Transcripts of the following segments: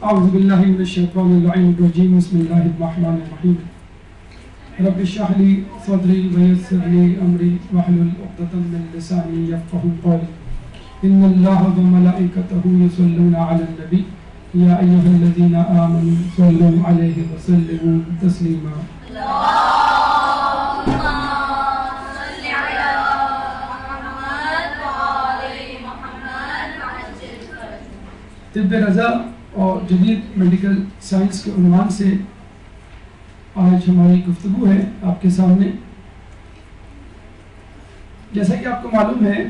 اعوذ باللہ من الشیطان اللعین الرجیم بسم اللہ الرحمن الرحیم رب اشرح لی صدری ویسر لی امری واحلل عقدۃ من لسانی یفقهوا قولی ان اللہ وملائکتہ یصلون علی النبی یا ایھا الذین آمنوا صلوا علیہ وسلموا تسلیما طب رضا اور جدید میڈیکل سائنس کے عنوان سے آج ہماری گفتگو ہے آپ کے سامنے. جیسا کہ آپ کو معلوم ہے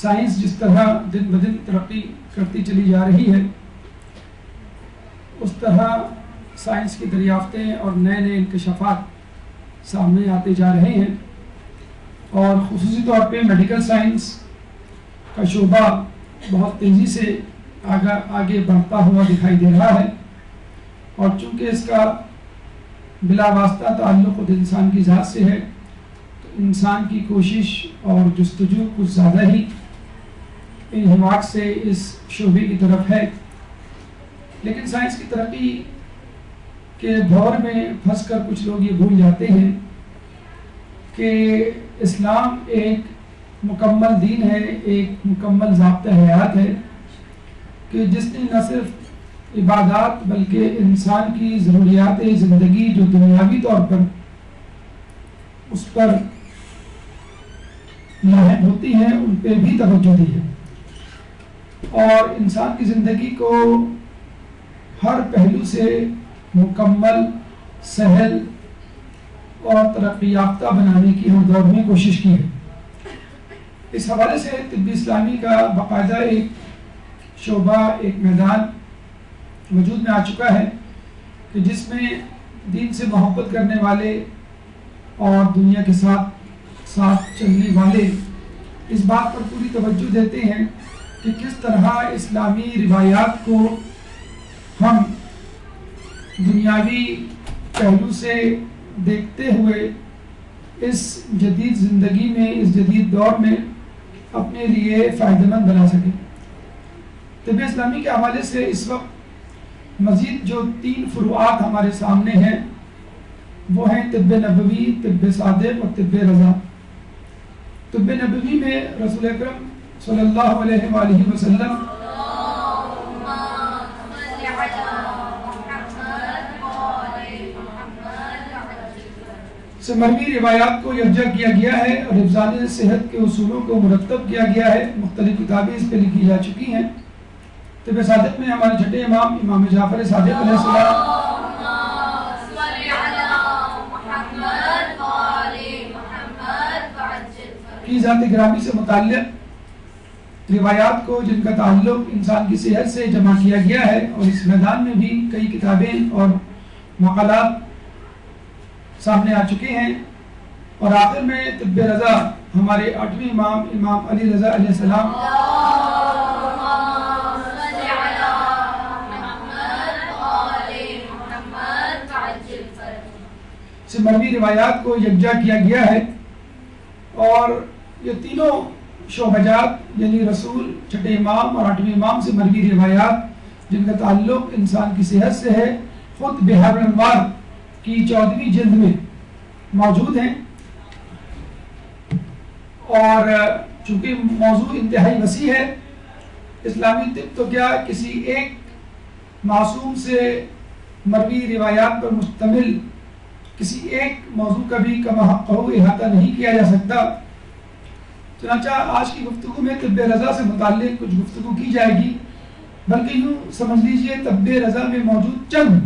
سائنس جس طرح دن بدن ترقی کرتی چلی جا رہی ہے اس طرح سائنس کی دریافتیں اور نئے نئے انکشافات سامنے آتے جا رہے ہیں اور خصوصی طور پہ میڈیکل سائنس کا شعبہ بہت تیزی سے آگے بڑھتا ہوا دکھائی دے رہا ہے اور چونکہ اس کا بلا واسطہ تعلق خود انسان کی ذات سے ہے تو انسان کی کوشش اور جستجو کچھ زیادہ ہی انہماک سے اس شعبے کی طرف ہے. لیکن سائنس کی ترقی کے دور میں پھنس کر کچھ لوگ یہ بھول جاتے ہیں کہ اسلام ایک مکمل دین ہے, ایک مکمل ضابطہ حیات ہے کہ جس نے نہ صرف عبادات بلکہ انسان کی ضروریات زندگی جو دنیاوی طور پر اس پر لاحق ہوتی ہیں ان پہ بھی توجہ دی ہے اور انسان کی زندگی کو ہر پہلو سے مکمل, سہل اور ترقی یافتہ بنانے کی ہر دور میں کوشش کی ہے. اس حوالے سے طب اسلامی کا باقاعدہ ایک شعبہ, ایک میدان وجود میں آ چکا ہے کہ جس میں دین سے محبت کرنے والے اور دنیا کے ساتھ چلنے والے اس بات پر پوری توجہ دیتے ہیں کہ کس طرح اسلامی روایات کو ہم دنیاوی پہلو سے دیکھتے ہوئے اس جدید زندگی میں, اس جدید دور میں اپنے لیے فائدہ مند بنا سکے. طب اسلامی کے حوالے سے اس وقت مزید جو 3 فروعات ہمارے سامنے ہیں وہ ہیں طب نبوی, طب صادق اور طب رضا. طب نبوی میں رسول اکرم صلی اللہ علیہ وآلہ وسلم سے مروی روایات کو یکجا کیا گیا ہے اور حفظان صحت کے اصولوں کو مرتب کیا گیا ہے. مختلف کتابیں اس پہ لکھی جا چکی ہیں. طب صادق میں ہمارے چھٹے امام امام جعفر صادق علیہ السلام کی ذات گرامی سے متعلق روایات کو جن کا تعلق انسان کی صحت سے جمع کیا گیا ہے اور اس میدان میں بھی کئی کتابیں اور مقالات سامنے آ چکے ہیں. اور آخر میں طب رضا ہمارے 8ویں امام امام علی رضا علیہ السلام سے مروی روایات کو یکجا کیا گیا ہے. اور یہ تینوں شعبجات یعنی رسول, چھٹے امام اور 8ویں امام سے مروی روایات جن کا تعلق انسان کی صحت سے ہے خود بحار الانوار کی 14ویں جلد میں موجود ہیں. اور چونکہ موضوع انتہائی وسیع ہے, اسلامی طب تو کیا کسی ایک معصوم سے مروی روایات پر مشتمل کسی ایک موضوع کا بھی کما حق احاطہ نہیں کیا جا سکتا. چنانچہ آج کی گفتگو میں طب رضا سے متعلق کچھ گفتگو کی جائے گی, بلکہ یوں سمجھ لیجئے طب رضا میں موجود چند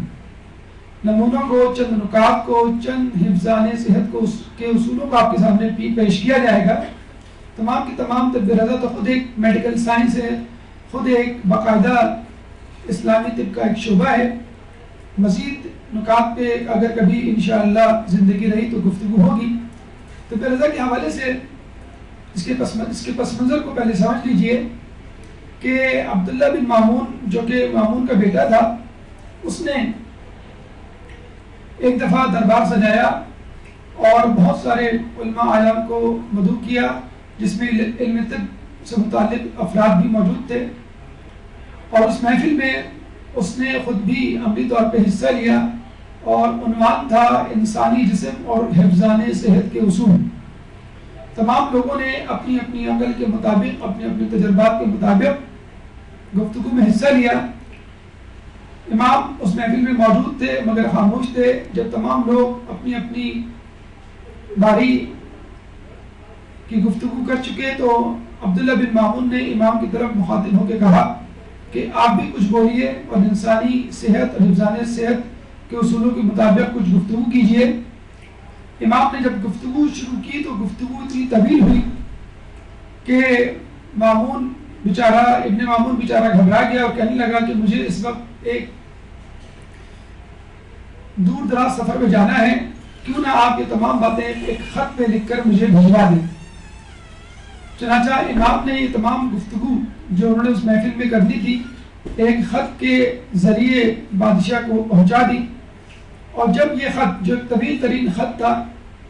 نمونوں کو, چند نکات کو, چند حفظان صحت کو کے اصولوں کو آپ کے سامنے پیش کیا جائے گا. تمام کی تمام طب رضا تو خود ایک میڈیکل سائنس ہے, خود ایک باقاعدہ اسلامی طب کا ایک شعبہ ہے. مزید نکات پہ اگر کبھی انشاءاللہ زندگی رہی تو گفتگو ہوگی. طب رضا کے حوالے سے اس کے پس منظر کو پہلے سمجھ لیجئے کہ عبداللہ بن مامون جو کہ مامون کا بیٹا تھا, اس نے ایک دفعہ دربار سجایا اور بہت سارے علماء اعلام کو مدعو کیا جس میں علم طب سے متعلق افراد بھی موجود تھے. اور اس محفل میں اس نے خود بھی عملی طور پہ حصہ لیا اور عنوان تھا انسانی جسم اور حفظان صحت کے اصول۔ تمام لوگوں نے اپنی اپنی عقل کے مطابق، اپنے اپنے تجربات کے مطابق گفتگو میں حصہ لیا۔ امام اس محفل میں موجود تھے مگر خاموش تھے۔ جب تمام لوگ اپنی اپنی باری کی گفتگو کر چکے تو عبداللہ بن مامون نے امام کی طرف مخاطب ہو کے کہا کہ آپ بھی کچھ بولیے اور انسانی صحت اور حفظان صحت کے اصولوں کے مطابق کچھ گفتگو کیجیے۔ امام نے جب گفتگو شروع کی تو گفتگو اتنی طویل ہوئی کہ ابن مامون بیچارہ گھبرا گیا اور کہنے لگا کہ مجھے اس وقت ایک دور دراز سفر میں جانا ہے، کیوں نہ آپ یہ تمام باتیں ایک خط میں لکھ کر مجھے بھجوا دیں۔ چنانچہ امام نے یہ تمام گفتگو جو انہوں نے اس محفل میں کرنی تھی ایک خط کے ذریعے بادشاہ کو پہنچا دی، اور جب یہ خط جو ایک طویل ترین خط تھا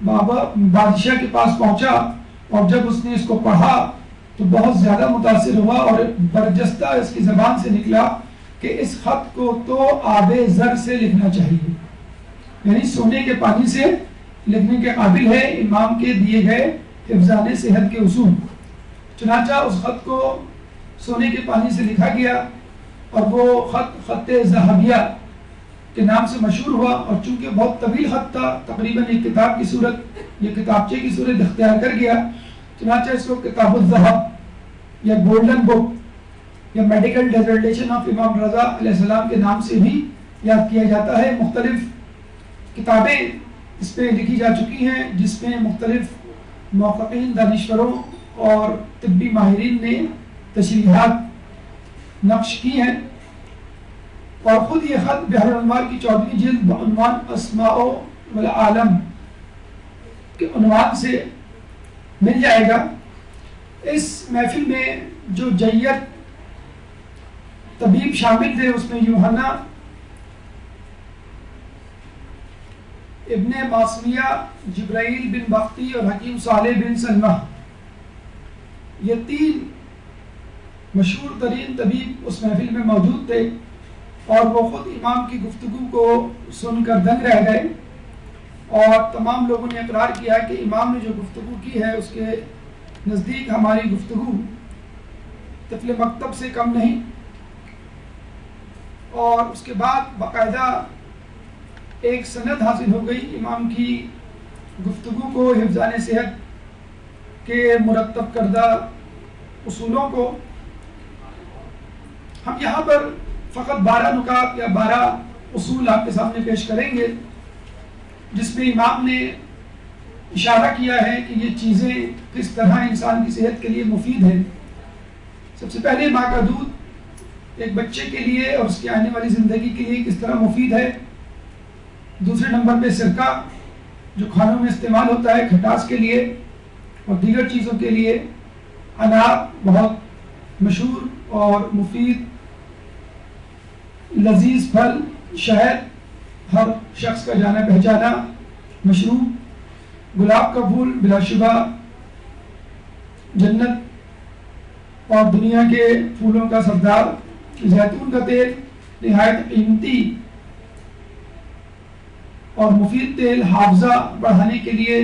بادشاہ کے پاس پہنچا اور جب اس نے اس کو پڑھا تو بہت زیادہ متاثر ہوا اور برجستہ اس کی زبان سے نکلا کہ اس خط کو تو آب زر سے لکھنا چاہیے، یعنی سونے کے پانی سے لکھنے کے قابل ہے امام کے دیے گئے حفظان صحت کے اصول۔ چنانچہ اس خط کو سونے کے پانی سے لکھا گیا اور وہ خط ذہبیہ کے نام سے مشہور ہوا، اور چونکہ بہت طویل خط تھا، تقریباً ایک کتاب کی صورت، یہ کتابچے کی صورت اختیار کر گیا، چنانچہ اس کو کتاب الذہب یا گولڈن بک یا میڈیکل ڈیزرٹیشن آف امام رضا علیہ السلام کے نام سے بھی یاد کیا جاتا ہے۔ مختلف کتابیں اس پہ لکھی جا چکی ہیں جس میں مختلف محققین، دانشوروں اور طبی ماہرین نے تشریحات نقش کی ہیں، اور خود یہ خط بحر الانوار کی 14ویں جلد بعنوان اسماء والعالم کے عنوان سے مل جائے گا۔ اس محفل میں جو جید طبیب شامل تھے اس میں یوحنا ابن معصمیہ، جبرائیل بن بختی اور حکیم صالح بن سلمہ، یہ 3 مشہور ترین طبیب اس محفل میں موجود تھے، اور وہ خود امام کی گفتگو کو سن کر دنگ رہ گئے، اور تمام لوگوں نے اقرار کیا کہ امام نے جو گفتگو کی ہے اس کے نزدیک ہماری گفتگو طفل مکتب سے کم نہیں۔ اور اس کے بعد باقاعدہ ایک سند حاصل ہو گئی امام کی گفتگو کو، حفظان صحت کے مرتب کردہ اصولوں کو۔ ہم یہاں پر فقط 12 نکات یا 12 اصول آپ کے سامنے پیش کریں گے جس میں امام نے اشارہ کیا ہے کہ یہ چیزیں کس طرح انسان کی صحت کے لیے مفید ہیں۔ سب سے پہلے ماں کا دودھ ایک بچے کے لیے اور اس کی آنے والی زندگی کے لیے کس طرح مفید ہے۔ دوسرے نمبر پہ سرکہ جو کھانوں میں استعمال ہوتا ہے کھٹاس کے لیے اور دیگر چیزوں کے لیے۔ انار بہت مشہور اور مفید لذیذ پھل۔ شہد ہر شخص کا جانا پہچانا مشروب۔ گلاب کا پھول بلا شبہ جنت اور دنیا کے پھولوں کا سردار۔ زیتون کا تیل نہایت قیمتی اور مفید تیل، حافظہ بڑھانے کے لیے،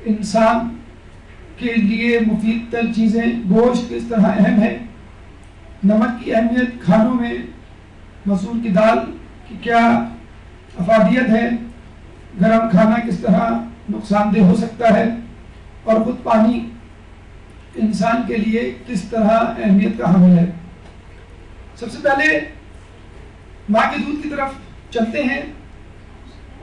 انسان کے لیے مفید تر چیزیں۔ گوشت کس طرح اہم ہے۔ نمک کی اہمیت کھانوں میں، مسور کی دال کی کیا افادیت ہے، گرم کھانا کس طرح نقصان دہ ہو سکتا ہے، اور خود پانی انسان کے لیے کس طرح اہمیت کا حامل ہے۔ سب سے پہلے ماں کے دودھ کی طرف چلتے ہیں،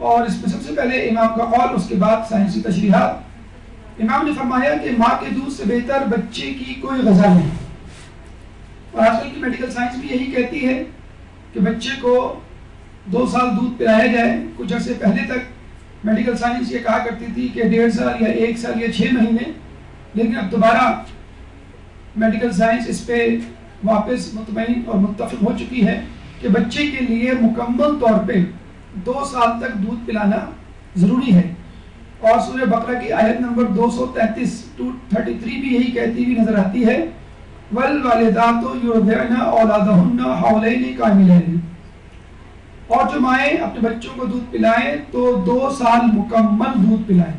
اور اس میں سب سے پہلے امام کا قول، اس کے بعد سائنسی تشریحات۔ امام نے فرمایا کہ ماں کے دودھ سے بہتر بچے کی کوئی غذا نہیں، اور آج کل کی میڈیکل سائنس بھی یہی کہتی ہے کہ بچے کو 2 سال دودھ پلایا جائے۔ کچھ عرصے پہلے تک میڈیکل سائنس یہ کہا کرتی تھی کہ 1.5 سال یا 1 سال یا 6 مہینے، لیکن اب دوبارہ میڈیکل سائنس اس پہ واپس مطمئن اور متفق ہو چکی ہے کہ بچے کے لیے مکمل طور پہ 2 سال تک دودھ پلانا ضروری ہے۔ اور سورہ بقرہ کی آیت نمبر 233 بھی یہی کہتی ہوئی نظر آتی ہے، وَالْوَالِدَاتُ يُرْضِعْنَ أَوْلَادَهُنَّ حَوْلَيْنِ كَامِلَيْنِ۔ اور جو مائیں اپنے بچوں کو دودھ پلائیں تو 2 سال مکمل دودھ پلائیں،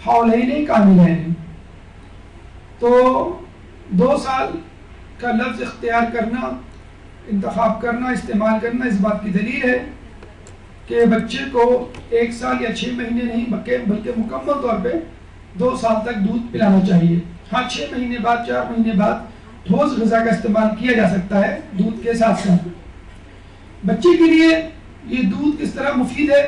حولین کاملین. تو 2 سال کا لفظ اختیار کرنا، انتخاب کرنا، استعمال کرنا اس بات کی دلیل ہے کہ بچے کو 1 سال یا 6 مہینے نہیں بلکہ مکمل طور پہ 2 سال تک دودھ پلانا چاہیے. ہاں 6 مہینے بعد 4 مہینے بعد ٹھوس غذا کا استعمال کیا جا سکتا ہے دودھ کے ساتھ ساتھ. بچے کے لیے یہ دودھ کس طرح مفید ہے؟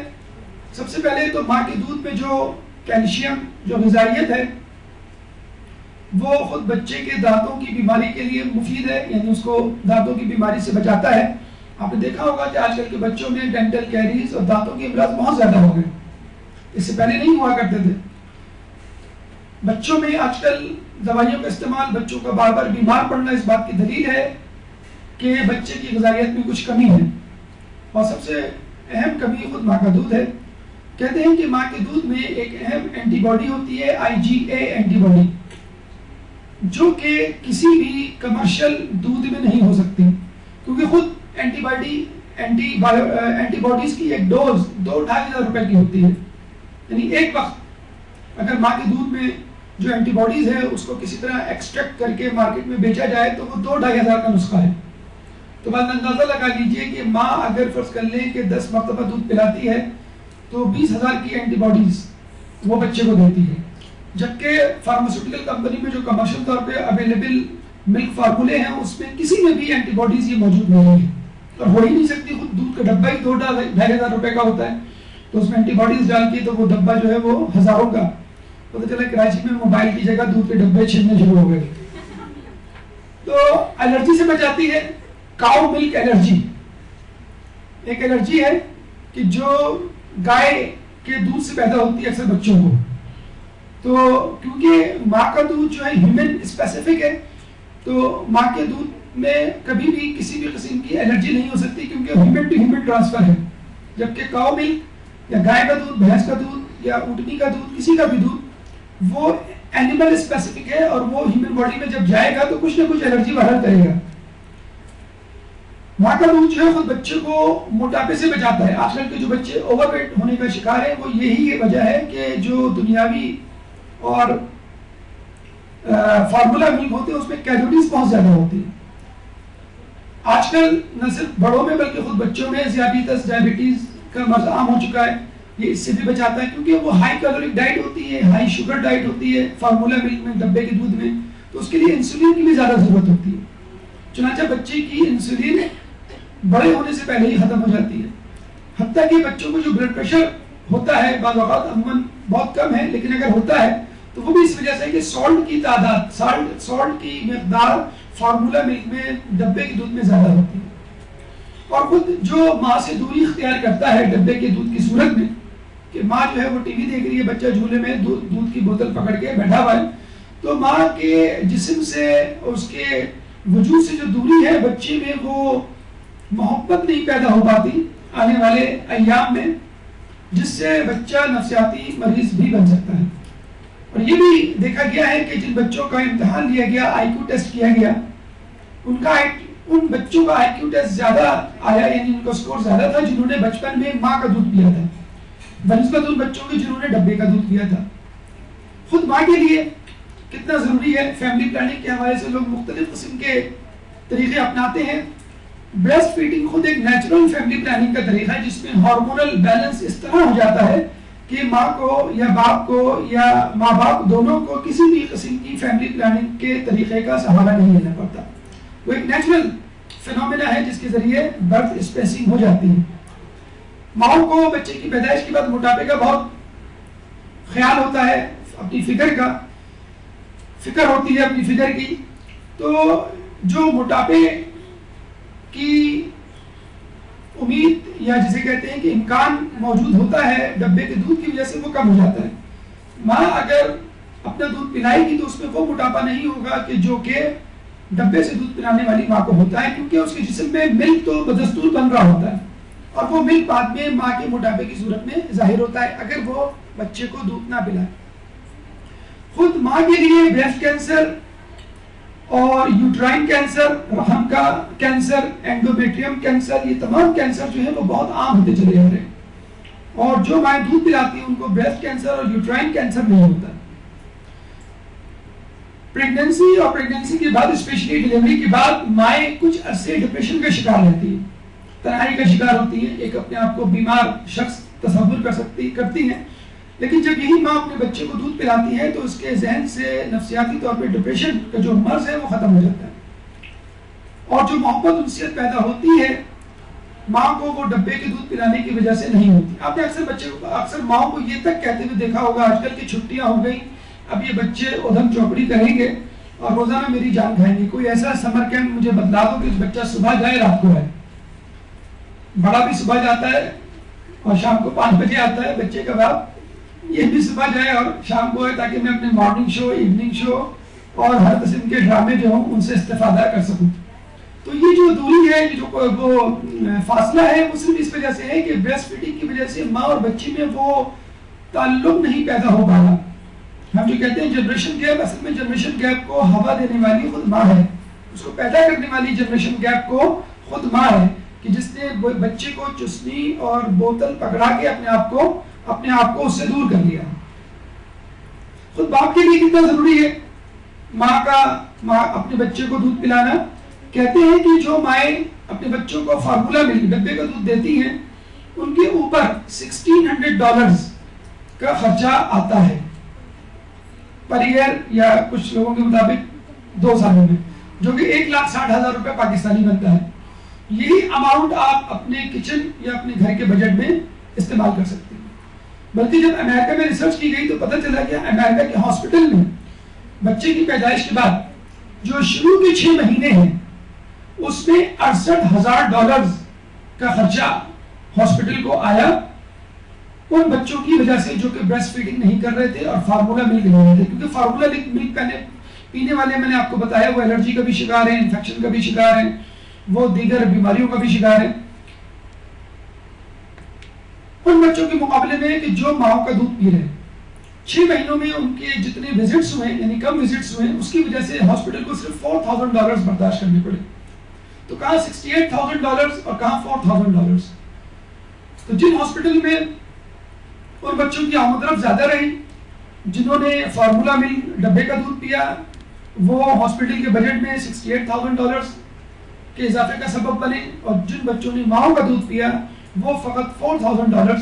سب سے پہلے تو ماں کے دودھ میں جو کیلشیم، جو غذائیت ہے، وہ خود بچے کے دانتوں کی بیماری کے لیے مفید ہے، یعنی اس کو دانتوں کی بیماری سے بچاتا ہے. آپ نے دیکھا ہوگا کہ آج کل کے بچوں میں ڈینٹل کیریز اور دانتوں کے امراض بہت زیادہ ہو گئے، اس سے پہلے نہیں ہوا کرتے تھے. بچوں میں آج کل دوائیوں کا استعمال، بچوں کا بار بار بیمار پڑنا اس بات کی دلیل ہے کہ بچے کی غذائیت میں کچھ کمی ہے. اور سب سے اہم کمی خود ماں کا دودھ ہے. کہتے ہیں کہ ماں کے دودھ میں ایک اہم اینٹی باڈی ہوتی ہے، IgA اینٹی باڈی، جو کہ کسی بھی کمرشل دودھ میں نہیں ہو سکتی، کیونکہ خود اینٹی باڈیز کی ایک ڈوز 2-2.5 ہزار روپے کی ہوتی ہے. یعنی ایک وقت اگر ماں کے دودھ میں جو اینٹی باڈیز ہے اس کو کسی طرح ایکسٹریکٹ کر کے مارکیٹ میں بیچا جائے تو وہ 2-2.5 ہزار کا نسخہ ہے. تو بعد اندازہ لگا لیجئے کہ ماں اگر فرض کر لیں کہ 10 مرتبہ دودھ پلاتی ہے تو 20,000 کی اینٹی باڈیز وہ بچے کو دیتی ہے. جبکہ فارماسیوٹیکل کمپنی میں جو کمرشل طور پہ اویلیبل ملک فارمولے ہیں اس میں کسی میں بھی اینٹی باڈیز یہ موجود نہیں ہے، اور ہو ہی نہیں سکتی. خود دودھ کا ڈبہ ہی 2-2.5 ہزار روپے کا ہوتا ہے، تو اس میں اینٹی باڈیز ڈال کے تو وہ ڈبہ جو ہے وہ ہزاروں کا. پتہ چلا کراچی میں موبائل کی جگہ دودھ کے ڈبے چھلنے شروع ہو گئے. تو الرجی سے بچاتی ہے. کاؤ ملک الرجی ایک الرجی ہے کہ جو گائے کے دودھ سے پیدا ہوتی ہے اکثر بچوں کو. تو کیونکہ ماں کا دودھ جو ہے ہیومن اسپیسیفک ہے، تو ماں کے دودھ میں کبھی بھی کسی بھی قسم کی الرجی نہیں ہو سکتی، کیونکہ ہیومن ٹو ہیومن ٹرانسفر ہے. جبکہ کاؤ ملک یا گائے کا دودھ، بھینس کا دودھ یا اونٹنی کا دودھ، کسی کا بھی دودھ، وہ اینیمل اسپیسیفک ہے، اور وہ ہیومن باڈی میں جب جائے گا تو کچھ نہ کچھ الرجی باہر کرے گا. ماں کا دودھ جو ہے خود بچے کو موٹاپے سے بچاتا ہے. آج کل کے جو بچے اوور ویٹ ہونے کا شکار ہیں وہ یہی وجہ ہے کہ جو دنیاوی اور فارمولا ملک ہوتے ہیں اس میں کیلوریز بہت زیادہ ہوتی ہیں. آج کل نہ صرف بڑوں میں بلکہ خود بچوں میں ذیابیطس، ڈائبٹیز کا مرض عام ہو چکا ہے. یہ اس سے بھی بچاتا ہے کیونکہ وہ ہائی کیلورک ڈائٹ ہوتی ہے، ہائی شوگر ڈائٹ ہوتی ہے فارمولا ملک میں، ڈبے کے دودھ میں، تو اس کے لیے انسولین کی بھی زیادہ ضرورت ہوتی ہے. چنانچہ بچے کی انسولین بڑے ہونے سے پہلے ہی ختم ہو جاتی ہے. حتیٰ کہ بچوں کو جو بلڈ پریشر ہوتا ہے بعض اوقات عموماً بہت کم ہے، لیکن اگر ہوتا ہے تو وہ بھی اس وجہ سے کہ سالٹ کی تعداد، سالٹ کی مقدار فارمولا ملک میں، ڈبے کے دودھ میں زیادہ ہوتی ہے. اور خود جو ماں سے دوری اختیار کرتا ہے ڈبے کے دودھ کی صورت میں، کہ ماں جو ہے وہ ٹی وی دیکھ رہی ہے، بچہ جھولے میں دودھ کی بوتل پکڑ کے بیٹھا ہوا ہے، تو ماں کے جسم سے، اس کے وجود سے جو دوری ہے بچے میں، وہ محبت نہیں پیدا ہو پاتی آنے والے ایام میں، جس سے بچہ نفسیاتی مریض بھی بن سکتا ہے. اور یہ بھی دیکھا گیا ہے کہ جن بچوں کا امتحان لیا گیا، آئی کیو ٹیسٹ کیا گیا، ان بچوں کا آئی کیو ٹیسٹ زیادہ آیا، یعنی ان کا سکور زیادہ تھا جنہوں نے بچپن میں ماں کا دودھ پیا تھا، بنسبت ان بچوں کے جنہوں نے ڈبے کا دودھ پیا تھا. خود ماں کے لیے کتنا ضروری ہے. فیملی پلاننگ کے حوالے سے لوگ مختلف قسم کے طریقے اپناتے ہیں. بریسٹ فیڈنگ خود ایک نیچرل فیملی پلاننگ کا طریقہ ہے جس میں ہارمونل بیلنس اس طرح ہو جاتا ہے کہ ماں کو یا باپ کو یا ماں باپ دونوں کو کسی بھی قسم کی فیملی پلاننگ کے طریقے کا سہارا نہیں لینا پڑتا. وہ ایک نیچرل فینومینا ہے جس کے ذریعے برتھ اسپیسنگ ہو جاتی ہے. ماں کو بچے کی پیدائش کے بعد موٹاپے کا بہت خیال ہوتا ہے، اپنی فکر ہوتی ہے اپنی فگر کی. تو جو موٹاپے کی امید یا جسے کہتے ہیں کہ امکان موجود ہوتا ہے ڈبے کے دودھ کی وجہ سے، وہ کم ہو جاتا ہے. ماں اگر اپنا دودھ پلائے گی تو اس میں وہ موٹاپا نہیں ہوگا کہ جو کہ ڈبے سے دودھ پلانے والی ماں کو ہوتا ہے، کیونکہ اس کے جسم میں ملک تو بدستور بن رہا ہوتا ہے، اور وہ ملک بعد میں ماں کے موٹاپے کی صورت میں ظاہر ہوتا ہے اگر وہ بچے کو دودھ نہ پلائے. خود ماں کے لیے بریسٹ کینسر اور یوٹرائن کینسر، رحم کا کینسر، اینڈومیٹریم کینسر، یہ تمام کینسر جو ہے وہ بہت عام ہوتے چلے جا رہے ہیں. اور جو مائیں دودھ پلاتی ہیں ان کو بریسٹ کینسر اور یوٹرائن کینسر نہیں ہوتا. پریگننسی اور پریگننسی کے بعد اسپیشلی ڈیلیوری کے بعد مائیں کچھ عرصے ڈپریشن کا شکار رہتی ہیں، تنہائی کا شکار ہوتی ہیں، ایک اپنے آپ کو بیمار شخص تصور کرتی ہیں. لیکن جب یہی ماں اپنے بچے کو دودھ پلاتی ہے تو اس کے ذہن سے نفسیاتی طور پہ ڈپریشن کا جو مرض ہے وہ ختم ہو جاتا ہے. اور جو محبت انسیت پیدا ہوتی ہے ماں کو، وہ ڈبے کے دودھ پلانے کی وجہ سے نہیں ہوتی. آپ نے اکثر ماؤں کو یہ تک کہتے ہوئے دیکھا ہوگا آج کل کی چھٹیاں ہو گئی، اب یہ بچے ادھم چوپڑی کریں گے اور روزانہ میری جان کھائیں گے. کوئی ایسا سمر کیمپ مجھے بتلا دو کہ بچہ صبح جائے رات کو آئے. بڑا بھی صبح جاتا ہے اور شام کو 5 بجے آتا ہے، بچے کا باپ یہ بھی صبح جائے اور شام کو آئے تاکہ میں اپنے مارننگ شو، ایوننگ شو اور ہر قسم کے ڈرامے جو ہوں ان سے استفادہ کر سکوں. تو یہ جو دوری ہے، یہ جو وہ فاصلہ ہے، وہ صرف اس وجہ سے ہے کہ بریسٹ فیڈنگ کی وجہ سے ماں اور بچی میں وہ تعلق نہیں پیدا ہو پا رہا. ہم جو کہتے ہیں جنریشن گیپ، اصل میں جنریشن گیپ کو ہوا دینے والی خود ماں ہے، اس کو پیدا کرنے والی جنریشن گیپ کو خود ماں ہے کہ جس نے بچے کو چسنی اور بوتل پکڑا کے اپنے آپ کو اس سے دور کر لیا. خود باپ کے لیے کتنا ضروری ہے ماں اپنے بچے کو دودھ پلانا. کہتے ہیں کہ جو مائیں اپنے بچوں کو فارمولا ملک ڈبے کا دودھ دیتی ہیں ان کے اوپر $1600 کا خرچہ آتا ہے پر ایئر، یا کچھ لوگوں کے مطابق 2 سالوں میں، جو کہ 1,60,000 روپے پاکستانی بنتا ہے. یہی اماؤنٹ آپ اپنے کچن یا اپنے گھر کے بجٹ میں استعمال کر سکتے ہیں. بلکہ جب امریکہ میں ریسرچ کی گئی تو پتہ چلا کہ امریکہ کے ہاسپٹل میں بچے کی پیدائش کے بعد جو شروع کے 6 مہینے ہیں اس میں $68,000 کا خرچہ ہاسپٹل کو آیا ان بچوں کی وجہ سے جو کہ بریسٹ فیڈنگ نہیں کر رہے تھے اور فارمولا ملک لے رہے تھے. کیونکہ فارمولا ملک پہلے پینے والے میں نے آپ کو بتایا وہ الرجی کا بھی شکار ہیں، انفیکشن کا بھی شکار ہیں، وہ دیگر بیماریوں کا بھی شکار ہیں. ان بچوں کے مقابلے میں کہ جو ماؤں کا دودھ پی رہے ہیں 6 مہینوں میں ان کے جتنے وزٹس ہوئے یعنی کم وزٹس ہوئے اس کی وجہ سے ہاسپٹل کو صرف $4,000 برداشت کرنے پڑے. تو کہاں $68,000 اور کہاں $4,000. تو جن ہاسپٹل میں ان بچوں کی آمد و رفت زیادہ رہی، جنہوں نے فارمولا مل ڈبے کا دودھ پیا، وہ ہاسپٹل کے بجٹ میں $68,000 کے اضافے کا سبب بنے، اور جن بچوں نے ماؤں کا دودھ پیا وہ فقط $4,000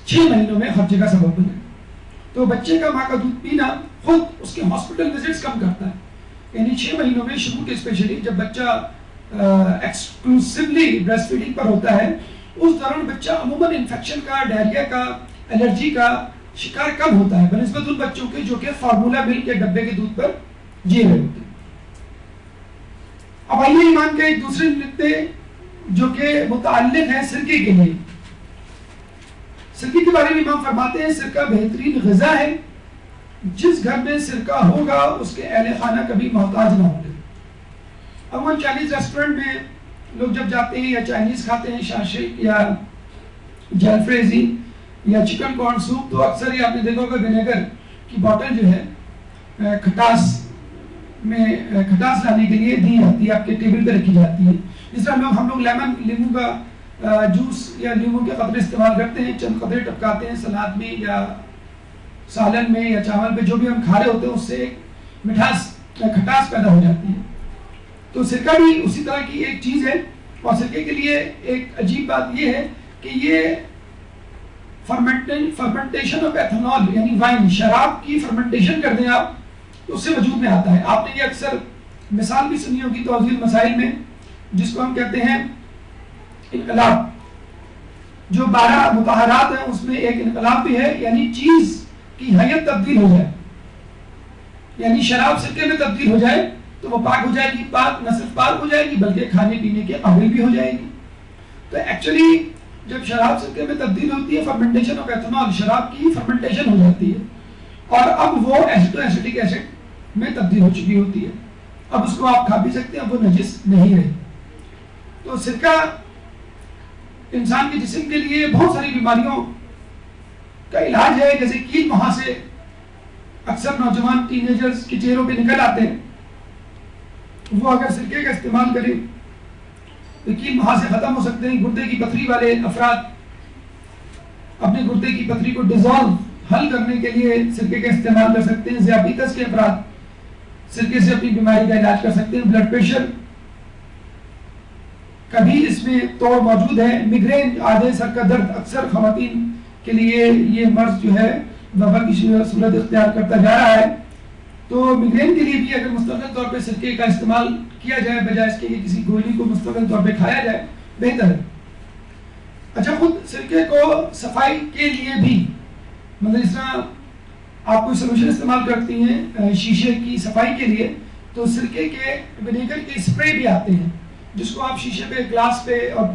6 مہینوں میں خرچے کا سبب بنے. تو بچے کا ماں کا دودھ پینا خود اس کے ہاسپٹل وزٹس کم کرتا ہے. یعنی 6 مہینوں میں شروع کے اسپیشلی جب بچہ ایکسکلوسیولی بریسٹ فیڈنگ پر ہوتا ہے اس دوران بچہ عموماً انفیکشن کا، ڈائریا کا، الرجی کا شکار کم ہوتا ہے بنسبت ان بچوں کے جو کہ فارمولا ملک یا ڈبے کے دودھ پر جی رہے ہوتے ہیں. اب آئیے ایمان کے ایک دوسرے نقطے جو کہ متعلق ہے سرکے کے لیے. سرکے کے بارے میں امام فرماتے ہیں سرکہ بہترین غذا ہے، جس گھر میں سرکہ ہوگا اس کے اہل خانہ کبھی محتاج نہ ہوں گے. عموماً چائنیز ریسٹورنٹ میں لوگ جب جاتے ہیں یا چائنیز کھاتے ہیں شاشیک یا جلفریزی یا چکن کارن سوپ تو اکثر ہی آپ نے دیکھا ہوگا ونیگر کی بوٹل جو ہے کھٹاس لانے کے لیے دی جاتی ہے، آپ کے ٹیبل پہ رکھی جاتی ہے. جس طرح ہم لوگ لیمو کا جوس یا لیمو کے قطرے استعمال کرتے ہیں، چند قطرے ٹپکاتے ہیں سلاد میں یا سالن میں یا چاول پہ جو بھی ہم کھا رہے ہوتے ہیں، اس سے کھٹاس پیدا ہو جاتی ہے. تو سرکہ بھی اسی طرح کی ایک چیز ہے. اور سرکے کے لیے ایک عجیب بات یہ ہے کہ یہ فرمنٹیشن آف ایتھنال یعنی وائن، شراب کی فرمنٹیشن کر دیں آپ تو اس سے وجود میں آتا ہے. آپ نے یہ اکثر مثال بھی سنی ہوگی توضیح المسائل میں، جس کو ہم کہتے ہیں انقلاب. جو 12 مطہرات ہیں اس میں ایک انقلاب بھی ہے، یعنی چیز کی حیت تبدیل ہو جائے، یعنی شراب سرکے میں تبدیل ہو جائے تو وہ پاک ہو جائے گی. پاک نہ صرف پاک ہو جائے گی بلکہ کھانے پینے کے قابل بھی ہو جائے گی. تو ایکچولی جب شراب سرکے میں تبدیل ہوتی ہے فرمنٹیشن آف ایتھنال، شراب کی فرمنٹیشن ہو جاتی ہے اور اب وہ ایسیٹک ایسڈ میں تبدیل ہو چکی ہوتی ہے. اب اس کو آپ کھا بھی سکتے ہیں، وہ نجس نہیں رہی. تو سرکہ انسان کے جسم کے لیے بہت ساری بیماریوں کا علاج ہے. جیسے کیل مہاسے اکثر نوجوان ٹین ایجرز کے چہروں پہ نکل آتے ہیں وہ اگر سرکے کا استعمال کریں تو کی محاذ ختم ہو سکتے ہیں. گردے کی پتھری والے افراد اپنے گردے کی پتھری کو ڈیزالو حل کرنے کے لیے سرکے کا استعمال کر سکتے ہیں. ذیابیطس کے افراد سرکے سے اپنی بیماری کا علاج کر سکتے ہیں. بلڈ پریشر کا بھی اس میں توڑ موجود ہے. میگرین آدھے سر کا درد اکثر خواتین کے لیے یہ مرض جو ہے وبا کی صورت اختیار کرتا جا رہا ہے. تو میگرین کے لیے بھی اگر مستقل طور پہ سرکے کا استعمال کیا جائے بجائے اس کے کہ کسی گولی کو مستقل طور پہ کھایا جائے بہتر ہے. اچھا خود سرکے کو صفائی کے لیے بھی مطلب اس طرح آپ کوئی سلوشن استعمال کرتی ہیں شیشے کی صفائی کے لیے تو سرکے کے ونیگر کے اسپرے بھی آتے ہیں جس کو آپ شیشے پہ گلاس پہ اور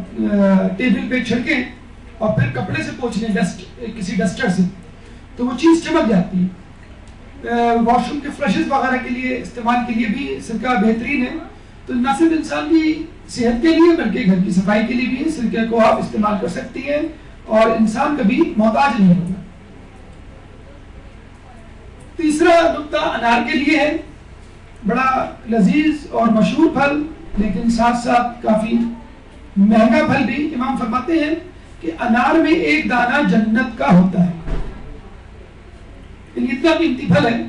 ٹیبل پہ چھڑکیں اور پھر کپڑے سے پوچھ لیں کسی ڈسٹر سے تو وہ چیز چمک جاتی ہے. واش روم کے فلشز وغیرہ کے لیے استعمال کے لیے بھی سرکہ بہترین ہے. تو نہ صرف انسان کی صحت کے لیے بلکہ گھر کی صفائی کے لیے بھی سرکے کو آپ استعمال کر سکتی ہیں اور انسان کبھی محتاج نہیں ہوگا. تیسرا نقطہ انار کے لیے ہے. بڑا لذیذ اور مشہور پھل لیکن ساتھ ساتھ کافی مہنگا پھل بھی. امام فرماتے ہیں کہ انار میں ایک دانہ جنت کا ہوتا ہے. اتنا قیمتی پھل ہے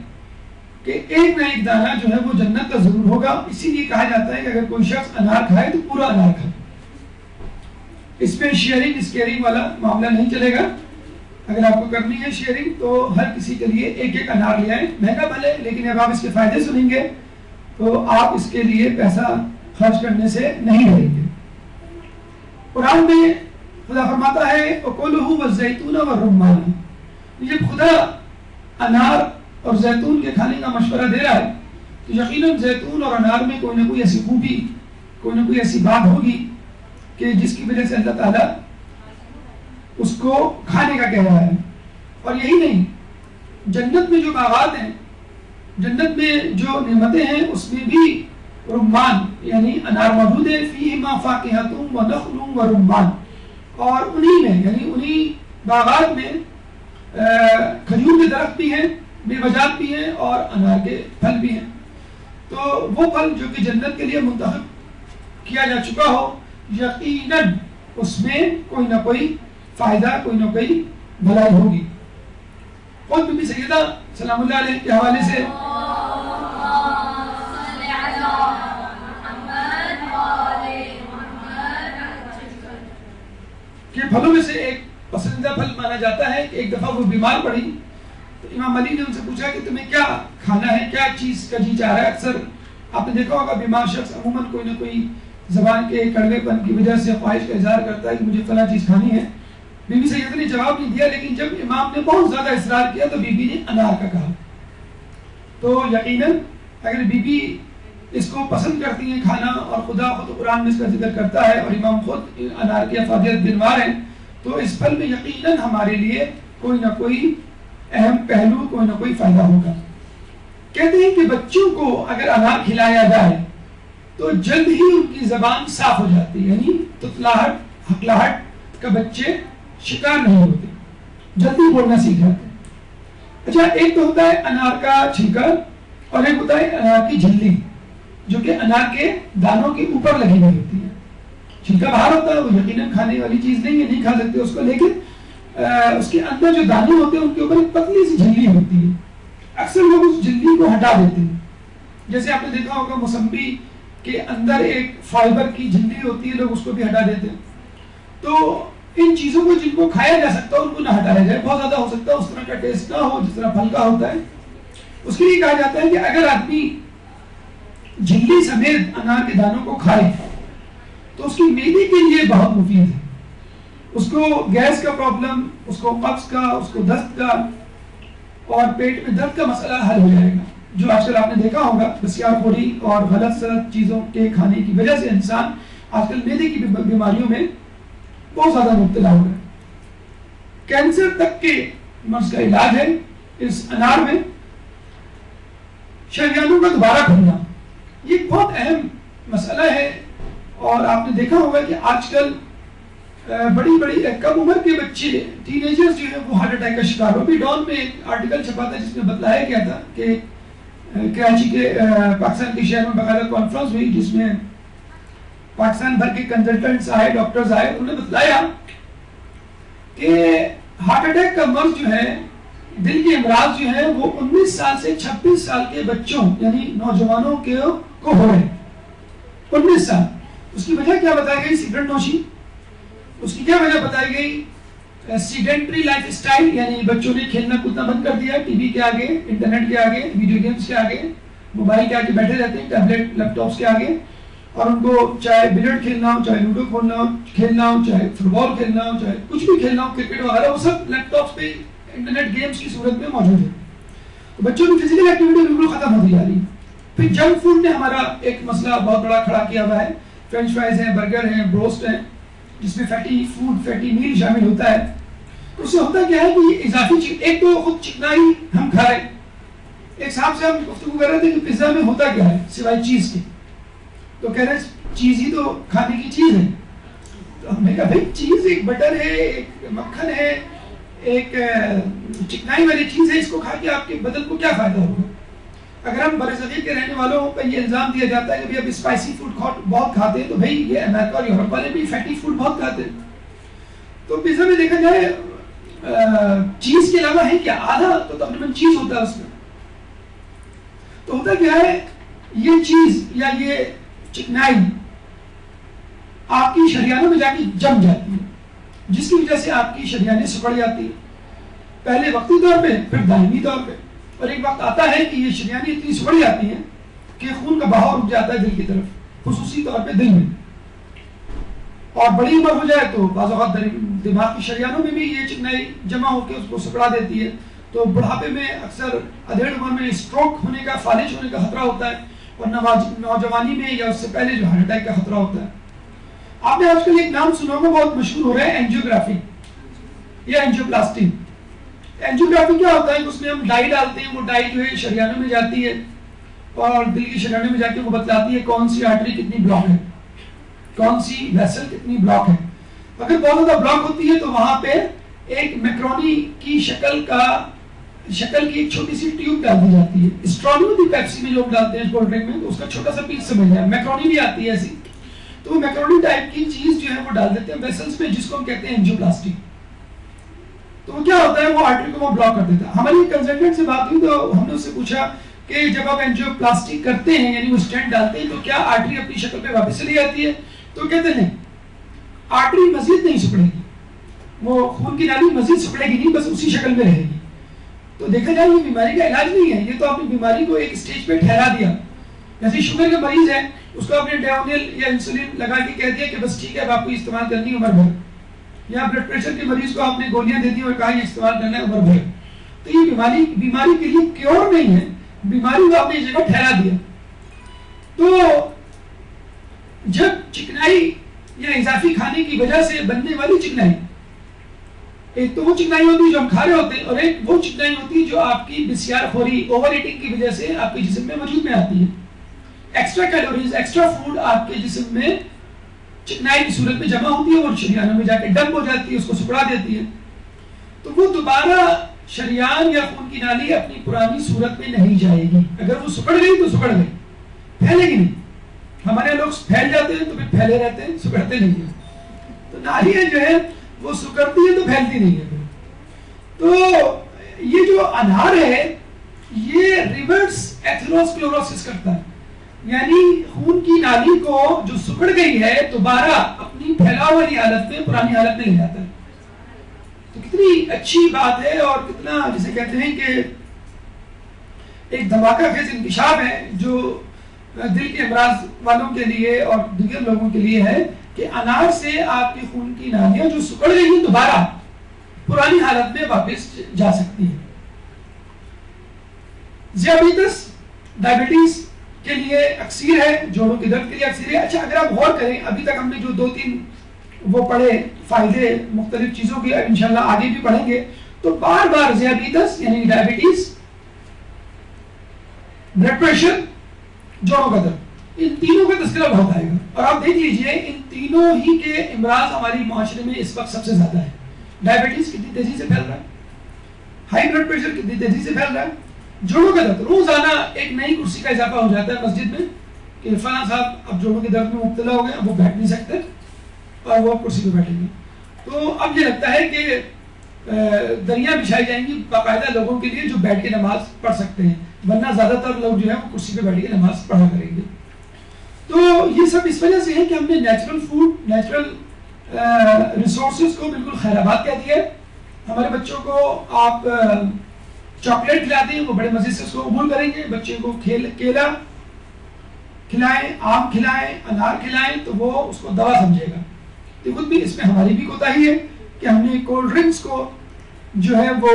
کہ ایک نہ ایک دانہ جو ہے وہ جنت کا ضرور ہوگا. اسی لیے کہا جاتا ہے کہ اگر کوئی شخص انار کھائے تو پورا انار کھائے. اس میں شیئرنگ اسکیئرنگ والا معاملہ نہیں چلے گا. اگر آپ کو کرنی ہے شیئرنگ تو ہر کسی کے لیے ایک ایک انار لے آئیں. مہنگا پھل ہے لیکن اب آپ اس کے فائدے سنیں گے تو آپ اس کے لیے پیسہ خرچ کرنے سے نہیں ڈریں گے. قرآن میں خدا فرماتا ہے وَكُلُوا وَالزَّيْتُونَ وَالرُّمَّانَ. جب خدا انار اور زیتون کے کھانے کا مشورہ دے رہا ہے تو یقیناً زیتون اور انار میں کوئی نہ کوئی ایسی خوبی کوئی نہ کوئی ایسی بات ہوگی کہ جس کی وجہ سے اللہ تعالیٰ اس کو کھانے کا کہہ رہا ہے. اور یہی نہیں, جنت میں جو باغات ہیں, جنت میں جو نعمتیں ہیں اس میں بھی رمان یعنی انار موجود ہے. فیہما فاکہۃ ونخل ورمان. اور انہی میں یعنی انہی باغات میں کھجور کے درخت بھی ہیں, میوجات بھی ہیں اور انار کے پھل بھی ہیں. تو وہ پھل جو کہ جنت کے لیے منتخب کیا جا چکا ہو یقیناً اس میں کوئی نہ کوئی فائدہ کوئی نہ کوئی بھلائی ہوگی. اور بی بی سیدہ سلام اللہ علیہ کے حوالے سے کہ پھلوں میں سے ایک پسندیدہ پھل مانا جاتا ہے کہ ایک دفعہ وہ بیمار پڑی تو امام علی نے ان سے پوچھا کہ تمہیں کیا کھانا ہے, کیا چیز کا جی چاہ رہا ہے. اکثر آپ نے دیکھا ہوگا بیمار شخص عموماً کوئی نہ کوئی زبان کے کڑوے پن کی وجہ سے خواہش کا اظہار کرتا ہے کہ مجھے فلاں چیز کھانی ہے. بی بی سیدہ نے جواب نہیں دیا لیکن جب امام نے بہت زیادہ اصرار کیا تو بی بی نے انار کا کہا. تو یقیناً اگر بی بی اس کو پسند کرتی ہیں کھانا اور خدا خود قرآن میں اس کا ذکر کرتا ہے اور امام خود انار کی افادیت بنوار ہیں تو اس پھل میں یقیناً ہمارے لیے کوئی نہ کوئی اہم پہلو کوئی نہ کوئی فائدہ ہوگا. کہتے ہیں کہ بچوں کو اگر انار کھلایا جائے تو جلد ہی ان کی زبان صاف ہو جاتی ہے, یعنی تتلاہٹ ہکلاہٹ کا بچے شکار نہیں ہوتے, جلدی بولنا سیکھ جاتے ہیں. اچھا ایک تو ہوتا ہے انار کا چھلکا اور ایک ہوتا ہے انار کی جھلی جو کہ انار کے دانوں کے اوپر لگی ہوئی ہوتی ہے. چھلکا باہر ہوتا ہے وہ یقیناً کھانے والی چیز نہیں ہے, نہیں کھا سکتے اس کو, لیکن اس کے اندر جو دانے ہوتے ہیں ان کے اوپر ایک پتلی سی جھلی ہوتی ہے. اکثر لوگ اس جھلی کو ہٹا دیتے ہیں. جیسے آپ نے دیکھا ہوگا موسمبی کے اندر ایک فائبر کی جھلی ہوتی ہے, لوگ اس کو بھی ہٹا دیتے ہیں. تو ان چیزوں کو جن کو کھایا جا سکتا ہے ان کو نہ ہٹایا جائے. بہت زیادہ ہو سکتا ہے اس طرح کا ٹیسٹ نہ ہو جس طرح پھل کا ہوتا ہے. اس کے لیے کہا جاتا ہے کہ اگر آدمی جھلی سمیت انار کے دانوں کو کھائے تو اس کی معدے کے لیے بہت مفید ہے. اس کو گیس کا پرابلم, اس کو قبض کا, اس کو دست کا اور پیٹ میں درد کا مسئلہ حل ہو جائے گا. جو آج کل آپ نے دیکھا ہوگا بسیار خوری اور غلط سلط چیزوں کے کھانے کی وجہ سے انسان آج کل معدے کی بیماریوں میں بہت زیادہ مبتلا ہو رہا ہے. کینسر تک کے مرض کا علاج ہے اس انار میں. شریانوں کا دوبارہ کھلنا یہ بہت اہم مسئلہ ہے اور آپ نے دیکھا ہوگا کہ آج کل بڑی بڑی کم عمر کے بچے ٹین ایجرز جو ہیں وہ ہارٹ اٹیک کا شکار ہو. ابھی ڈان میں ایک آرٹیکل چھپا تھا جس میں بتلایا گیا تھا کہ کراچی کے پاکستان کے شہر میں باقاعدہ کانفرنس ہوئی جس میں پاکستان بھر کے کنسلٹنٹس آئے، ڈاکٹرز آئے. انہوں نے بتلایا کہ ہارٹ اٹیک کا مرض جو ہے، دل کے امراض جو ہے وہ 19 سال سے 26 سال کے بچوں یعنی نوجوانوں کو ہو رہے. 19 سال. اس کی وجہ کیا بتائی گئی؟ سگریٹ نوشی. اس کی کیا وجہ بتائی گئی؟ سیڈنٹری لائف اسٹائل، یعنی بچوں نے کھیلنا کودنا بند کر دیا، ٹی وی کے آگے، انٹرنیٹ کے آگے، ویڈیو گیمز کے آگے، موبائل کے آگے بیٹھے رہتے ہیں، ٹیبلٹ لیپ ٹاپس کے آگے. اور ان کو چاہے بلیٹ کھیلنا ہو، چاہے لوڈو کھیلنا ہو، چاہے فٹ بال کھیلنا ہو، چاہے کچھ بھی کھیلنا ہو، کرکٹ وغیرہ، وہ سب لیپ ٹاپس پہ انٹرنیٹ گیمز کی صورت میں موجود ہے. تو بچوں کی فزیکل ایکٹیویٹی بالکل ختم ہوتی جا رہی ہے. پھر جنک فوڈ نے ہمارا ایک مسئلہ بہت بڑا کھڑا کیا ہوا ہے. فرینچ فرائز ہیں، برگر ہیں، بروسٹ ہیں، جس میں فیٹی فوڈ، فیٹی میل شامل ہوتا ہے. اس سے ہوتا کیا ہے کہ اضافی چیز، ایک تو خود چکنائی ہم کھا رہے ہیں. ایک صاحب سے ہم گفتگو کر رہے تھے کہ پیزا میں ہوتا کیا ہے سوائے چیز کے. تو کہہ رہے چیز ہی تو کھانے کی چیز ہے. تو ہم نے کہا بھائی چیز ایک بٹر ہے، ایک مکھن ہے، ایک چکنائی والی چیز ہے، اس کو کھا کے آپ کے بدن کو کیا فائدہ ہوگا؟ اگر ہم برصغیر کے رہنے والوں پہ یہ الزام دیا جاتا ہے کہ اب اسپائسی فوڈ بہت کھاتے ہیں، تو بھائی یہ امریکہ اور یورپ والے بھی فیٹی فوڈ بہت کھاتے ہیں. تو پیزا میں دیکھا جائے چیز کے علاوہ ہے کیا؟ آدھا تو تقریباً چیز ہوتا ہے اس میں. تو ہوتا کیا ہے، یہ چیز یا یہ چکنائی آپ کی شریانوں میں جا کے جم جاتی ہے، جس کی وجہ سے آپ کی شریانیں سکڑ جاتی ہیں، پہلے وقتی طور پہ، پھر دائمی طور پہ. اور ایک وقت آتا ہے کہ یہ شریانیں اتنی سکڑ جاتی ہیں کہ خون کا بہاؤ رک جاتا ہے دل کی طرف، خصوصی طور پہ دل میں. اور بڑی عمر ہو جائے تو بعض اوقات دماغ کی شریانوں میں بھی یہ چکنائی جمع ہو کے اس کو سکڑا دیتی ہے. تو بڑھاپے میں اکثر ادھیڑ عمر میں اسٹروک ہونے کا، فالج ہونے کا خطرہ ہوتا ہے، اور نوجوانی میں یا اس سے پہلے جو ہارٹ اٹیک کا خطرہ ہوتا ہے. آپ نے آج کل ایک نام سنا ہوگا، بہت مشہور ہو رہا ہے، اینجیوگرافی یا اینجیوپلاسٹی. اینجیوگرافی کیا ہوتا ہے کہ اس میں ہم ڈائی ڈالتے ہیں، وہ ڈائی جو ہے شریانوں میں جاتی ہے اور دل کی شریانوں میں جا کے وہ بتلاتی ہے کون سی آرٹری کتنی بلاک ہے، کون سی ویسل کتنی بلاک ہے. اگر بہت زیادہ بلاک ہوتی ہے تو وہاں پہ ایک میکرونی کی شکل کی ایک چھوٹی سی ٹیوب ڈال دی جاتی ہے. اسٹرانگ ہوتی ہے پیپسی میں جو ڈالتے ہیں کولڈ ڈرنک میں، تو اس کا چھوٹا سا پیس سمجھ جائے. میکرونی بھی آتی ہے ایسی، تو وہ میکرونی ٹائپ کی چیز جو ہے وہ ڈال دیتے ہیں ویسلز میں، جس کو ہم کہتے ہیں اینجیوپلاسٹی. تو وہ کیا ہوتا ہے، وہ آرٹری کو وہ بلاک کر دیتا ہے. ہماری کنسلٹنٹ سے بات ہوئی تو ہم نے اس سے پوچھا کہ جب آپ اینجیوپلاسٹی کرتے ہیں یعنی وہ اسٹینٹ ڈالتے ہیں، تو کیا آرٹری اپنی شکل پہ واپس چلی جاتی ہے؟ تو کہتے نہیں، آرٹری مزید نہیں سکڑے گی، وہ خون کی نالی مزید سکڑے گی نہیں، بس اسی شکل میں رہے گی. تو دیکھا جائے یہ بیماری کا علاج نہیں ہے، یہ تو آپ نے بیماری کو ایک سٹیج پہ ٹھہرا دیا. جیسے شوگر کا مریض ہے، اس کو آپ نے ڈیونیل یا انسولین لگا کے کہہ دیا کہ بس ٹھیک ہے اب آپ کو استعمال کرنی ہے عمر بھر. یا بلڈ پریشر کے مریض کو آپ نے گولیاں دے دی اور کہا یہ استعمال کرنا ہے عمر بھر. تو یہ بیماری کے لیے کیور نہیں ہے، بیماری کو آپ نے اس جگہ ٹھہرا دیا. تو جب چکنائی یا اضافی کھانے کی وجہ سے بننے والی چکنائی، ایک تو وہ چکنائی ہوتی ہے جو ہم کھا رہے ہوتے ہیں، اور ایک وہ چکنائی ہوتی ہے جو آپ کی بسیار خوری، اوور ایٹنگ کی وجہ سے آپ کے جسم میں وجود میں آتی ہے. ایکسٹرا کیلوریز، ایکسٹرا فوڈ آپ کے جسم میں چکنائی کی صورت میں جمع ہوتی ہے اور شریانوں میں جا کے ڈمپ ہو جاتی ہے، اس کو سکڑا دیتی ہے. تو وہ دوبارہ شریان یا خون کی نالی اپنی پرانی صورت میں نہیں جائے گی. اگر وہ سکڑ گئی تو سکڑ گئی، پھیلے گی نہیں. ہمارے لوگ پھیل جاتے ہیں تو پھر پھیلے رہتے ہیں، سکڑتے نہیں ہیں. تو نالیاں جو ہے وہ سکڑتی ہے تو پھیلتی نہیں ہے. تو یہ جو انہار ہے یہ ریورس ایتھروسکلیروسس کرتا ہے، یعنی خون کی نالی کو جو سکڑ گئی ہے دوبارہ اپنی پھیلاؤ والی حالت میں، پرانی حالت میں لے جاتا ہے. تو کتنی اچھی بات ہے اور کتنا جسے کہتے ہیں کہ ایک دھماکہ خیز انکشاف ہے جو دل کے امراض والوں کے لیے اور دیگر لوگوں کے لیے ہے کہ انار سے آپ کی خون کی نالیاں جو سکڑ گئی ہیں دوبارہ پرانی حالت میں واپس جا سکتی ہیں. ذیابیطس، ڈائبٹیز کے لیے اکثیر ہے، جوڑوں کے درد کے لیے اکثیر ہے. اچھا اگر آپ غور کریں، ابھی تک ہم نے جو 2-3 وہ پڑھے فائدے مختلف چیزوں کے، انشاءاللہ آگے بھی پڑھیں گے، تو بار بار ذیابیطس یعنی ڈائبٹیز، بلڈ پریشر، جوڑوں کا درد، ان تینوں کا تذکرہ بہت آئے گا. اور آپ دیکھ لیجئے ان تینوں ہی کے امراض ہماری معاشرے میں اس وقت سب سے زیادہ ہے. ڈائبٹیز کتنی تیزی سے پھیل رہا ہے، ہائی بلڈ پریشر کتنی تیزی سے پھیل رہا ہے، جوڑوں کا درد روزانہ ایک نئی کرسی کا اضافہ ہو جاتا ہے مسجد میں کہ فلاں صاحب اب جوڑوں کے درد میں مبتلا ہو گئے, اب وہ بیٹھ نہیں سکتے اور وہ کرسی پہ بیٹھیں گے. تو اب یہ لگتا ہے کہ دریاں بچھائی جائیں گی باقاعدہ لوگوں کے لیے جو بیٹھ کے نماز پڑھ سکتے ہیں, ورنہ زیادہ تر لوگ جو ہے وہ کرسی پہ بیٹھ کے نماز پڑھا کریں گے. تو یہ سب اس وجہ سے ہے کہ ہم نے نیچرل فوڈ, نیچرل ریسورسز کو بالکل خیر آباد کہہ دیا ہے. ہمارے بچوں کو آپ چاکلیٹ کھلاتے ہیں, وہ بڑے مزے سے اس کو قبول کریں گے. بچے کو کیلا کھلائیں, آم کھلائیں, انار کھلائیں تو وہ اس کو دوا سمجھے گا. تو خود بھی اس میں ہماری بھی کوتاہی ہے کہ ہم نے کولڈ ڈرنکس کو جو ہے وہ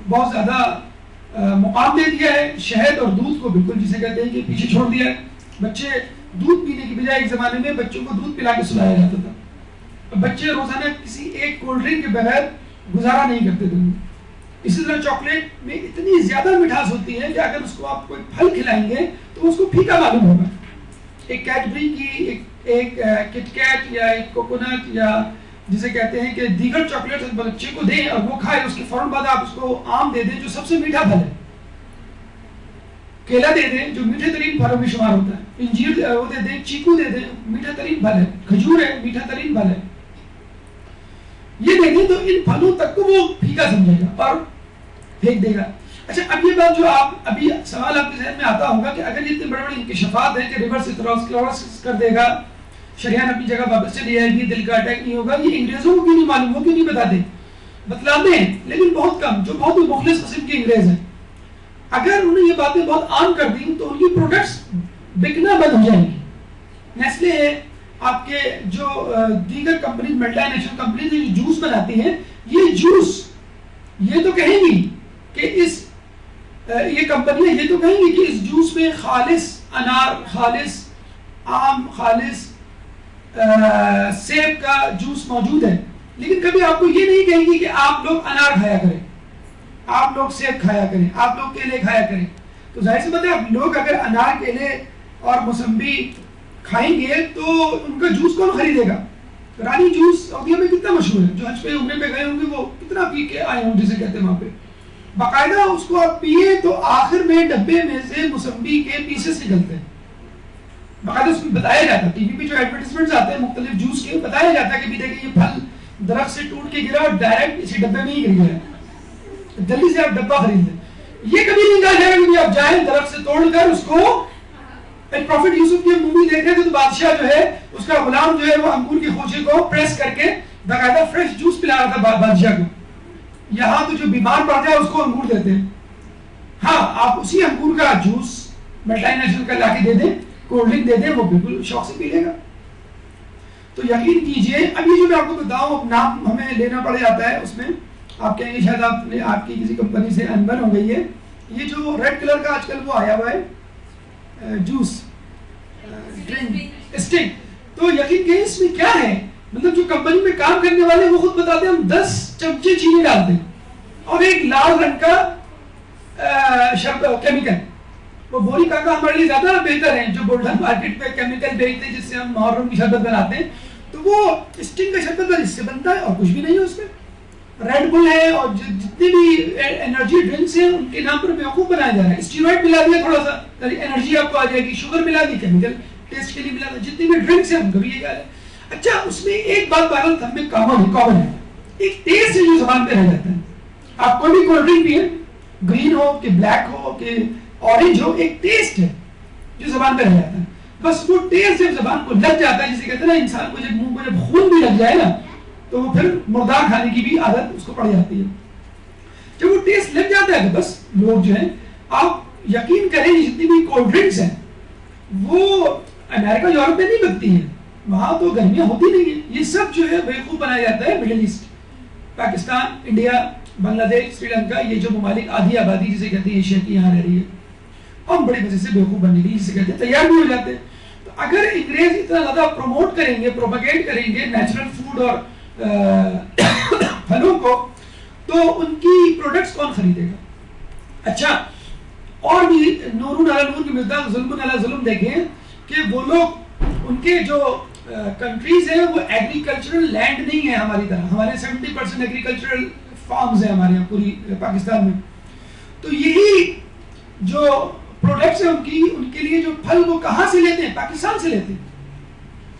بہت زیادہ مقام دے دیا ہے. شہد اور دودھ کو بالکل جسے کہتے ہیں کہ پیچھے چھوڑ دیا ہے. بچے دودھ پینے کی بجائے ایک زمانے میں بچوں کو دودھ پلا کے سلایا جاتا تھا. بچے روزانہ کسی ایک کولڈ ڈرنک کے بغیر گزارا نہیں کرتے تھے. اسی طرح چاکلیٹ میں اتنی زیادہ مٹھاس ہوتی ہے کہ اگر اس کو آپ کوئی پھل کھلائیں گے تو اس کو پھیکا معلوم ہوگا. ایک کیڈبری کی ایک کٹ کیٹ یا ایک کوکونٹ یا جسے کہتے ہیں کہ دیگر چاکلیٹ بچے کو دیں اور وہ کھائے, اس کے فوراً بعد آپ اس کو آم دے دیں جو سب سے میٹھا پھل ہے, کیلا دے دیں جو میٹھے ترین پھلوں میں شمار ہوتا ہے, انجیر وہ دے دیں, چیکو دے دیں میٹھا ترین پھل ہے, کھجور ہے میٹھا ترین پھل ہے, یہ دے دیں تو ان پھلوں تک کو وہ پھیکا سمجھے گا اور پھینک دے گا. اچھا اب یہ بات جو آپ ابھی سوال آپ کے ذہن میں آتا ہوگا کہ اگر یہ اتنے بڑے بڑے انکشافات ہیں کہ ریورس اسکلیروسس کر دے گا, شریان اپنی جگہ واپس چلی جائے گی, دل کا اٹیک نہیں ہوگا, یہ انگریزوں کو کیوں نہیں معلوم, وہ کیوں نہیں بتاتے؟ بتلاتے ہیں لیکن بہت کم, جو بہت مخلص قسم کے انگریز ہیں. اگر انہیں یہ باتیں بہت عام کر دی تو ان کی پروڈکٹس بکنا بند ہو جائیں گی. نیسلے ہے, آپ کے جو دیگر کمپنیز ملٹی نیشنل کمپنیز جو جوس بناتی ہیں, یہ جوس یہ تو کہیں گی کہ اس یہ کمپنیاں یہ تو کہیں گی کہ اس جوس میں خالص انار, خالص آم, خالص سیب کا جوس موجود ہے, لیکن کبھی آپ کو یہ نہیں کہیں گی کہ آپ لوگ انار کھایا کریں, آپ لوگ سیب کھایا کریں, آپ لوگ کیلے کھایا کریں. تو ظاہر سی بات ہے اب لوگ اگر انار, کیلے اور موسمبی کھائیں گے تو ان کا جوس کون خریدے گا؟ رانی جوس سعودیہ میں کتنا مشہور ہے, جو حج پہ عمرے پہ گئے ہوں گے وہ کتنا پی کے آئے ہوں جسے کہتے ہیں وہاں پہ. باقاعدہ اس کو آپ پیے تو آخر میں ڈبے میں سے موسمبی کے پیسز نکلتے ہیں. باقاعدہ اس میں بتایا جاتا ہے, ٹی وی پہ جو ایڈورٹیزمنٹس آتے ہیں مختلف جوس کے, بتایا جاتا ہے کہ بھی دیکھیں یہ پھل درخت سے ٹوٹ کے گرا اور ڈائریکٹ اسی ڈبے میں ہی گر گیا, جلدی سے آپ ڈبہ خرید لیں. یہ کبھی نہیں کہا جائے گا کہ آپ جائیں درخت سے توڑ کر اس کو, پروفٹ یوسف کی مووی دیکھ رہے تھے تو بادشاہ جو ہے اس کا غلام جو ہے وہ انگور کے خوشے کو پریس کر کے باقاعدہ فریش جوس پلا رہا تھا بادشاہ کو. یہاں تو جو بیمار پڑ جائے اس کو انگور دیتے ہیں. ہاں آپ اسی انگور کا جوس ملٹی نیشنل کا لا کے دے دیں, کولڈ ڈرنک دے دیں, وہ بالکل شوق سے پی لے گا. تو یقین کیجئے اب یہ جو میں آپ کو بتاؤں نام ہمیں لینا پڑ جاتا ہے, اس میں آپ کہیں گے شاید آپ کی کسی کمپنی سے انبن ہو گئی ہے. یہ جو ریڈ کلر کا آج کل وہ آیا ہوا ہے جوس ڈرنک اسٹنگ, تو یقین کہیں اس میں کیا ہے, مطلب جو کمپنی میں کام کرنے والے وہ خود بتاتے ہیں ہم 10 چمچے چینی ڈالتے ہیں اور ایک لال رنگ کا کیمیکل. وہ بوری کاکا ہمارے لیے زیادہ بہتر ہیں جو بولڈن مارکیٹ پہ کیمیکل بیچتے ہیں جس سے ہم محرم کی شربت بناتے ہیں, تو وہ اسٹنگ کا شربت اس سے بنتا ہے اور کچھ بھی نہیں ہے اس میں. ریڈ بل ہے اور جتنے بھی انرجی ڈرنکس ہیں ان کے نام پر بیوقوف بنایا جا رہا ہے. اسٹیرائڈ ملا دیا تھوڑا سا, انرجی آپ کو آ جائے گی, شوگر ملا دی, کیمیکل ٹیسٹ کے لیے ملا دیا, جتنے بھی ڈرنکس ہیں ان کا بھی یہ حال ہے. اچھا اس میں ایک بات بہرحال ہم میں کامن ہے, ایک ٹیسٹ ہے جو زبان پہ رہ جاتا ہے. آپ کوئی بھی کولڈ ڈرنک پیئے, گرین ہو کہ بلیک ہو کہ اورنج ہو, ایک ٹیسٹ ہے جو زبان پہ رہ جاتا ہے. بس وہ ٹیسٹ جب زبان کو لگ جاتا ہے, جسے کہتے ہیں نا انسان کو جب منہ کو جب خون بھی لگ جائے نا تو وہ پھر مردار کھانے کی بھی عادت اس کو پڑ جاتی ہے. جب وہ ٹیسٹ لگ جاتا ہے تو بس لوگ جو ہیں, آپ یقین کریں جتنی بھی کولڈ ڈرنکس ہیں وہ امریکہ یورپ میں نہیں بنتی ہیں, وہاں تو گرمیاں ہوتی نہیں ہیں. یہ سب جو ہے بیوقوف بنایا جاتا ہے مڈل ایسٹ, پاکستان, انڈیا, بنگلہ دیش, سری لنکا, یہ جو ممالک آدھی آبادی جسے کہتے ہیں ایشیا کی یہاں رہ رہی ہے, اور بڑی وجہ سے بیوقوف بننے کے لیے جسے کہتے ہیں تیار بھی ہو جاتے ہیں. تو اگر انگریز اتنا زیادہ پروموٹ کریں گے, پروپیگیٹ کریں گے نیچرل فوڈ اور پھلوں کو, تو ان کی پروڈکٹس کون خریدے گا؟ اچھا اور بھی نور علی نور کی مقدار, ظلم علی ظلم دیکھیں کہ وہ لوگ ان کے جو کنٹریز ہیں وہ ایگریکلچرل لینڈ نہیں ہے ہماری طرح. ہمارے 70% ایگریکلچرل فارمز ہیں ہمارے یہاں پوری پاکستان میں. تو یہی جو پروڈکٹس ہیں ان کے لیے جو پھل وہ کہاں سے لیتے ہیں؟ پاکستان سے لیتے ہیں.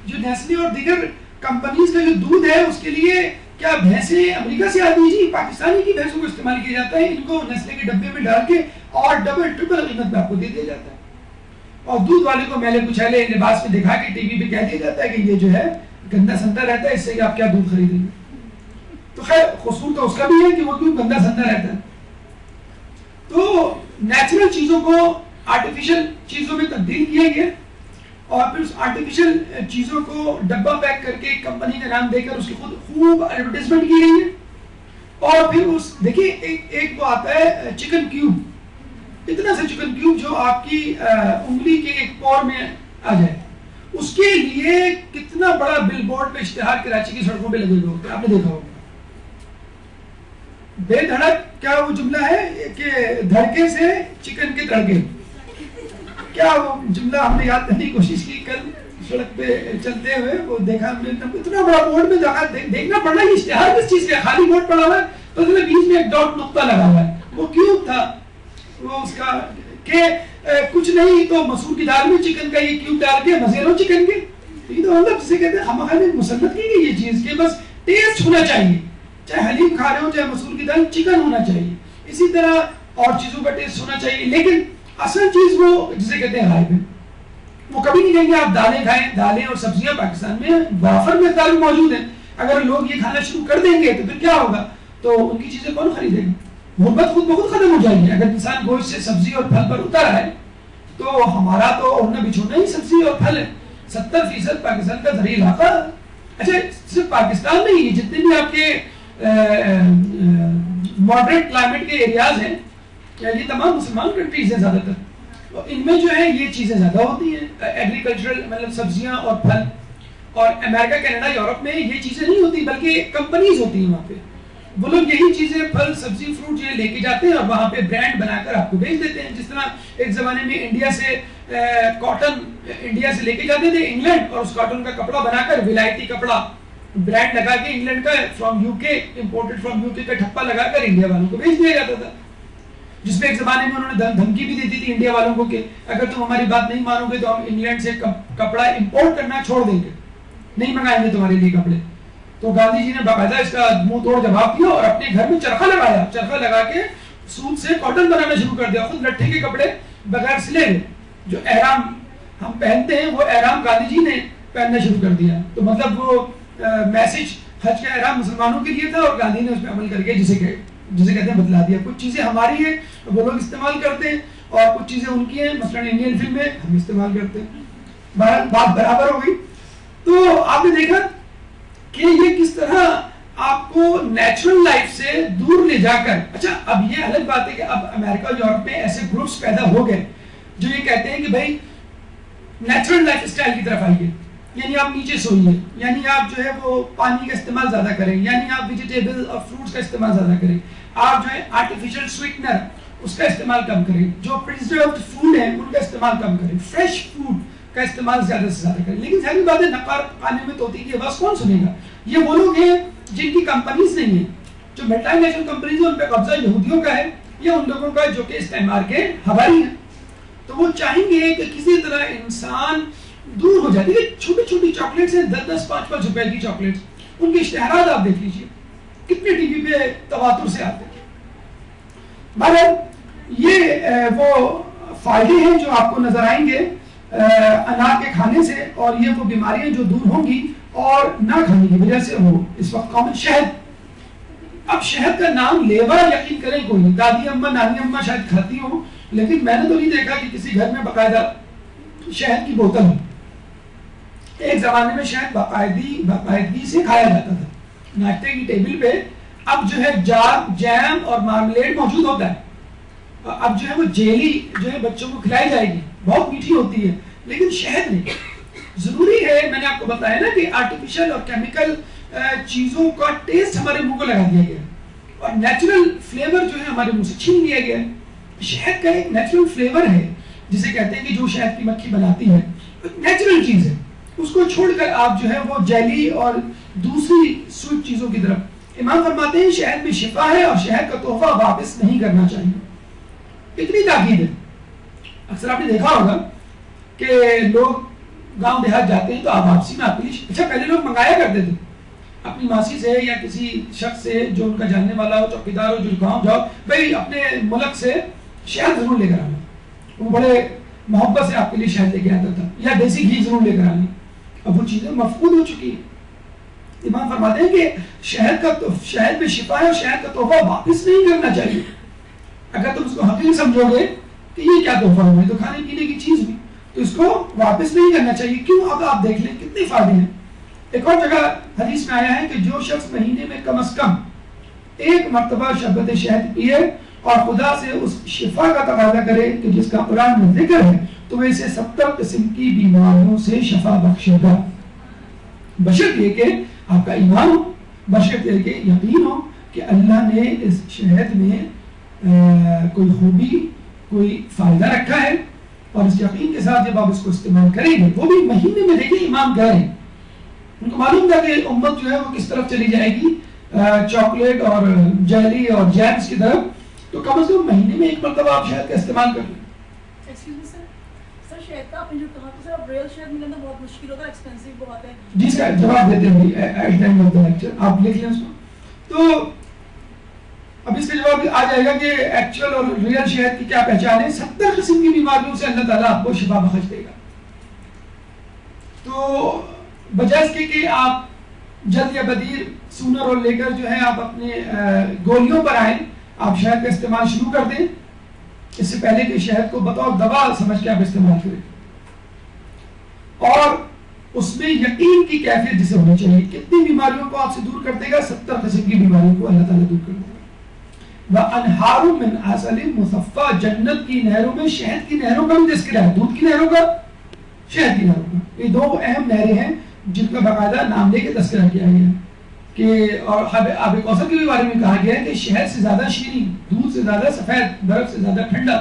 جو نیسلے اور دیگر کمپنیز کا جو دودھ ہے اس کے لیے کیا بھینسیں امریکہ سے آتی ہیں؟ جی پاکستانی کی بھینسوں کو استعمال کیا جاتا ہے. ان کو نیسلے کے ڈبے میں ڈال کے اور ڈبل ٹرپل قیمت میں آپ کو دے دیا جاتا ہے. اور دودھ والے کو میلے کچھالے لباس میں دکھا کے ٹی وی پہ کہہ دیا جاتا ہے کہ یہ جو ہے گندا سندا رہتا ہے، اس سے کہ آپ کیا دودھ خریدیں گے. تو خیر قصور تو اس کا بھی ہے کہ وہ کیوں گندا سندا رہتا ہے. تو نیچرل چیزوں کو آرٹیفیشل چیزوں میں تبدیل کیا گیا اور پھر اس آرٹیفیشل چیزوں کو ڈبہ پیک کر کے کمپنی کا نام دے کر اس کی خود خوب ایڈورٹائزمنٹ کی گئی ہے. اور پھر اس دیکھیے ایک وہ آتا ہے چکن کیوب، اتنا سا چکن کیوب جو آپ کی انگلی کے ایک پور میں آ جائے، اس کے لیے کتنا بڑا بل بورڈ پہ اشتہار کراچی کی سڑکوں پہ لگے ہوئے ہوتے ہیں، آپ نے دیکھا ہوگا. بے دھڑک کیا وہ جملہ ہے کہ دھڑکے سے چکن کے تڑکے، کیا وہ جملہ ہم نے یاد کرنے کی کوشش کی کل سڑک پہ چلتے ہوئے، وہ دیکھا ہم نے اتنا بڑا بورڈ میں دیکھنا پڑنا یہ اشتہار کس چیز کا، خالی بورڈ پڑا ہوا ہے تو اس میں بیچ میں ایک ڈاٹ نقطہ لگا ہوا ہے، وہ کیوں تھا وہ اس کا کہ کچھ نہیں تو مسور کی دال میں چکن کا یہ کیوب ڈال کے مزے لو چکن کے. یہ تو مطلب جسے کہتے ہیں خامخواہ میں مسلط کی گئی یہ چیز کہ بس ٹیسٹ ہونا چاہیے، چاہے حلیم کھا رہے ہو چاہے مسور کی دال، چکن ہونا چاہیے. اسی طرح اور چیزوں کا ٹیسٹ ہونا چاہیے، لیکن اصل چیز وہ جسے کہتے ہیں غائب ہے. وہ کبھی نہیں کہیں گے آپ دالیں کھائیں. دالیں اور سبزیاں پاکستان میں وافر مقدار میں موجود ہیں. اگر لوگ یہ کھانا شروع کر دیں گے تو پھر کیا ہوگا؟ تو ان کی چیزیں کون خریدے گا؟ غربت خود بخود ختم ہو جائے گی. اگر انسان گوشت سے سبزی اور پھل پر اتر ہے تو ہمارا تو اوڑھنا بچھونا ہی سبزی اور پھل ہے. 70% پاکستان کا زرعی علاقہ. اچھا صرف پاکستان میں ہی جتنے بھی آپ کے ماڈریٹ کلائمیٹ کے ایریاز ہیں، یہ تمام مسلمان کنٹریز ہیں زیادہ تر، ان میں جو ہے یہ چیزیں زیادہ ہوتی ہیں ایگریکلچرل، مطلب سبزیاں اور پھل. اور امریکہ کینیڈا یورپ میں یہ چیزیں نہیں ہوتی بلکہ کمپنیز ہوتی ہیں وہاں پہ. وہ لوگ یہی چیزیں پھل سبزی فروٹ یہ لے کے جاتے ہیں اور وہاں پہ برانڈ بنا کر آپ کو بیچ دیتے ہیں. جس طرح ایک زمانے میں انڈیا سے کاٹن انڈیا سے لے کے جاتے تھے انگلینڈ، اور اس کاٹن کا کپڑا بنا کر ولایتی کپڑا برانڈ لگا کے انگلینڈ کا فرام یو کے امپورٹڈ فرام یو کے کا ٹھپا لگا کر انڈیا والوں کو بیچ دیا جاتا تھا. جس میں ایک زمانے میں انہوں نے دھمکی بھی دیتی تھی انڈیا والوں کو کہ اگر تم ہماری بات نہیں مانو گے تو ہم انگلینڈ سے کپڑا امپورٹ کرنا چھوڑ دیں گے، نہیں منگائیں گے تمہارے لیے کپڑے. تو گاندھی جی نے باقاعدہ اس کا منہ توڑ جواب دیا اور اپنے گھر میں چرخہ لگایا، چرخہ لگا کے سوت سے کاٹن بنانا شروع کر دیا. خود لٹھے کے کپڑے بغیر سلے ہوئے جو احرام ہم پہنتے ہیں وہ احرام گاندھی جی نے پہننا شروع کر دیا. تو مطلب وہ میسج حج کا احرام مسلمانوں کے لیے تھا اور گاندھی نے اس پہ عمل کر کے جسے کہتے ہیں بدلا دیا. کچھ چیزیں ہماری ہیں وہ لوگ استعمال کرتے ہیں اور کچھ چیزیں ان کی ہیں، مثلا انڈین فلمیں ہم استعمال کرتے ہیں. بات برابر ہو گئی. تو آپ نے دیکھا کہ یہ کس طرح آپ کو نیچرل لائف سے دور لے جا کر. اچھا اب یہ الگ بات ہے کہ اب امریکہ اور یورپ میں ایسے گروپس پیدا ہو گئے جو یہ کہتے ہیں کہ بھائی نیچرل لائف اسٹائل کی طرف آئیے، یعنی آپ نیچے سوئیے، یعنی آپ جو ہے وہ پانی کا استعمال زیادہ کریں، یعنی آپ ویجیٹیبل اور فروٹس کا استعمال زیادہ کریں، آپ جو ہے آرٹیفیشل سویٹنر اس کا استعمال کم کریں، جو پریزروڈ فوڈ ہیں ان کا استعمال کم کریں، فریش فوڈ کا استعمال زیادہ سے زیادہ کریں. لیکن ظاہر بات ہے نقار کھانے میں طوطی کی آواز کون سنے گا؟ یہ وہ لوگ ہیں جن کی کمپنیز نہیں ہیں، جو ملٹی نیشنل کمپنیز ہیں ان پہ قبضہ یہودیوں کا ہے یا ان لوگوں کا جو کہ استعمار کے حوالی ہیں. تو وہ چاہیں گے کہ کسی طرح انسان دور ہو جائے. دیکھیں چھوٹی چھوٹی چاکلیٹس ہیں، 10-10 5-5 روپے کی چاکلیٹس، ان کے اشتہارات آپ دیکھ لیجیے کتنے ٹی وی پہ تواتر سے آتے ہیں. مگر یہ وہ فائدے ہیں جو آپ کو نظر آئیں گے انار کے کھانے سے، اور یہ وہ بیماریاں جو دور ہوں گی اور نہ کھانے کی وجہ سے. وہ اس وقت کامن شہد. اب شہد کا نام لیوا یقین کریں کوئی نہیں، دادی اماں نانی اماں شاید کھاتی ہوں، لیکن میں نے تو نہیں دیکھا کہ کسی گھر میں باقاعدہ شہد کی بوتل ہو. ایک زمانے میں شہد باقاعدگی سے کھایا جاتا تھا ناشتے کی ٹیبل پہ. اب جو ہے جیم اور مارملیڈ موجود ہوتا ہے. اب جو ہے وہ جیلی جو ہے بچوں کو کھلائی جائے گی، بہت میٹھی ہوتی ہے، لیکن شہد نہیں. ضروری ہے، میں نے آپ کو بتایا نا کہ آرٹیفیشل اور کیمیکل چیزوں کا ٹیسٹ ہمارے منہ کو لگا دیا گیا اور نیچرل فلیور جو ہے ہمارے منہ سے چھین لیا گیا. شہد کا ایک نیچرل فلیور ہے جسے کہتے ہیں کہ جو شہد کی مکھی بناتی ہے نیچرل چیز ہے، اس کو چھوڑ کر آپ جو ہے وہ جیلی اور دوسری سویٹ چیزوں کی طرف. امام فرماتے ہیں شہد میں شفا ہے اور شہد کا تحفہ واپس نہیں کرنا چاہیے. اتنی تاکید ہے اکثر آپ نے دیکھا ہوگا کہ لوگ گاؤں دیہات جاتے ہیں تو آپ واپسی میں آپ کے لیے اچھا پہلے لوگ منگایا کرتے تھے اپنی ماسی سے یا کسی شخص سے جو ان کا جاننے والا ہو, چوکیدار ہو, جو گاؤں جاؤ بھائی اپنے ملک سے شہد ضرور لے کر آنا. وہ بڑے محبت سے آپ کے لیے شہد لے کے آتا تھا, یا دیسی گھی ضرور لے کر آنی. اب وہ چیزیں مفقود ہو چکی ہیں. امام فرماتے ہیں کہ شہد میں شفا ہے اور شہد کا تحفہ واپس نہیں کرنا چاہیے. اگر تم اس کو حقیقی سمجھو گے کہ یہ کیا تحفہ ہوا ہے, تو کھانے پینے کی چیز بھی, تو اس کو واپس نہیں کرنا چاہیے. کیوں؟ اب آپ دیکھ لیں کتنے فائدے ہیں. ایک اور جگہ حدیث میں آیا ہے کہ جو شخص مہینے میں کم از کم ایک مرتبہ شربت شہد پیے اور خدا سے اس شفا کا تقاضا کرے کہ جس کا قرآن میں ذکر ہے, تو وہ اسے 70 قسم کی بیماریوں سے شفا بخشے گا, بشرط یہ کہ آپ کا ایمان ہو, بشرط یہ کہ یقین ہو کہ اللہ نے اس شہد میں کوئی خوبی, کوئی فائدہ رکھا ہے, اور اس یقین کے ساتھ جب آپ اس کو استعمال کریں گے, وہ بھی مہینے میں. دیکھیں امام کہہ رہے ہیں, ان کو معلوم تھا کہ امت جو ہے وہ کس طرف چلی جائے گی, چاکلیٹ اور جیلی اور جیمز کی طرف, تو کم از کم مہینے میں ایک مرتبہ آپ شہد کا استعمال کر لیں. جی اس کا جواب دیتے ہیں, آپ لکھ لیں اس کو. تو اب اس کا جواب آ جائے گا کہ ایکچوئل اور ریئل شہد کی کیا پہچان ہے. 70 قسم کی بیماریوں سے اللہ تعالیٰ آپ کو شفا بخش دے گا. تو بجائے اس کے کہ آپ جلد یا بدیر سونر اور لے کر جو ہے آپ اپنے گولیوں پر آئیں, آپ شہد کا استعمال شروع کر دیں اس سے پہلے کہ شہد کو بطور دوا سمجھ کے آپ استعمال کریں, اور اس میں یقین کی کیفیت جسے ہونی چاہیے. کتنی بیماریوں کو آپ سے دور کر دے گا؟ 70 قسم کی بیماریوں کو اللہ تعالیٰ دور کر دے گا. وَأَنْهَارٌ مِّنْ عَسَلٍ مُصَفًّى, جنت کی نہروں میں شہد کی نہروں کا بھی تذکرہ ہے, دودھ کی نہروں کا, شہد کی نہروں کا. یہ دو اہم نہریں ہیں جن کا باقاعدہ نام لے کے تذکرہ کیا گیا کہ, اور آب کوثر کے بھی بارے میں کہا گیا ہے کہ شہد سے زیادہ شیریں, دودھ سے زیادہ سفید, برف سے زیادہ ٹھنڈا.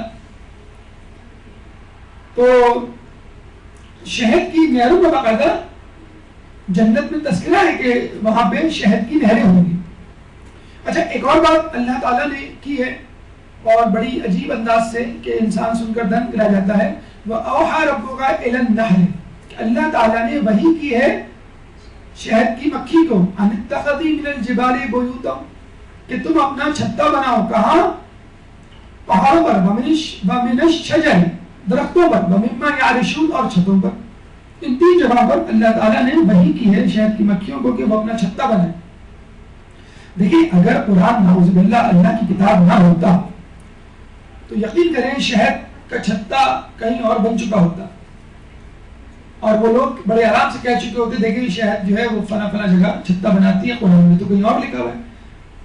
تو شہد کی نہروں کا باقاعدہ جنت میں تذکرہ ہے کہ وہاں پہ شہد کی نہریں ہوں گی. اچھا ایک اور بات اللہ تعالیٰ نے کی ہے اور بڑی عجیب انداز سے کہ انسان سن کر دنگ رہ جاتا ہے. وَأَوْحَىٰ رَبُّكَ إِلَى النَّحْلِ, اللہ تعالیٰ نے وحی کی ہے شہد کی مکھی کو, أَنِ اتَّخِذِي مِنَ الْجِبَالِ بُيُوتًا, کہ تم اپنا چھتا بناؤ. کہاں؟ پہاڑوں پر. وَمِنَ الشَّجَرِ, درختوں پر. وَمِمَّا يَعْرِشُونَ, اور چھتوں پر. ان 3 جگہوں پر اللہ تعالیٰ نے وحی کی ہے شہد کی مکھیوں کو کہ وہ اپنا چھتا بنائے. دیکھیں اگر قرآن نعوذ باللہ اللہ کی کتاب نہ ہوتا تو یقین کریں شہد کا چھتا کہیں اور بن چکا ہوتا, اور وہ لوگ بڑے آرام سے کہہ چکے ہوتے دیکھیں شہد جو ہے وہ فلاں فلاں جگہ چھتا بناتی ہے, قرآن میں تو کہیں اور لکھا ہوا ہے.